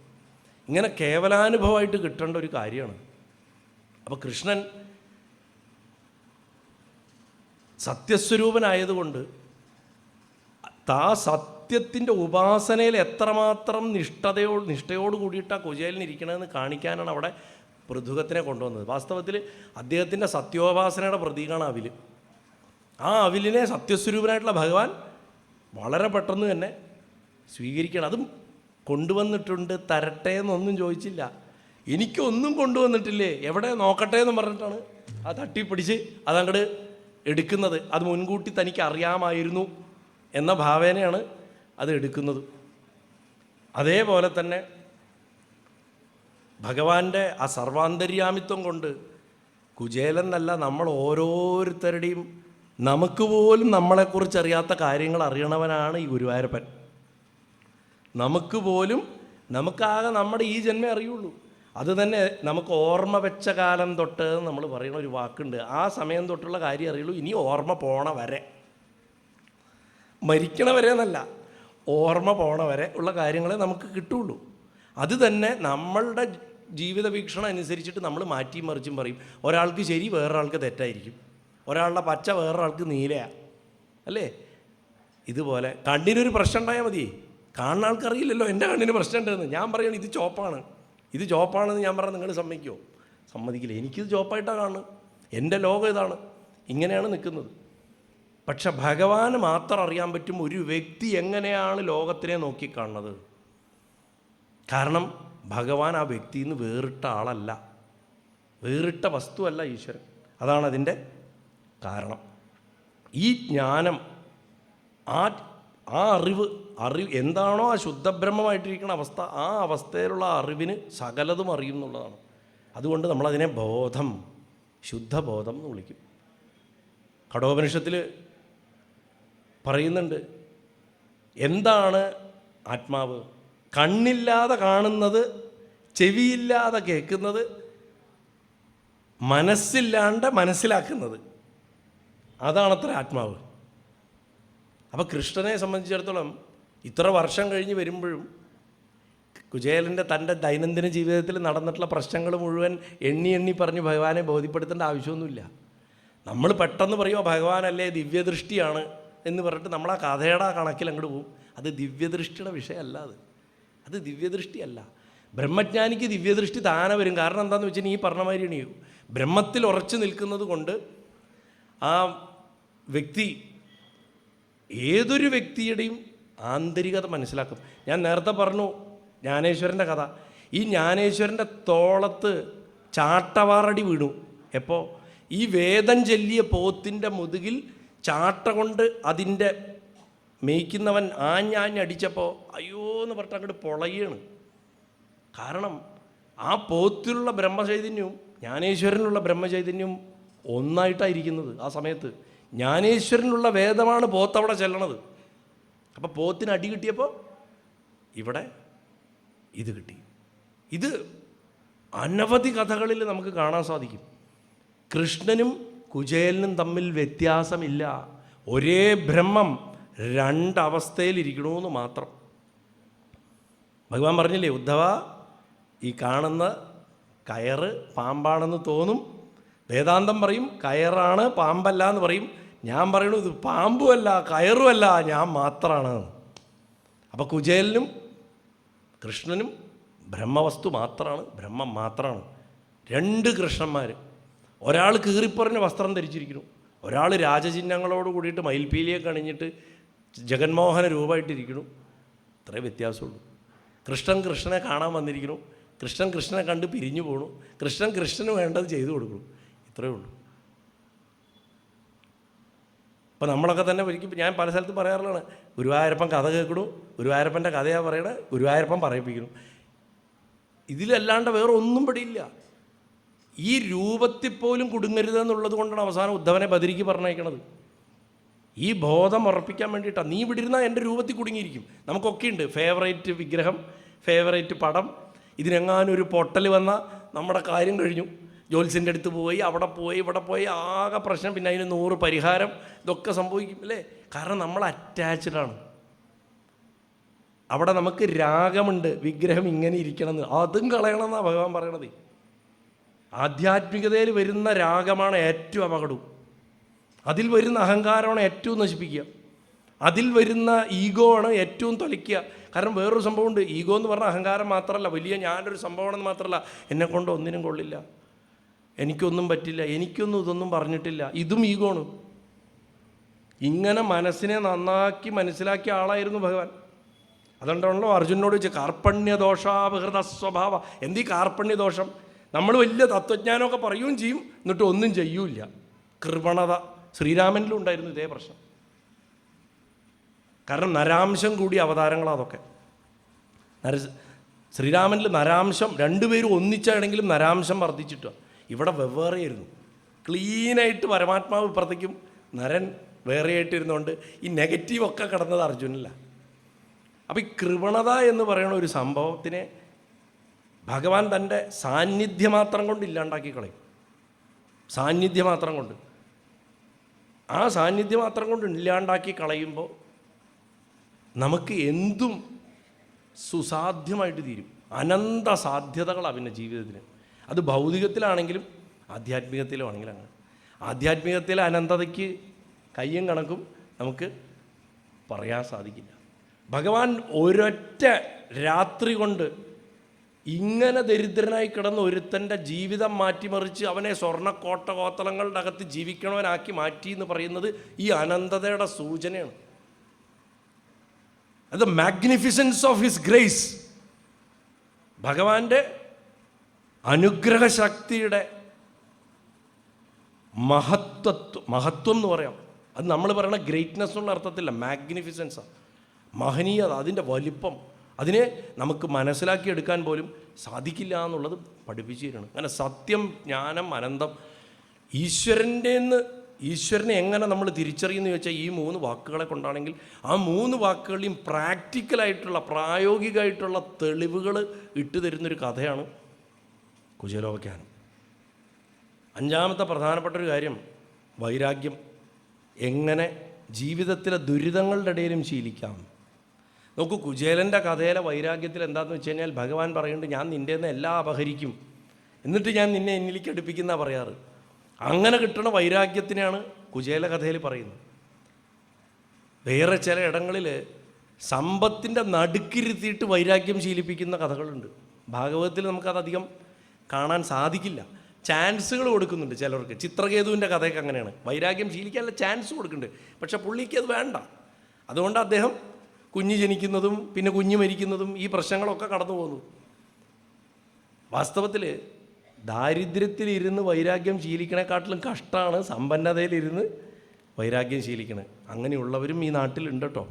ഇങ്ങനെ കേവലാനുഭവമായിട്ട് കിട്ടേണ്ട ഒരു കാര്യമാണ്. അപ്പോൾ കൃഷ്ണൻ സത്യസ്വരൂപനായതുകൊണ്ട് സത്യത്തിൻ്റെ ഉപാസനയിൽ എത്രമാത്രം നിഷ്ഠയോട് കൂടിയിട്ടാണ് കുചേലനിരിക്കണമെന്ന് കാണിക്കാനാണ് അവിടെ പൃഥുകത്തിനെ കൊണ്ടുവന്നത്. വാസ്തവത്തിൽ അദ്ദേഹത്തിൻ്റെ സത്യോപാസനയുടെ പ്രതീകമാണ് അവിൽ. ആ അവിലിനെ സത്യസ്വരൂപനായിട്ടുള്ള ഭഗവാൻ വളരെ പെട്ടെന്ന് തന്നെ സ്വീകരിക്കണം. അതും കൊണ്ടുവന്നിട്ടുണ്ട്, തരട്ടെ എന്നൊന്നും ചോദിച്ചില്ല. എനിക്കൊന്നും കൊണ്ടുവന്നിട്ടില്ലേ, എവിടെ നോക്കട്ടെ എന്ന് പറഞ്ഞിട്ടാണ് ആ തട്ടിപ്പിടിച്ച് അതങ്ങോട്ട് എടുക്കുന്നത്. അത് മുൻകൂട്ടി തനിക്ക് അറിയാമായിരുന്നു എന്ന ഭാവേനയാണ് അത് എടുക്കുന്നത്. അതേപോലെ തന്നെ ഭഗവാന്റെ ആ സർവാന്തര്യാമിത്വം കൊണ്ട് കുചേലൻ എന്നല്ല, നമ്മൾ ഓരോരുത്തരുടെയും നമുക്ക് പോലും നമ്മളെക്കുറിച്ച് അറിയാത്ത കാര്യങ്ങൾ അറിയണവനാണ് ഈ ഗുരുവായൂരപ്പൻ. നമുക്ക് പോലും നമുക്കാകെ നമ്മുടെ ഈ ജന്മേ അറിയുള്ളൂ. അത് തന്നെ നമുക്ക് ഓർമ്മ വെച്ച കാലം തൊട്ട് നമ്മൾ പറയുന്ന ഒരു വാക്കുണ്ട്. ആ സമയം തൊട്ടുള്ള കാര്യം അറിയുള്ളൂ. ഇനി ഓർമ്മ പോണ വരെ, മരിക്കണ വരെ എന്നല്ല, ഓർമ്മ പോണ വരെ ഉള്ള കാര്യങ്ങളെ നമുക്ക് കിട്ടുള്ളൂ. അത് തന്നെ നമ്മളുടെ ജീവിത വീക്ഷണം അനുസരിച്ചിട്ട് നമ്മൾ മാറ്റിയും മറിച്ചും പറയും. ഒരാൾക്ക് ശരി, വേറൊരാൾക്ക് തെറ്റായിരിക്കും. ഒരാളുടെ പച്ച വേറൊരാൾക്ക് നീലയാണ്, അല്ലേ? ഇതുപോലെ കണ്ണിനൊരു പ്രശ്നം ഉണ്ടായാൽ മതി, കാണുന്ന ആൾക്കറിയില്ലല്ലോ എൻ്റെ കണ്ണിന് പ്രശ്നം ഉണ്ടെന്ന്. ഞാൻ പറയണം ഇത് ചോപ്പാണെന്ന് ഞാൻ പറഞ്ഞാൽ നിങ്ങൾ സമ്മതിക്കുമോ? സമ്മതിക്കില്ല. എനിക്കിത് ചോപ്പായിട്ടാണ് കാണുന്നത്, എൻ്റെ ലോകം ഇതാണ്, ഇങ്ങനെയാണ് നിൽക്കുന്നത്. പക്ഷെ ഭഗവാന് മാത്രം അറിയാൻ പറ്റും ഒരു വ്യക്തി എങ്ങനെയാണ് ലോകത്തിനെ നോക്കിക്കാണുന്നത്. കാരണം ഭഗവാൻ ആ വ്യക്തിയിൽ നിന്ന് വേറിട്ട ആളല്ല, വേറിട്ട വസ്തുവല്ല ഈശ്വരൻ. അതാണ് അതിൻ്റെ കാരണം. ഈ ജ്ഞാനം, ആ അറിവ് എന്താണോ ആ ശുദ്ധബ്രഹ്മമായിട്ടിരിക്കുന്ന അവസ്ഥ, ആ അവസ്ഥയിലുള്ള അറിവിന് സകലതും അറിയും എന്നുള്ളതാണ്. അതുകൊണ്ട് നമ്മളതിനെ ബോധം, ശുദ്ധബോധം എന്ന് വിളിക്കും. കഠോപനിഷത്തിൽ പറയുന്നുണ്ട്, എന്താണ് ആത്മാവ്? കണ്ണില്ലാതെ കാണുന്നത്, ചെവിയില്ലാതെ കേൾക്കുന്നത്, മനസ്സില്ലാണ്ട് മനസ്സിലാക്കുന്നത്, അതാണത്ര ആത്മാവ്. അപ്പോൾ കൃഷ്ണനെ സംബന്ധിച്ചിടത്തോളം ഇത്ര വർഷം കഴിഞ്ഞ് വരുമ്പോഴും കുചേലൻ്റെ തൻ്റെ ദൈനംദിന ജീവിതത്തിൽ നടന്നിട്ടുള്ള പ്രശ്നങ്ങൾ മുഴുവൻ എണ്ണി പറഞ്ഞ് ഭഗവാനെ ബോധ്യപ്പെടുത്തേണ്ട ആവശ്യമൊന്നുമില്ല. നമ്മൾ പെട്ടെന്ന് പറയുമോ ഭഗവാനല്ലേ ദിവ്യദൃഷ്ടിയാണ് എന്ന് പറഞ്ഞിട്ട് നമ്മൾ ആ കഥയുടെ കണക്കിൽ അങ്ങോട്ട് പോകും. അത് ദിവ്യദൃഷ്ടിയുടെ വിഷയമല്ല. അത് ദിവ്യദൃഷ്ടിയല്ല. ബ്രഹ്മജ്ഞാനിക്ക് ദിവ്യദൃഷ്ടി താനെ വരും. കാരണം എന്താണെന്ന് വെച്ചാൽ ഈ പറഞ്ഞ മാതിരിയാണ്, ബ്രഹ്മത്തിൽ ഉറച്ചു നിൽക്കുന്നത് കൊണ്ട് ആ വ്യക്തി ഏതൊരു വ്യക്തിയുടെയും ആന്തരികത മനസ്സിലാക്കും. ഞാൻ നേരത്തെ പറഞ്ഞു ജ്ഞാനേശ്വരൻ്റെ കഥ. ഈ ജ്ഞാനേശ്വരൻ്റെ തോളത്ത് ചാട്ടവാറടി വീണു. എപ്പോൾ? ഈ വേദം ചൊല്ലിയ പോത്തിൻ്റെ മുതുകിൽ ചാട്ട കൊണ്ട് അതിൻ്റെ മേയ്ക്കുന്നവൻ ആഞ്ഞടിച്ചപ്പോൾ അയ്യോ എന്ന് പറഞ്ഞിട്ട് അങ്ങോട്ട് പൊളയാണ്. കാരണം ആ പോത്തിലുള്ള ബ്രഹ്മചൈതന്യവും ജ്ഞാനേശ്വരനുള്ള ബ്രഹ്മചൈതന്യവും ഒന്നായിട്ടായിരിക്കുന്നത്. ആ സമയത്ത് ജ്ഞാനേശ്വരനുള്ള വേദമാണ് പോത്തവിടെ ചെല്ലണത്. അപ്പോൾ പോത്തിന് അടി കിട്ടിയപ്പോൾ ഇവിടെ ഇത് കിട്ടി. ഇത് അനവധി കഥകളിൽ നമുക്ക് കാണാൻ സാധിക്കും. കൃഷ്ണനും കുചേലനും തമ്മിൽ വ്യത്യാസമില്ല. ഒരേ ബ്രഹ്മം രണ്ടവസ്ഥയിലിരിക്കണമെന്ന് മാത്രം. ഭഗവാൻ പറഞ്ഞില്ലേ, ഉദ്ധവ, ഈ കാണുന്ന കയറ് പാമ്പാണെന്ന് തോന്നും. വേദാന്തം പറയും കയറാണ്, പാമ്പല്ല എന്ന് പറയും. ഞാൻ പറയണു ഇത് പാമ്പുമല്ല കയറുമല്ല, ഞാൻ മാത്രമാണ്. അപ്പോൾ കുചേലനും കൃഷ്ണനും ബ്രഹ്മവസ്തു മാത്രമാണ്, ബ്രഹ്മം മാത്രമാണ്. രണ്ട് കൃഷ്ണന്മാർ. ഒരാൾ കീറിപ്പറഞ്ഞ വസ്ത്രം ധരിച്ചിരിക്കുന്നു, ഒരാൾ രാജചിഹ്നങ്ങളോട് കൂടിയിട്ട് മയിൽപീലിയൊക്കെ അണിഞ്ഞിട്ട് ജഗന്മോഹന രൂപമായിട്ടിരിക്കുന്നു. ഇത്രേ വ്യത്യാസമുള്ളൂ. കൃഷ്ണൻ കൃഷ്ണനെ കാണാൻ വന്നിരിക്കുന്നു, കൃഷ്ണൻ കൃഷ്ണനെ കണ്ട് പിരിഞ്ഞു പോകണു, കൃഷ്ണൻ കൃഷ്ണന് വേണ്ടത് ചെയ്തു കൊടുക്കണം. ഇത്രയേ ഉള്ളൂ. അപ്പോൾ നമ്മളൊക്കെ തന്നെ ഒരിക്കലും ഞാൻ പല സ്ഥലത്തും പറയാറുള്ളതാണ്, ഗുരുവായൂരപ്പൻ കഥ കേൾക്കണു, ഗുരുവായൂരപ്പൻ്റെ കഥയാണ് പറയണേ, ഗുരുവായൂരപ്പൻ പറയിപ്പിക്കണം. ഇതിലല്ലാണ്ട് വേറെ ഒന്നും പിടിയില്ല. ഈ രൂപത്തിൽ പോലും കുടുങ്ങരുതെന്നുള്ളത് കൊണ്ടാണ് അവസാനം ഉദ്ധവനെ ബദരിക്ക് പറഞ്ഞയക്കണത്. ഈ ബോധം ഉറപ്പിക്കാൻ വേണ്ടിയിട്ടാണ്. നീ ഇവിടെ ഇരുന്നാൽ എൻ്റെ രൂപത്തിൽ കുടുങ്ങിയിരിക്കും. നമുക്കൊക്കെ ഉണ്ട് ഫേവറേറ്റ് വിഗ്രഹം, ഫേവറേറ്റ് പടം. ഇതിനെങ്ങാനും ഒരു പൊട്ടൽ വന്നാൽ നമ്മുടെ കാര്യം കഴിഞ്ഞു. ജോത്സ്യൻ്റെ അടുത്ത് പോയി, അവിടെ പോയി, ഇവിടെ പോയി, ആകെ പ്രശ്നം. പിന്നെ അതിന് 100 പരിഹാരം. ഇതൊക്കെ സംഭവിക്കും അല്ലേ? കാരണം നമ്മൾ അറ്റാച്ച്ഡാണ്. അവിടെ നമുക്ക് രാഗമുണ്ട്, വിഗ്രഹം ഇങ്ങനെ ഇരിക്കണമെന്ന്. അതും കളയണമെന്നാണ് ഭഗവാൻ പറയണത്. ആധ്യാത്മികതയിൽ വരുന്ന രാഗമാണ് ഏറ്റവും അപകടവും. അതിൽ വരുന്ന അഹങ്കാരമാണ് ഏറ്റവും നശിപ്പിക്കുക. അതിൽ വരുന്ന ഈഗോ ആണ് ഏറ്റവും തൊലയ്ക്കുക. കാരണം വേറൊരു സംഭവമുണ്ട്. ഈഗോ എന്ന് പറഞ്ഞാൽ അഹങ്കാരം മാത്രമല്ല, വലിയ ഞാനൊരു സംഭവമാണെന്ന് മാത്രമല്ല, എന്നെക്കൊണ്ട് ഒന്നിനും കൊള്ളില്ല, എനിക്കൊന്നും പറ്റില്ല, എനിക്കൊന്നും ഇതൊന്നും പറഞ്ഞിട്ടില്ല, ഇതും ഈഗോ ആണ്. ഇങ്ങനെ മനസ്സിനെ നന്നാക്കി മനസ്സിലാക്കിയ ആളായിരുന്നു ഭഗവാൻ. അതുകൊണ്ടാണല്ലോ അർജുനോട് ചോദിച്ചത് കാർപ്പണ്യദോഷാപഹൃത സ്വഭാവ. എന്തീ കാർപ്പണ്യദോഷം? നമ്മൾ വലിയ തത്വജ്ഞാനമൊക്കെ പറയുകയും ചെയ്യും, എന്നിട്ട് ഒന്നും ചെയ്യൂല. കൃപണത. ശ്രീരാമനിലും ഉണ്ടായിരുന്നു ഇതേ പ്രശ്നം. കാരണം നരാംശം കൂടിയ അവതാരങ്ങളാണ് അതൊക്കെ. ശ്രീരാമനിൽ നരാംശം, രണ്ടുപേരും ഒന്നിച്ചാണെങ്കിലും നരാംശം വർദ്ധിച്ചിട്ടാണ്. ഇവിടെ വെവ്വേറെയായിരുന്നു. ക്ലീനായിട്ട് പരമാത്മാവ് ഇപ്പുറത്തേക്കും നരൻ വേറെയായിട്ടിരുന്നുകൊണ്ട് ഈ നെഗറ്റീവൊക്കെ കിടന്നത് അർജുനല്ല. അപ്പോൾ ഈ കൃപണത എന്ന് പറയുന്ന ഒരു സംഭവത്തിനെ ഭഗവാൻ തൻ്റെ സാന്നിധ്യമാത്രം കൊണ്ട് ഇല്ലാണ്ടാക്കി കളയും. സാന്നിധ്യമാത്രം കൊണ്ട്. ആ സാന്നിധ്യമാത്രം കൊണ്ട് ഇല്ലാണ്ടാക്കി കളയുമ്പോൾ നമുക്ക് എന്തും സുസാധ്യമായിട്ട് തീരും. അനന്ത സാധ്യതകളാണ് പിന്നെ ജീവിതത്തിന്. അത് ഭൗതികത്തിലാണെങ്കിലും ആധ്യാത്മികത്തിലും ആണെങ്കിലും അങ്ങനെ. ആധ്യാത്മികത്തിലെ അനന്തതയ്ക്ക് കയ്യും കണക്കും നമുക്ക് പറയാൻ സാധിക്കില്ല. ഭഗവാൻ ഒരൊറ്റ രാത്രി കൊണ്ട് ഇങ്ങനെ ദരിദ്രനായി കിടന്ന ഒരുത്തൻ്റെ ജീവിതം മാറ്റിമറിച്ച് അവനെ സ്വർണ്ണക്കോട്ട കോത്തളങ്ങളുടെ അകത്ത് ജീവിക്കണവനാക്കി മാറ്റി എന്ന് പറയുന്നത് ഈ അനന്തതയുടെ സൂചനയാണ്. അത് മാഗ്നിഫിസൻസ് ഓഫ് ഹിസ് ഗ്രേസ്. ഭഗവാന്റെ അനുഗ്രഹശക്തിയുടെ മഹത്വം എന്ന് പറയാം. അത് നമ്മൾ പറയുന്ന ഗ്രേറ്റ്നെസ് എന്നുള്ള അർത്ഥത്തില്ല, മാഗ്നിഫിസൻസാണ്, മഹനീയത, അതിൻ്റെ വലിപ്പം. അതിനെ നമുക്ക് മനസ്സിലാക്കിയെടുക്കാൻ പോലും സാധിക്കില്ല എന്നുള്ളത് പഠിപ്പിച്ചു തരണം. അങ്ങനെ സത്യം, ജ്ഞാനം, അനന്തം, ഈശ്വരനെ എങ്ങനെ നമ്മൾ തിരിച്ചറിയുമെന്ന് ചോദിച്ചാൽ ഈ 3 വാക്കുകളെ കൊണ്ടാണെങ്കിൽ ആ 3 വാക്കുകളെയും പ്രാക്ടിക്കലായിട്ടുള്ള പ്രായോഗികമായിട്ടുള്ള തെളിവുകൾ ഇട്ടുതരുന്നൊരു കഥയാണ് കുചേലോപാഖ്യാനം. 5ാമത്തെ പ്രധാനപ്പെട്ടൊരു കാര്യം വൈരാഗ്യം. എങ്ങനെ ജീവിതത്തിലെ ദുരിതങ്ങളുടെ ഇടയിലും ശീലിക്കാം. നോക്കൂ, കുചേലൻ്റെ കഥയിലെ വൈരാഗ്യത്തിൽ എന്താണെന്ന് വെച്ച് കഴിഞ്ഞാൽ ഭഗവാൻ പറയുന്നുണ്ട്, ഞാൻ നിൻ്റെ നിന്ന് എല്ലാം അപഹരിക്കും, എന്നിട്ട് ഞാൻ നിന്നെ എന്നിലേക്ക് അടുപ്പിക്കുന്ന പറയാറ്. അങ്ങനെ കിട്ടുന്ന വൈരാഗ്യത്തിനെയാണ് കുചേല കഥയിൽ പറയുന്നത്. വേറെ ചില ഇടങ്ങളിൽ സമ്പത്തിൻ്റെ നടുക്കിരുത്തിയിട്ട് വൈരാഗ്യം ശീലിപ്പിക്കുന്ന കഥകളുണ്ട്. ഭാഗവതത്തിൽ നമുക്കതധികം കാണാൻ സാധിക്കില്ല. ചാൻസുകൾ കൊടുക്കുന്നുണ്ട് ചിലർക്ക്. ചിത്രകേതുവിൻ്റെ കഥയൊക്കെ അങ്ങനെയാണ്. വൈരാഗ്യം ശീലിക്കാനുള്ള ചാൻസ് കൊടുക്കുന്നുണ്ട്, പക്ഷെ പുള്ളിക്ക് അത് വേണ്ട. അതുകൊണ്ട് അദ്ദേഹം കുഞ്ഞ് ജനിക്കുന്നതും പിന്നെ കുഞ്ഞ് മരിക്കുന്നതും ഈ പ്രശ്നങ്ങളൊക്കെ കടന്നു പോകുന്നു. വാസ്തവത്തിൽ ദാരിദ്ര്യത്തിലിരുന്ന് വൈരാഗ്യം ശീലിക്കണേക്കാട്ടിലും കഷ്ടമാണ് സമ്പന്നതയിലിരുന്ന് വൈരാഗ്യം ശീലിക്കണത്. അങ്ങനെയുള്ളവരും ഈ നാട്ടിലുണ്ട് കേട്ടോ.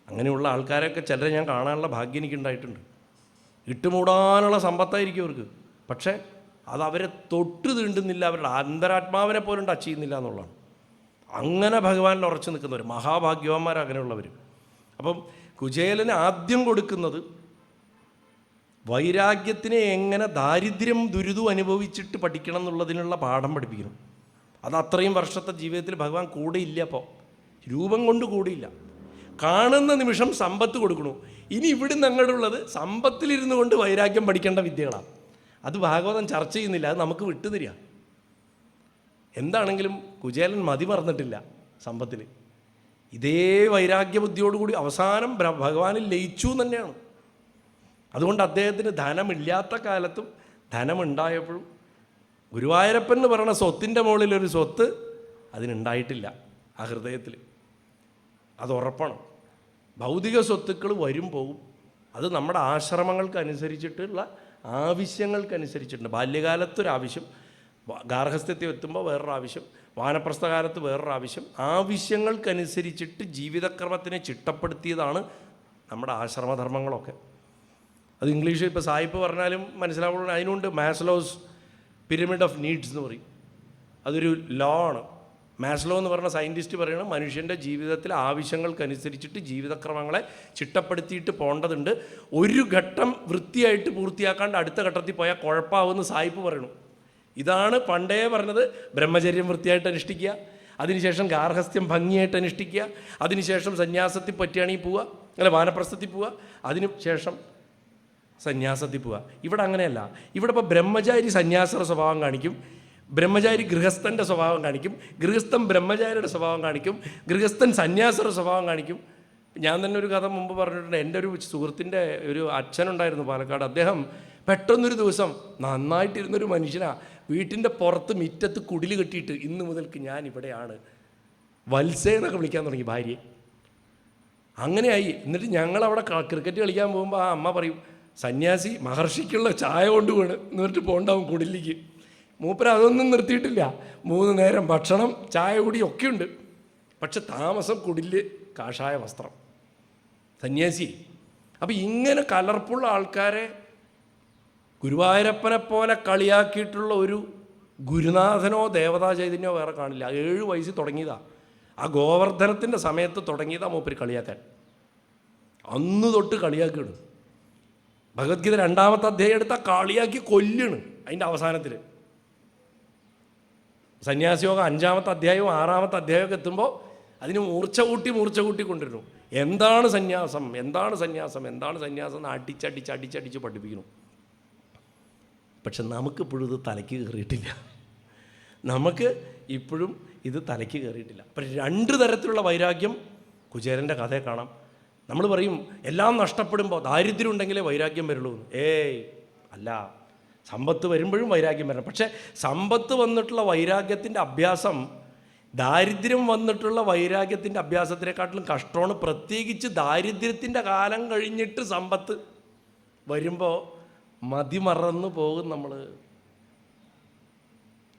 അങ്ങനെയുള്ള ആൾക്കാരൊക്കെ ചിലരെ ഞാൻ കാണാനുള്ള ഭാഗ്യം എനിക്കുണ്ടായിട്ടുണ്ട്. ഇട്ടുമൂടാനുള്ള സമ്പത്തായിരിക്കും അവർക്ക്, പക്ഷേ അതവരെ തൊട്ട് തീണ്ടുന്നില്ല, അവരുടെ അന്തരാത്മാവിനെ പോലും ടച്ച് ചെയ്യുന്നില്ല എന്നുള്ളതാണ്. അങ്ങനെ ഭഗവാനിൽ ഉറച്ചു നിൽക്കുന്നവർ മഹാഭാഗ്യവാന്മാർ. അങ്ങനെയുള്ളവർ അപ്പം കുചേലന് ആദ്യം കൊടുക്കുന്നത് വൈരാഗ്യത്തിനെ എങ്ങനെ ദാരിദ്ര്യം ദുരിതം അനുഭവിച്ചിട്ട് പഠിക്കണം എന്നുള്ളതിനുള്ള പാഠം പഠിപ്പിക്കണം. അത് അത്രയും വർഷത്തെ ജീവിതത്തിൽ ഭഗവാൻ കൂടെയില്ല. അപ്പോൾ രൂപം കൊണ്ട് കൂടിയില്ല. കാണുന്ന നിമിഷം സമ്പത്ത് കൊടുക്കണു. ഇനി ഇവിടുന്ന് അങ്ങോട്ടുള്ളത് സമ്പത്തിലിരുന്നു കൊണ്ട് വൈരാഗ്യം പഠിക്കേണ്ട വിദ്യകളാണ്. അത് ഭാഗവതം ചർച്ച ചെയ്യുന്നില്ല, അത് നമുക്ക് വിട്ടുതരിക. എന്താണെങ്കിലും കുചേലൻ മതി മറന്നിട്ടില്ല സമ്പത്തിൽ. ഇതേ വൈരാഗ്യ ബുദ്ധിയോടുകൂടി അവസാനം ഭഗവാനിൽ ലയിച്ചു തന്നെയാണ്. അതുകൊണ്ട് അദ്ദേഹത്തിന് ധനമില്ലാത്ത കാലത്തും ധനമുണ്ടായപ്പോഴും ഗുരുവായൂരപ്പൻ എന്ന് പറയുന്ന സ്വത്തിൻ്റെ മുകളിലൊരു സ്വത്ത് അതിനുണ്ടായിട്ടില്ല ആ ഹൃദയത്തിൽ. അത് ഉറപ്പാണ്. ഭൗതിക സ്വത്തുക്കൾ വരും പോകും. അത് നമ്മുടെ ആശ്രമങ്ങൾക്കനുസരിച്ചിട്ടുള്ള ആവശ്യങ്ങൾക്കനുസരിച്ചിട്ടുണ്ട്. ബാല്യകാലത്തൊരാവശ്യം, ഗാർഹസ്ഥ്യത്തിൽ എത്തുമ്പോൾ വേറൊരാവശ്യം, വാനപ്രസ്ഥകാലത്ത് വേറൊരാവശ്യം. ആവശ്യങ്ങൾക്കനുസരിച്ചിട്ട് ജീവിതക്രമത്തിനെ ചിട്ടപ്പെടുത്തിയതാണ് നമ്മുടെ ആശ്രമധർമ്മങ്ങളൊക്കെ. അത് ഇംഗ്ലീഷിൽ ഇപ്പോൾ സായിപ്പ് പറഞ്ഞാലും മനസ്സിലാവുള്ളൂ. അതിനുണ്ട് മാസ്ലോസ് പിരമിഡ് ഓഫ് നീഡ്സ് എന്ന് പറയും. അതൊരു ലോ ആണ്. മാസ്ലോ എന്ന് പറഞ്ഞ സയൻറ്റിസ്റ്റ് പറയുന്നത് മനുഷ്യൻ്റെ ജീവിതത്തിലെ ആവശ്യങ്ങൾക്കനുസരിച്ചിട്ട് ജീവിതക്രമങ്ങളെ ചിട്ടപ്പെടുത്തിയിട്ട് പോകേണ്ടതുണ്ട്. ഒരു ഘട്ടം വൃത്തിയായിട്ട് പൂർത്തിയാക്കാണ്ട് അടുത്ത ഘട്ടത്തിൽ പോയാൽ കുഴപ്പമാവുമെന്ന് സായിപ്പ് പറയണു. ഇതാണ് പണ്ടേ പറഞ്ഞത്. ബ്രഹ്മചര്യം വൃത്തിയായിട്ട് അനുഷ്ഠിക്കുക, അതിനുശേഷം ഗാർഹസ്ഥ്യം ഭംഗിയായിട്ട് അനുഷ്ഠിക്കുക, അതിനുശേഷം സന്യാസത്തിൽ പറ്റുകയാണെങ്കിൽ പോവുക, അല്ല വാനപ്രസ്ഥത്തിൽ പോവുക, അതിന് ശേഷം സന്യാസത്തിൽ പോവുക. ഇവിടെ അങ്ങനെയല്ല. ഇവിടെ ഇപ്പോൾ ബ്രഹ്മചാരി സന്യാസയുടെ സ്വഭാവം കാണിക്കും, ബ്രഹ്മചാരി ഗൃഹസ്ഥൻ്റെ സ്വഭാവം കാണിക്കും, ഗൃഹസ്ഥൻ ബ്രഹ്മചാരിയുടെ സ്വഭാവം കാണിക്കും, ഗൃഹസ്ഥൻ സന്യാസിയുടെ സ്വഭാവം കാണിക്കും. ഞാൻ തന്നെ ഒരു കഥ മുമ്പ് പറഞ്ഞിട്ടുണ്ട്. എൻ്റെ ഒരു സുഹൃത്തിൻ്റെ ഒരു അച്ഛനുണ്ടായിരുന്നു പാലക്കാട്. അദ്ദേഹം പെട്ടെന്നൊരു ദിവസം നന്നായിട്ടിരുന്നൊരു മനുഷ്യനാണ്. വീട്ടിൻ്റെ പുറത്ത് മിറ്റത്ത് കുടിൽ കെട്ടിയിട്ട് ഇന്ന് മുതൽക്ക് ഞാൻ ഇവിടെയാണ് വത്സേ എന്നൊക്കെ വിളിക്കാൻ തുടങ്ങി ഭാര്യയെ. അങ്ങനെയായി. എന്നിട്ട് ഞങ്ങളവിടെ ക്രിക്കറ്റ് കളിക്കാൻ പോകുമ്പോൾ ആ അമ്മ പറയും, സന്യാസി മഹർഷിക്കുള്ള ചായ കൊണ്ടുപോണ് എന്നിട്ട് പോകണ്ടാവും കുടിലേക്ക്. മൂപ്പര അതൊന്നും നിർത്തിയിട്ടില്ല. 3 നേരം ഭക്ഷണം, ചായ കൂടി ഒക്കെയുണ്ട്. പക്ഷെ താമസം കുടില്, കാഷായ വസ്ത്രം, സന്യാസി. അപ്പം ഇങ്ങനെ കലർപ്പുള്ള ആൾക്കാരെ ഗുരുവായൂരപ്പനെ പോലെ കളിയാക്കിയിട്ടുള്ള ഒരു ഗുരുനാഥനോ ദേവതാ ചൈതന്യമോ വേറെ കാണില്ല. 7 വയസ്സിൽ തുടങ്ങിയതാണ്. ആ ഗോവർദ്ധനത്തിൻ്റെ സമയത്ത് തുടങ്ങിയതാണ് മൂപ്പര് കളിയാക്കാൻ. അന്ന് തൊട്ട് കളിയാക്കിയാണ്. ഭഗവത്ഗീത 2-ാമത്തെ അധ്യായം എടുത്താൽ കളിയാക്കി കൊല്ലാണ് അതിൻ്റെ അവസാനത്തിൽ. സന്യാസിയോഗം 5-ാമത്തെ അധ്യായവും 6-ാമത്തെ അധ്യായമൊക്കെ എത്തുമ്പോൾ അതിന് മൂർച്ച കൂട്ടി കൊണ്ടിരുന്നു. എന്താണ് സന്യാസം, എന്താണ് സന്യാസം, എന്താണ് സന്യാസം എന്ന് അടിച്ചടിച്ച് പഠിപ്പിക്കുന്നു. പക്ഷെ നമുക്കിപ്പോഴും ഇത് തലയ്ക്ക് കയറിയിട്ടില്ല. നമുക്ക് ഇപ്പോഴും ഇത് തലയ്ക്ക് കയറിയിട്ടില്ല. അപ്പം 2 തരത്തിലുള്ള വൈരാഗ്യം കുചേലൻ്റെ കഥയെ കാണാം. നമ്മൾ പറയും എല്ലാം നഷ്ടപ്പെടുമ്പോൾ ദാരിദ്ര്യം ഉണ്ടെങ്കിലേ വൈരാഗ്യം വരുള്ളൂ. ഏയ് അല്ല, സമ്പത്ത് വരുമ്പോഴും വൈരാഗ്യം വരണം. പക്ഷേ സമ്പത്ത് വന്നിട്ടുള്ള വൈരാഗ്യത്തിൻ്റെ അഭ്യാസം ദാരിദ്ര്യം വന്നിട്ടുള്ള വൈരാഗ്യത്തിൻ്റെ അഭ്യാസത്തിനെക്കാട്ടിലും കഷ്ടമാണ്. പ്രത്യേകിച്ച് ദാരിദ്ര്യത്തിൻ്റെ കാലം കഴിഞ്ഞിട്ട് സമ്പത്ത് വരുമ്പോൾ മതിമറന്നു പോകും.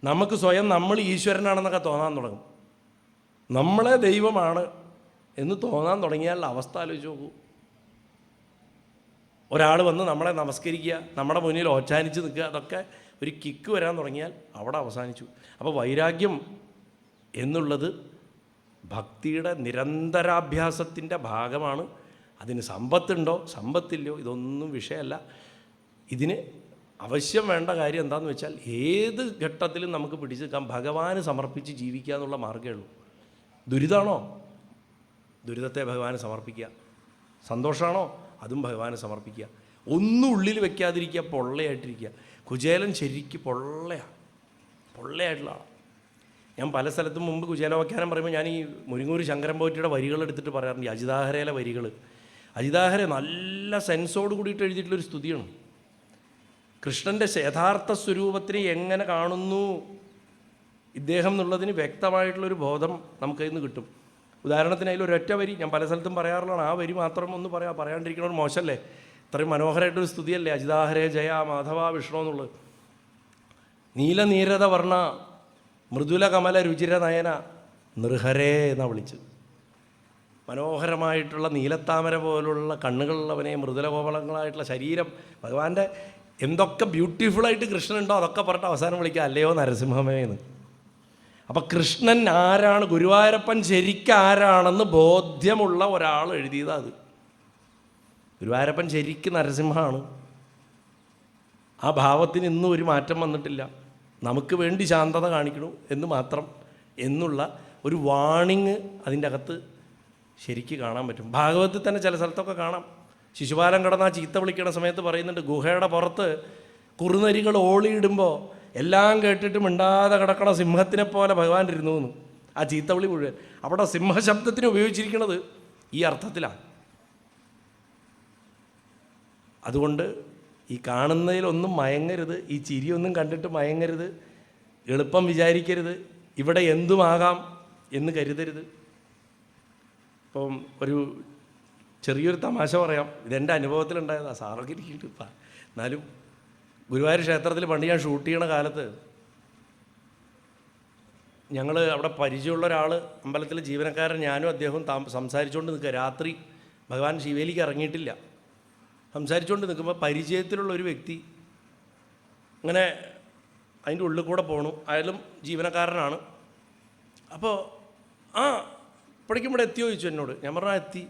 നമുക്ക് സ്വയം നമ്മൾ ഈശ്വരനാണെന്നൊക്കെ തോന്നാൻ തുടങ്ങും. നമ്മളെ ദൈവമാണ് എന്ന് തോന്നാൻ തുടങ്ങിയാലുള്ള അവസ്ഥ ആലോചിച്ച് നോക്കൂ. ഒരാൾ വന്ന് നമ്മളെ നമസ്കരിക്കുക, നമ്മുടെ മുന്നിൽ ഓച്ചാനിച്ച് നിൽക്കുക, അതൊക്കെ ഒരു കിക്ക് വരാൻ തുടങ്ങിയാൽ അവിടെ അവസാനിച്ചു. അപ്പോൾ വൈരാഗ്യം എന്നുള്ളത് ഭക്തിയുടെ നിരന്തരാഭ്യാസത്തിൻ്റെ ഭാഗമാണ്. അതിന് സമ്പത്തുണ്ടോ സമ്പത്തില്ലയോ ഇതൊന്നും വിഷയമല്ല. ഇതിന് അവശ്യം വേണ്ട കാര്യം എന്താണെന്ന് വെച്ചാൽ ഏത് ഘട്ടത്തിലും നമുക്ക് പിടിച്ചു നിൽക്കാം. ഭഗവാന് സമർപ്പിച്ച് ജീവിക്കുക എന്നുള്ള മാർഗ്ഗമേ ഉള്ളൂ. ദുരിതമാണോ, ദുരിതത്തെ ഭഗവാന് സമർപ്പിക്കുക. സന്തോഷമാണോ, അതും ഭഗവാന് സമർപ്പിക്കുക. ഒന്നും ഉള്ളിൽ വെക്കാതിരിക്കുക, പൊള്ളയായിട്ടിരിക്കുക. കുചേലൻ ശരിക്ക് പൊള്ളയായിട്ടുള്ള ആളാണ്. ഞാൻ പല സ്ഥലത്തും മുമ്പ് കുചേലവ്യാഖ്യാനം പറയുമ്പോൾ ഞാൻ ഈ മുരിങ്ങൂർ ശങ്കരൻ പോറ്റിയുടെ വരികൾ എടുത്തിട്ട് പറയാറുണ്ട്. അജിതാഹരയിലെ വരികൾ. അജിതാഹര നല്ല സെൻസോട് കൂടിയിട്ട് എഴുതിയിട്ടുള്ളൊരു സ്തുതിയാണ്. കൃഷ്ണൻ്റെ യഥാർത്ഥ സ്വരൂപത്തിനെ എങ്ങനെ കാണുന്നു ഇദ്ദേഹം എന്നുള്ളതിന് വ്യക്തമായിട്ടുള്ളൊരു ബോധം നമുക്കതിൽ നിന്ന് കിട്ടും. ഉദാഹരണത്തിന് അതിലൊരൊറ്റ വരി ഞാൻ പല സ്ഥലത്തും പറയാറുള്ളതാണ്. ആ വരി മാത്രം ഒന്ന് പറയാണ്ടിരിക്കണത് മോശമല്ലേ? ഇത്രയും മനോഹരമായിട്ടൊരു സ്തുതിയല്ലേ അജിതാഹരേ ജയ മാധവ വിഷ്ണു എന്നുള്ളത്. നീലനീരത വർണ്ണ മൃദുല കമല രുചിര നയന നൃഹരേ എന്നാണ് വിളിച്ചത്. മനോഹരമായിട്ടുള്ള നീലത്താമര പോലുള്ള കണ്ണുകളുള്ളവനെ, മൃദുലകോമളങ്ങളായിട്ടുള്ള ശരീരം, ഭഗവാന്റെ എന്തൊക്കെ ബ്യൂട്ടിഫുള്ളായിട്ട് കൃഷ്ണനുണ്ടോ അതൊക്കെ പറഞ്ഞിട്ട് അവസാനം വിളിക്കുക അല്ലയോ നരസിംഹമേ എന്ന്. അപ്പം കൃഷ്ണൻ ആരാണ്, ഗുരുവായൂരപ്പൻ ശരിക്കും ആരാണെന്ന് ബോധ്യമുള്ള ഒരാൾ എഴുതിയതാണ് അത്. ഗുരുവായൂരപ്പൻ ശരിക്കും നരസിംഹമാണ്. ആ ഭാവത്തിന് ഇന്നും ഒരു മാറ്റം വന്നിട്ടില്ല. നമുക്ക് വേണ്ടി ശാന്തത കാണിക്കണു എന്ന് മാത്രം എന്നുള്ള ഒരു വാണിങ് അതിൻ്റെ അകത്ത് ശരിക്ക് കാണാൻ പറ്റും. ഭാഗവതത്തിൽ തന്നെ ചില സ്ഥലത്തൊക്കെ കാണാം. ശിശുപാലം കിടന്ന് ആ ചീത്ത വിളിക്കണ സമയത്ത് പറയുന്നുണ്ട്, ഗുഹയുടെ പുറത്ത് കുറുനരികൾ ഓളിയിടുമ്പോൾ എല്ലാം കേട്ടിട്ട് മിണ്ടാതെ കിടക്കണ സിംഹത്തിനെ പോലെ ഭഗവാൻ ഇരുന്നു എന്ന്. ആ ചീത്തവിളി മുഴുവൻ അവിടെ സിംഹശബ്ദത്തിന് ഉപയോഗിച്ചിരിക്കുന്നത് ഈ അർത്ഥത്തിലാണ്. അതുകൊണ്ട് ഈ കാണുന്നതിലൊന്നും മയങ്ങരുത്, ഈ ചിരിയൊന്നും കണ്ടിട്ട് മയങ്ങരുത്, എളുപ്പം വിചാരിക്കരുത്, ഇവിടെ എന്തുമാകാം എന്ന് കരുതരുത്. ഇപ്പം ഒരു ചെറിയൊരു തമാശ പറയാം. ഇതെൻ്റെ അനുഭവത്തിലുണ്ടായതാണ്. സാറൊക്കെ ഇരിക്കുന്നുണ്ട് ഇപ്പം. എന്നാലും ഗുരുവായൂർ ക്ഷേത്രത്തിൽ പണ്ട് ഞാൻ ഷൂട്ട് ചെയ്യണ കാലത്ത് ഞങ്ങൾ അവിടെ പരിചയമുള്ള ഒരാൾ, അമ്പലത്തിലെ ജീവനക്കാരൻ, ഞാനും അദ്ദേഹവും സംസാരിച്ചുകൊണ്ട് നിൽക്കുക. രാത്രി ഭഗവാൻ ശിവേലിക്ക് ഇറങ്ങിയിട്ടില്ല. സംസാരിച്ചുകൊണ്ട് നിൽക്കുമ്പോൾ പരിചയത്തിലുള്ള ഒരു വ്യക്തി അങ്ങനെ അതിൻ്റെ ഉള്ളിൽ കൂടെ പോണു. അയാളും ജീവനക്കാരനാണ്. അപ്പോൾ ഇപ്പോഴേക്കും ഇവിടെ എത്തിയോ ചോദിച്ചു എന്നോട്. ഞാൻ പറഞ്ഞാൽ എത്തി.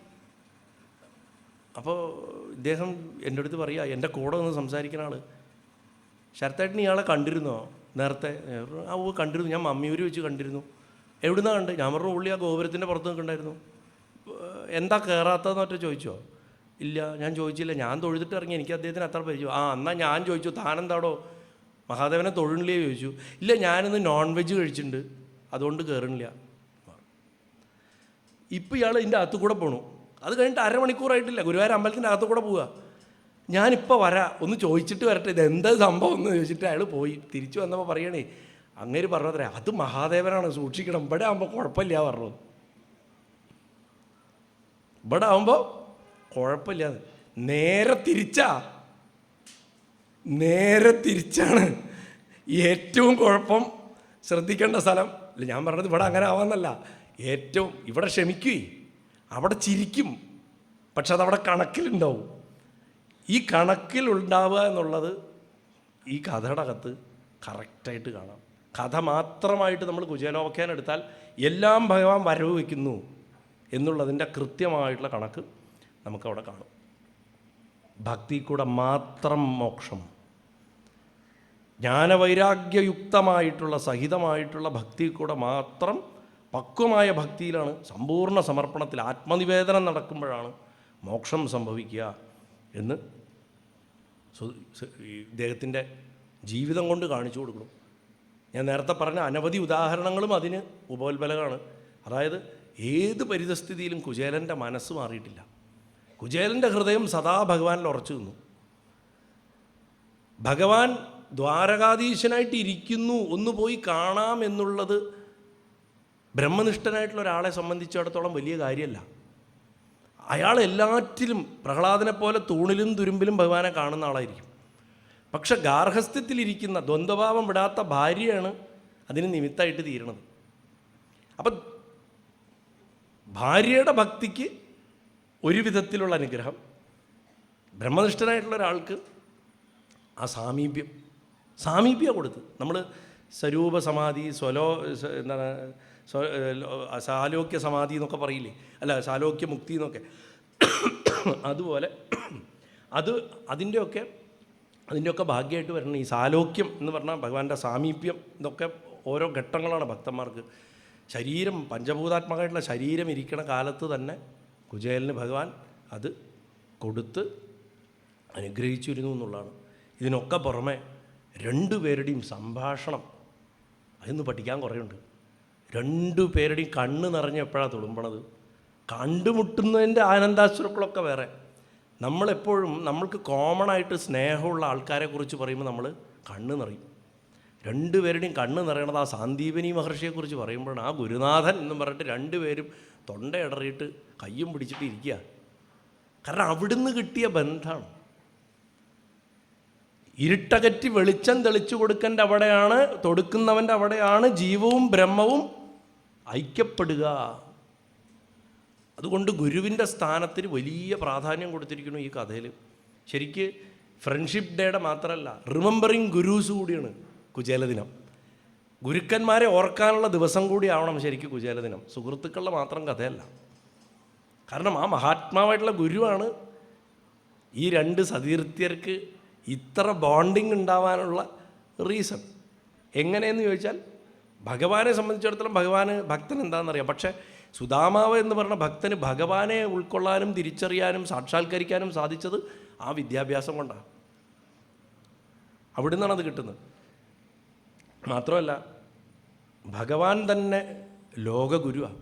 അപ്പോൾ ഇദ്ദേഹം എൻ്റെ അടുത്ത് പറയുക, എൻ്റെ കൂടെ ഒന്ന് സംസാരിക്കുന്ന ആൾ, ശരത്തേട്ടൻ ഇയാളെ കണ്ടിരുന്നോ നേരത്തെ? കണ്ടിരുന്നു, ഞാൻ മമ്മിയൂർ വെച്ച് കണ്ടിരുന്നു. എവിടുന്നാണ് കണ്ട്? ഞാൻ പറഞ്ഞു, ഉള്ളി ആ ഗോപുരത്തിൻ്റെ പുറത്ത് നിൽക്കണ്ടായിരുന്നു. എന്താ കയറാത്തതെന്ന് ഒറ്റ ചോദിച്ചോ? ഇല്ല, ഞാൻ ചോദിച്ചില്ല, ഞാൻ തൊഴുതിട്ട് ഇറങ്ങി, എനിക്ക് അദ്ദേഹത്തിന് അത്ര പരിചയം. എന്നാൽ ഞാൻ ചോദിച്ചു, താനെന്താടോ മഹാദേവനെ തൊഴുന്നില്ലേ ചോദിച്ചു. ഇല്ല, ഞാനിന്ന് നോൺ വെജ് കഴിച്ചിട്ടുണ്ട്, അതുകൊണ്ട് കയറണില്ല. ഇപ്പം ഇയാൾ ഇതിൻ്റെ അകത്തു കൂടെ പോണു. അത് കഴിഞ്ഞിട്ട് അരമണിക്കൂറായിട്ടില്ല, ഗുരുവായൂർ അമ്പലത്തിൻ്റെ അകത്തു കൂടെ പോവുക. ഞാനിപ്പോൾ വരാം, ഒന്ന് ചോദിച്ചിട്ട് വരട്ടെ, ഇത് എന്താ സംഭവം എന്ന് ചോദിച്ചിട്ട് അയാൾ പോയി. തിരിച്ചു വന്നപ്പോൾ പറയണേ, അങ്ങേര് പറഞ്ഞത്രേ, അത് മഹാദേവനാണ്, സൂക്ഷിക്കണം, ഇവിടെ ആകുമ്പോൾ കുഴപ്പമില്ല പറഞ്ഞു. ഇവിടെ ആകുമ്പോൾ കുഴപ്പമില്ലാതെ. നേരെ തിരിച്ചാണ് ഏറ്റവും കുഴപ്പം. ശ്രദ്ധിക്കേണ്ട സ്ഥലം അല്ല ഞാൻ പറഞ്ഞത്. ഇവിടെ അങ്ങനെ ആവാന്നല്ല, ഏറ്റവും ഇവിടെ ക്ഷമിക്കുകയെ, അവിടെ ചിരിക്കും, പക്ഷെ അതവിടെ കണക്കിലുണ്ടാവും. ഈ കണക്കിലുണ്ടാവുക എന്നുള്ളത് ഈ കഥയുടെ അകത്ത് കറക്റ്റായിട്ട് കാണാം. കഥ മാത്രമായിട്ട് നമ്മൾ കുചേലോപാഖ്യാനം എടുത്താൽ എല്ലാം ഭഗവാൻ വരവ് വയ്ക്കുന്നു എന്നുള്ളതിൻ്റെ കൃത്യമായിട്ടുള്ള കണക്ക് നമുക്കവിടെ കാണും. ഭക്തി കൂടെ മാത്രം മോക്ഷം, ജ്ഞാനവൈരാഗ്യയുക്തമായിട്ടുള്ള സഹിതമായിട്ടുള്ള ഭക്തി കൂടെ മാത്രം, പക്വമായ ഭക്തിയിലാണ്, സമ്പൂർണ്ണ സമർപ്പണത്തിൽ ആത്മനിവേദനം നടക്കുമ്പോഴാണ് മോക്ഷം സംഭവിക്കുക എന്ന് ഇദ്ദേഹത്തിൻ്റെ ജീവിതം കൊണ്ട് കാണിച്ചു കൊടുക്കണം. ഞാൻ നേരത്തെ പറഞ്ഞ അനവധി ഉദാഹരണങ്ങളും അതിന് ഉപോത്ബലകമാണ്. അതായത് ഏത് പരിതസ്ഥിതിയിലും കുചേലൻ്റെ മനസ്സ് മാറിയിട്ടില്ല. കുചേലൻ്റെ ഹൃദയം സദാ ഭഗവാനിൽ ഉറച്ചു നിന്നു. ഭഗവാൻ ദ്വാരകാധീശനായിട്ട് ഇരിക്കുന്നു, ഒന്ന് പോയി കാണാം എന്നുള്ളത് ബ്രഹ്മനിഷ്ഠനായിട്ടുള്ള ഒരാളെ സംബന്ധിച്ചിടത്തോളം വലിയ കാര്യമല്ല. അയാൾ എല്ലാറ്റിലും പ്രഹ്ലാദനെ പോലെ തൂണിലും തുരുമ്പിലും ഭഗവാനെ കാണുന്ന ആളായിരിക്കും. പക്ഷെ ഗാർഹസ്ഥ്യത്തിലിരിക്കുന്ന ദ്വന്ദ്വഭാവം വിടാത്ത ഭാര്യയാണ് അതിന് നിമിത്തമായിട്ട് തീരണത്. അപ്പം ഭാര്യയുടെ ഭക്തിക്ക് ഒരു വിധത്തിലുള്ള അനുഗ്രഹം, ബ്രഹ്മനിഷ്ഠനായിട്ടുള്ള ഒരാൾക്ക് ആ സാമീപ്യം കൊടുത്ത് നമ്മൾ സ്വരൂപ സമാധി, എന്താണ് സാലോക്യ സമാധി എന്നൊക്കെ പറയില്ലേ, അല്ല സാലോക്യ മുക്തി എന്നൊക്കെ, അതുപോലെ അതിൻ്റെയൊക്കെ ഭാഗ്യമായിട്ട് വരണം ഈ സാലോക്യം എന്ന് പറഞ്ഞാൽ ഭഗവാന്റെ സാമീപ്യം. ഇതൊക്കെ ഓരോ ഘട്ടങ്ങളാണ് ഭക്തന്മാർക്ക്. ശരീരം പഞ്ചഭൂതാത്മകമായിട്ടുള്ള ശരീരം ഇരിക്കണ കാലത്ത് തന്നെ കുചേലന് ഭഗവാൻ അത് കൊടുത്ത് അനുഗ്രഹിച്ചിരുന്നു എന്നുള്ളതാണ്. ഇതിനൊക്കെ പുറമെ രണ്ടുപേരുടെയും സംഭാഷണം അതൊന്ന് പഠിക്കാൻ കുറേയുണ്ട്. രണ്ടുപേരുടെയും കണ്ണ് നിറഞ്ഞ് എപ്പോഴാണ് തുളുമ്പണത്, കണ്ടുമുട്ടുന്നതിൻ്റെ ആനന്ദാശ്രുക്കളൊക്കെ വേറെ. നമ്മളെപ്പോഴും നമ്മൾക്ക് കോമണായിട്ട് സ്നേഹമുള്ള ആൾക്കാരെക്കുറിച്ച് പറയുമ്പോൾ നമ്മൾ കണ്ണ് നിറയും. രണ്ടുപേരുടെയും കണ്ണ് നിറയണത് ആ സാന്ദീപനി മഹർഷിയെക്കുറിച്ച് പറയുമ്പോഴാണ്. ആ ഗുരുനാഥൻ എന്നും പറഞ്ഞിട്ട് രണ്ടുപേരും തൊണ്ടയിടറിയിട്ട് കയ്യും പിടിച്ചിട്ട് ഇരിക്കുക. കാരണം അവിടുന്ന് കിട്ടിയ ബന്ധമാണ്. ഇരുട്ടകറ്റി വെളിച്ചം തെളിച്ചു കൊടുക്കേണ്ട അവിടെയാണ്, തൊടുക്കുന്നവൻ്റെ അവിടെയാണ് ജീവവും ബ്രഹ്മവും ഐക്യപ്പെടുക. അതുകൊണ്ട് ഗുരുവിൻ്റെ സ്ഥാനത്തിന് വലിയ പ്രാധാന്യം കൊടുത്തിരിക്കുന്നു ഈ കഥയിൽ. ശരിക്ക് ഫ്രണ്ട്ഷിപ്പ് ഡേയുടെ മാത്രമല്ല, റിമെമ്പറിങ് ഗുരുസ് കൂടിയാണ് കുചേല ദിനം. ഗുരുക്കന്മാരെ ഓർക്കാനുള്ള ദിവസം കൂടി ആവണം ശരിക്കും കുചേലദിനം. സുഹൃത്തുക്കളുടെ മാത്രം കഥയല്ല. കാരണം ആ മഹാത്മാവായിട്ടുള്ള ഗുരുവാണ് ഈ രണ്ട് സതീർത്ഥ്യർക്ക് ഇത്ര ബോണ്ടിങ് ഉണ്ടാവാനുള്ള റീസൺ. എങ്ങനെയെന്ന് ചോദിച്ചാൽ ഭഗവാനെ സംബന്ധിച്ചിടത്തോളം ഭക്തൻ എന്താണെന്നറിയാം. പക്ഷേ സുദാമാവ് എന്ന് പറഞ്ഞ ഭക്തന് ഭഗവാനെ ഉൾക്കൊള്ളാനും തിരിച്ചറിയാനും സാക്ഷാത്കരിക്കാനും സാധിച്ചത് ആ വിദ്യാഭ്യാസം കൊണ്ടാണ്. അവിടെ നിന്നാണ് അത് കിട്ടുന്നത്. മാത്രമല്ല ഭഗവാൻ തന്നെ ലോകഗുരുവാണ്.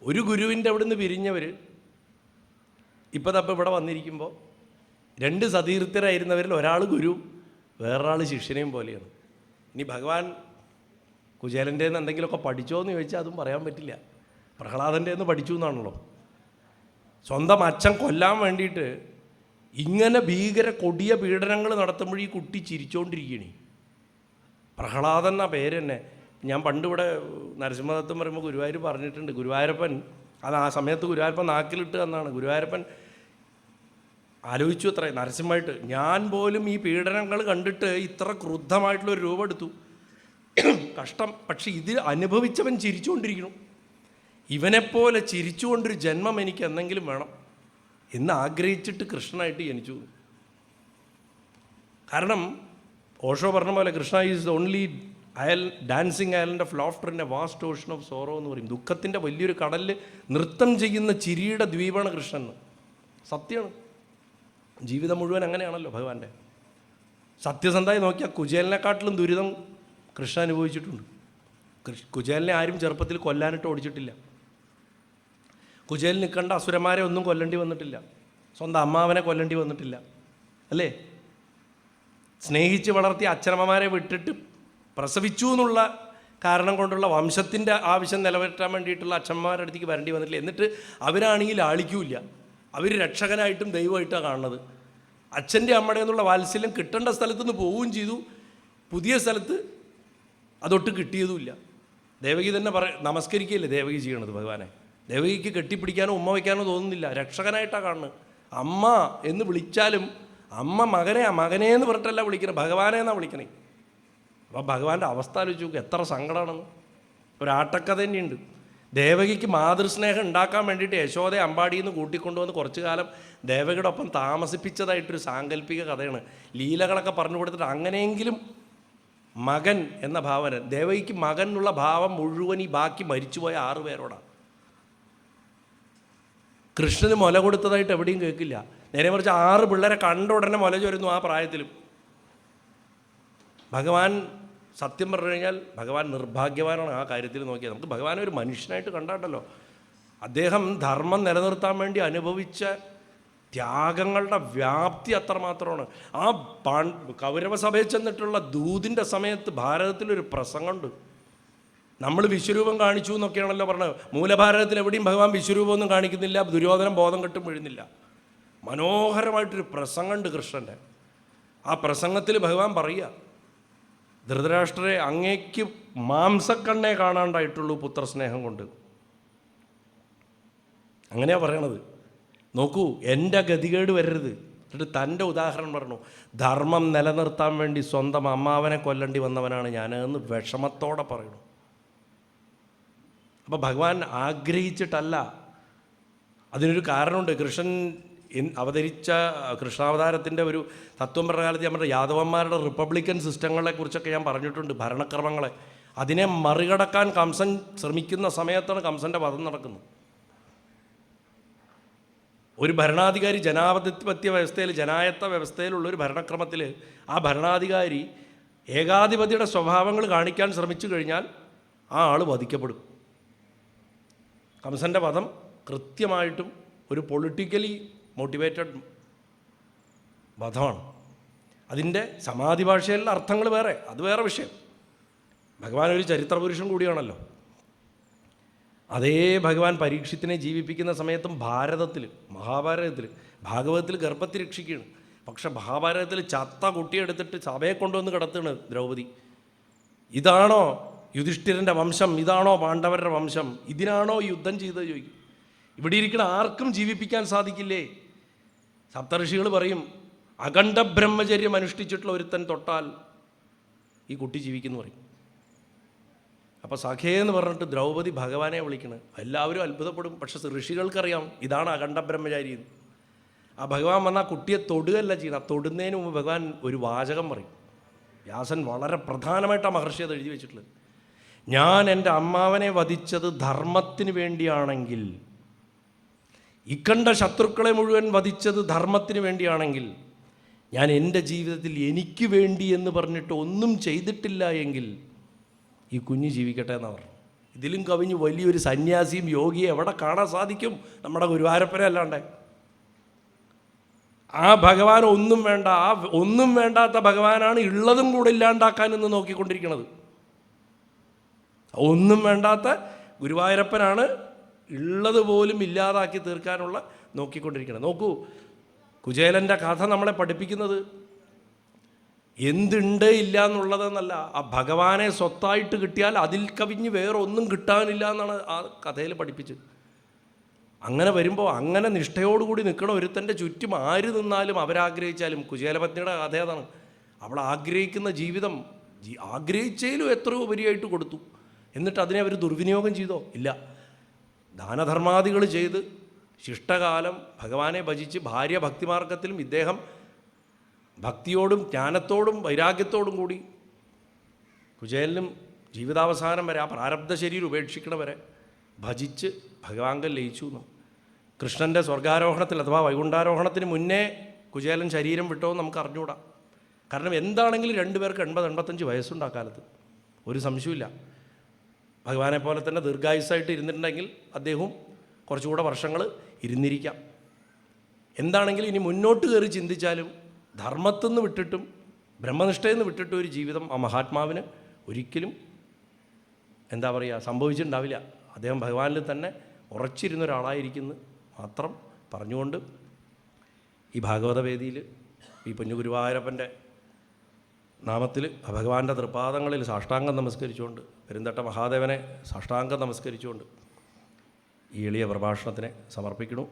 ഒരു ഗുരുവിൻ്റെ അവിടെ നിന്ന് പിരിഞ്ഞവർ ഇപ്പോൾ ഇവിടെ വന്നിരിക്കുമ്പോൾ രണ്ട് സതീർത്ഥരായിരുന്നവരിൽ ഒരാൾ ഗുരു, വേറൊരാൾ ശിഷ്യനെയും പോലെയാണ്. ഇനി ഭഗവാൻ കുചേലൻ്റെ നിന്ന് എന്തെങ്കിലുമൊക്കെ പഠിച്ചോ എന്ന് ചോദിച്ചാൽ അതും പറയാൻ പറ്റില്ല. പ്രഹ്ലാദൻ്റെ നിന്ന് പഠിച്ചു എന്നാണല്ലോ. സ്വന്തം അച്ഛൻ കൊല്ലാൻ വേണ്ടിയിട്ട് ഇങ്ങനെ ഭീകര കൊടിയ പീഡനങ്ങൾ നടത്തുമ്പോൾ ഈ കുട്ടി ചിരിച്ചുകൊണ്ടിരിക്കുകയാണ്. പ്രഹ്ലാദൻ എന്ന പേര് തന്നെ ഞാൻ പണ്ടിവിടെ നരസിംഹദത്തം പറയുമ്പോൾ ഗുരുവായൂർ പറഞ്ഞിട്ടുണ്ട്. ഗുരുവായൂരപ്പൻ അത് ആ സമയത്ത് ഗുരുവായൂരപ്പൻ നാക്കിലിട്ട് എന്നാണ്. ഗുരുവായൂരപ്പൻ ആലോചിച്ചു അത്ര നരസിംഹമായിട്ട്, ഞാൻ പോലും ഈ പീഡനങ്ങൾ കണ്ടിട്ട് ഇത്ര ക്രുദ്ധമായിട്ടുള്ളൊരു രൂപം എടുത്തു, കഷ്ടം. പക്ഷെ ഇത് അനുഭവിച്ചവൻ ചിരിച്ചുകൊണ്ടിരിക്കണം. ഇവനെപ്പോലെ ചിരിച്ചുകൊണ്ടൊരു ജന്മം എനിക്ക് എന്തെങ്കിലും വേണം എന്ന് ആഗ്രഹിച്ചിട്ട് കൃഷ്ണനായിട്ട് ജനിച്ചു. കാരണം ഓഷോ പറഞ്ഞ പോലെ Krishna is the only dancing island of laughter in a vast ocean of sorrow എന്ന് പറയും. ദുഃഖത്തിൻ്റെ വലിയൊരു കടലിൽ നൃത്തം ചെയ്യുന്ന ചിരിയുടെ ദ്വീപാണ് കൃഷ്ണൻ. സത്യമാണ്. ജീവിതം മുഴുവൻ അങ്ങനെയാണല്ലോ ഭഗവാന്റെ. സത്യസന്ധമായി നോക്കിയാൽ കുചേലനെക്കാട്ടിലും ദുരിതം കൃഷ്ണ അനുഭവിച്ചിട്ടുണ്ട്. കുചേലനെ ആരും ചെറുപ്പത്തിൽ കൊല്ലാനിട്ട് ഓടിച്ചിട്ടില്ല. കുചേലന് കണ്ട അസുരന്മാരെ ഒന്നും കൊല്ലേണ്ടി വന്നിട്ടില്ല. സ്വന്തം അമ്മാവനെ കൊല്ലേണ്ടി വന്നിട്ടില്ല. അല്ലേ? സ്നേഹിച്ച് വളർത്തിയ അച്ഛനമ്മമാരെ വിട്ടിട്ട് പ്രസവിച്ചു എന്നുള്ള കാരണം കൊണ്ടുള്ള വംശത്തിൻ്റെ ആവശ്യം നിലനിർത്താൻ വേണ്ടിയിട്ടുള്ള അച്ഛന്മാരുടെ അടുത്തേക്ക് വരേണ്ടി വന്നിട്ടില്ല. എന്നിട്ട് അവരാണെങ്കിൽ ആളിക്കൂല്ല. അവർ രക്ഷകനായിട്ടും ദൈവമായിട്ടാണ് കാണുന്നത്. അച്ഛൻ്റെ അമ്മയുടെ എന്നുള്ള വാത്സല്യം കിട്ടേണ്ട സ്ഥലത്ത് നിന്ന് പോവുകയും ചെയ്തു. പുതിയ സ്ഥലത്ത് അതൊട്ട് കിട്ടിയതുമില്ല. ദേവകി തന്നെ നമസ്കരിക്കുകയല്ലേ ദേവകി ചെയ്യണത് ഭഗവാനെ. ദേവകിക്ക് കെട്ടിപ്പിടിക്കാനോ ഉമ്മ വയ്ക്കാനോ തോന്നുന്നില്ല. രക്ഷകനായിട്ടാണ് കാണുന്നത്. അമ്മ എന്ന് വിളിച്ചാലും അമ്മ മകനെ എന്ന് പറഞ്ഞിട്ടല്ല വിളിക്കണേ, ഭഗവാനെ എന്നാണ് വിളിക്കണേ. അപ്പോൾ ഭഗവാന്റെ അവസ്ഥ ആലോചിച്ച് നോക്കുക, എത്ര സങ്കടമാണെന്ന്. ഒരാട്ടക്കഥ തന്നെയുണ്ട്. ദേവകിക്ക് മാതൃസ്നേഹം ഉണ്ടാക്കാൻ വേണ്ടിയിട്ട് യശോദയെ അമ്പാടിയിൽ നിന്ന് കൂട്ടിക്കൊണ്ടുവന്ന് കുറച്ചു കാലം ദേവകിയുടെ ഒപ്പം താമസിപ്പിച്ചതായിട്ടൊരു സാങ്കല്പിക കഥയാണ്. ലീലകളൊക്കെ പറഞ്ഞു കൊടുത്തിട്ട് അങ്ങനെയെങ്കിലും മകൻ എന്ന ഭാവന, ദേവകിക്ക് മകൻ എന്നുള്ള ഭാവം മുഴുവൻ ഈ ബാക്കി മരിച്ചുപോയ 6 പേരോടാണ്. കൃഷ്ണന് മുല കൊടുത്തതായിട്ട് എവിടെയും കേൾക്കില്ല. നേരെ മറിച്ച് 6 പിള്ളേരെ കണ്ട ഉടനെ മുല ചൊരുന്നു ആ പ്രായത്തിലും. ഭഗവാൻ സത്യം പറഞ്ഞു കഴിഞ്ഞാൽ ഭഗവാൻ നിർഭാഗ്യവാനാണ് ആ കാര്യത്തിൽ നോക്കിയാൽ. നമുക്ക് ഭഗവാനെ ഒരു മനുഷ്യനായിട്ട് കണ്ടാട്ടല്ലോ. അദ്ദേഹം ധർമ്മം നിലനിർത്താൻ വേണ്ടി അനുഭവിച്ച ത്യാഗങ്ങളുടെ വ്യാപ്തി അത്രമാത്രമാണ്. ആ കൗരവസഭയിൽ ചെന്നിട്ടുള്ള ദൂതിൻ്റെ സമയത്ത് ഭാരതത്തിലൊരു പ്രസംഗമുണ്ട്. നമ്മൾ വിശ്വരൂപം കാണിച്ചു എന്നൊക്കെയാണല്ലോ പറഞ്ഞത്. മൂലഭാരതത്തിൽ എവിടെയും ഭഗവാൻ വിശ്വരൂപമൊന്നും കാണിക്കുന്നില്ല. ദുര്യോധനം ബോധം കെട്ടും വീഴുന്നില്ല. മനോഹരമായിട്ടൊരു പ്രസംഗമുണ്ട് കൃഷ്ണൻ്റെ. ആ പ്രസംഗത്തിൽ ഭഗവാൻ പറയുക, ധൃതരാഷ്ട്രരെ, അങ്ങേക്ക് മാംസക്കണ്ണേ കാണാണ്ടായിട്ടുള്ളൂ പുത്രസ്നേഹം കൊണ്ട്. അങ്ങനെയാണ് പറയണത്. നോക്കൂ, എൻ്റെ ഗതികേട് വരരുത്. എന്നിട്ട് തൻ്റെ ഉദാഹരണം പറഞ്ഞു, ധർമ്മം നിലനിർത്താൻ വേണ്ടി സ്വന്തം അമ്മാവനെ കൊല്ലേണ്ടി വന്നവനാണ് ഞാൻ എന്ന് വിഷമത്തോടെ പറയണു. അപ്പോൾ ഭഗവാൻ ആഗ്രഹിച്ചിട്ടല്ല. അതിനൊരു കാരണമുണ്ട്. കൃഷ്ണൻ അവതരിച്ച കൃഷ്ണാവതാരത്തിൻ്റെ ഒരു തത്വം പ്രകാരത്തിൽ നമ്മുടെ യാദവന്മാരുടെ റിപ്പബ്ലിക്കൻ സിസ്റ്റങ്ങളെക്കുറിച്ചൊക്കെ ഞാൻ പറഞ്ഞിട്ടുണ്ട്, ഭരണക്രമങ്ങളെ. അതിനെ മറികടക്കാൻ കംസൻ ശ്രമിക്കുന്ന സമയത്താണ് കംസൻ്റെ വധം നടക്കുന്നത്. ഒരു ഭരണാധികാരി ജനാധിപത്യ വ്യവസ്ഥയിൽ, ജനായത്ത വ്യവസ്ഥയിലുള്ളൊരു ഭരണക്രമത്തിൽ ആ ഭരണാധികാരി ഏകാധിപതിയുടെ സ്വഭാവങ്ങൾ കാണിക്കാൻ ശ്രമിച്ചു കഴിഞ്ഞാൽ ആ ആൾ വധിക്കപ്പെടും. കംസൻ്റെ വധം കൃത്യമായിട്ടും ഒരു പൊളിറ്റിക്കലി മോട്ടിവേറ്റഡ് വധമാണ്. അതിൻ്റെ സമാധി ഭാഷയിലുള്ള അർത്ഥങ്ങൾ വേറെ, അത് വേറെ വിഷയം. ഭഗവാൻ ഒരു ചരിത്രപുരുഷൻ കൂടിയാണല്ലോ. അതേ ഭഗവാൻ പരീക്ഷത്തിനെ ജീവിപ്പിക്കുന്ന സമയത്തും മഹാഭാരതത്തിൽ ഭാഗവതത്തിൽ ഗർഭത്തിൽ രക്ഷിക്കുകയാണ്. പക്ഷെ മഹാഭാരതത്തിൽ ചത്ത കുട്ടിയെടുത്തിട്ട് സഭയെ കൊണ്ടുവന്ന് കിടത്തുകയാണ് ദ്രൗപദി. ഇതാണോ യുധിഷ്ഠിരൻ്റെ വംശം? ഇതാണോ പാണ്ഡവരുടെ വംശം? ഇതിനാണോ യുദ്ധം ചെയ്തത് ചോദിക്കും. ഇവിടെ ഇരിക്കുന്ന ആർക്കും ജീവിപ്പിക്കാൻ സാധിക്കില്ലേ? സപ്തഋഷികൾ പറയും, അഖണ്ഡ ബ്രഹ്മചര്യം അനുഷ്ഠിച്ചിട്ടുള്ള ഒരുത്തൻ തൊട്ടാൽ ഈ കുട്ടി ജീവിക്കുന്നു പറയും. അപ്പോൾ സഖേ എന്ന് പറഞ്ഞിട്ട് ദ്രൗപദി ഭഗവാനെ വിളിക്കണത്. എല്ലാവരും അത്ഭുതപ്പെടും. പക്ഷെ ഋഷികൾക്കറിയാം ഇതാണ് അഖണ്ഡ ബ്രഹ്മചാരി എന്ന്. ആ ഭഗവാൻ വന്നാൽ കുട്ടിയെ തൊടുകയല്ല ചെയ്യണം. തൊടുന്നതിന് മുമ്പ് ഭഗവാൻ ഒരു വാചകം പറയും. വ്യാസൻ വളരെ പ്രധാനമായിട്ട് ആ മഹർഷി അത് എഴുതി വെച്ചിട്ടുള്ളത്. ഞാൻ എൻ്റെ അമ്മാവനെ വധിച്ചത് ധർമ്മത്തിന് വേണ്ടിയാണെങ്കിൽ, ഇക്കണ്ട ശത്രുക്കളെ മുഴുവൻ വധിച്ചത് ധർമ്മത്തിന് വേണ്ടിയാണെങ്കിൽ, ഞാൻ എൻ്റെ ജീവിതത്തിൽ എനിക്ക് വേണ്ടി എന്ന് പറഞ്ഞിട്ട് ഒന്നും ചെയ്തിട്ടില്ല എങ്കിൽ ഈ കുഞ്ഞ് ജീവിക്കട്ടെ എന്നാണ് പറഞ്ഞു. ഇതിലും കവിഞ്ഞ് വലിയൊരു സന്യാസിയും യോഗിയെ എവിടെ കാണാൻ സാധിക്കും? നമ്മുടെ ഗുരുവായൂരപ്പനെ അല്ലാണ്ടേ. ആ ഭഗവാൻ ഒന്നും വേണ്ട, ആ ഒന്നും വേണ്ടാത്ത ഭഗവാനാണ് ഉള്ളതും കൂടെ ഇല്ലാണ്ടാക്കാൻ എന്ന് നോക്കിക്കൊണ്ടിരിക്കുന്നത്. ഒന്നും വേണ്ടാത്ത ഗുരുവായൂരപ്പനാണ് ഉള്ളത് പോലും ഇല്ലാതാക്കി തീർക്കാനുള്ള നോക്കിക്കൊണ്ടിരിക്കുന്നത്. നോക്കൂ, കുചേലൻ്റെ കഥ നമ്മളെ പഠിപ്പിക്കുന്നത് എന്തുണ്ട് ഇല്ല എന്നുള്ളതെന്നല്ല, ആ ഭഗവാനെ സ്വത്തായിട്ട് കിട്ടിയാൽ അതിൽ കവിഞ്ഞ് വേറെ ഒന്നും കിട്ടാനില്ല എന്നാണ് ആ കഥയിൽ പഠിപ്പിച്ചത്. അങ്ങനെ വരുമ്പോൾ അങ്ങനെ നിഷ്ഠയോടുകൂടി നിൽക്കണ ഒരുത്തൻ്റെ ചുറ്റും ആര് നിന്നാലും അവരാഗ്രഹിച്ചാലും, കുചേലപത്നിയുടെ കഥ അതാണ്. അവൾ ആഗ്രഹിക്കുന്ന ജീവിതം ആഗ്രഹിച്ചതിലും എത്രയോ ഉപരിയായിട്ട് കൊടുത്തു. എന്നിട്ട് അതിനെ അവർ ദുർവിനിയോഗം ചെയ്തോ? ഇല്ല. ദാനധർമാദികൾ ചെയ്ത് ശിഷ്ടകാലം ഭഗവാനെ ഭജിച്ച് ഭാര്യ ഭക്തിമാർഗത്തിലും ഇദ്ദേഹം ഭക്തിയോടും ജ്ഞാനത്തോടും വൈരാഗ്യത്തോടും കൂടി കുചേലനും ജീവിതാവസാനം വരെ, ആ പ്രാരബ്ധ ശരീരം ഉപേക്ഷിക്കണ വരെ ഭജിച്ച് ഭഗവാങ്കൽ ലയിച്ചു എന്ന്. കൃഷ്ണൻ്റെ സ്വർഗാരോഹണത്തിൽ അഥവാ വൈകുണ്ഠാരോഹണത്തിന് മുന്നേ കുചേലൻ ശരീരം വിട്ടോ നമുക്ക് അറിഞ്ഞുകൂടാ. കാരണം എന്താണെങ്കിലും രണ്ടുപേർക്ക് 80-85 വയസ്സുണ്ട് ആ കാലത്ത്, ഒരു സംശയമില്ല. ഭഗവാനെ പോലെ തന്നെ ദീർഘായുസ്സായിട്ട് ഇരുന്നിട്ടുണ്ടെങ്കിൽ അദ്ദേഹവും കുറച്ചുകൂടെ വർഷങ്ങൾ ഇരുന്നിരിക്കാം. എന്താണെങ്കിലും ഇനി മുന്നോട്ട് കയറി ചിന്തിച്ചാലും ധർമ്മത്തിൽ നിന്ന് വിട്ടിട്ടും ബ്രഹ്മനിഷ്ഠയിൽ നിന്ന് വിട്ടിട്ടും ഒരു ജീവിതം ആ മഹാത്മാവിന് ഒരിക്കലും എന്താ പറയുക സംഭവിച്ചിട്ടുണ്ടാവില്ല. അദ്ദേഹം ഭഗവാനിൽ തന്നെ ഉറച്ചിരുന്ന ഒരാളായിരിക്കുന്നു മാത്രം പറഞ്ഞുകൊണ്ട് ഈ ഭാഗവതവേദിയിൽ ഈ പൊന്നു ഗുരുവായൂരപ്പൻ്റെ നാമത്തിൽ ഭഗവാന്റെ തൃപാദങ്ങളിൽ സാഷ്ടാംഗം നമസ്കരിച്ചുകൊണ്ട്, പെരുന്തട്ട മഹാദേവനെ സാഷ്ടാംഗം നമസ്കരിച്ചുകൊണ്ട് ഈ എളിയ പ്രഭാഷണത്തിനെ സമർപ്പിക്കുന്നു.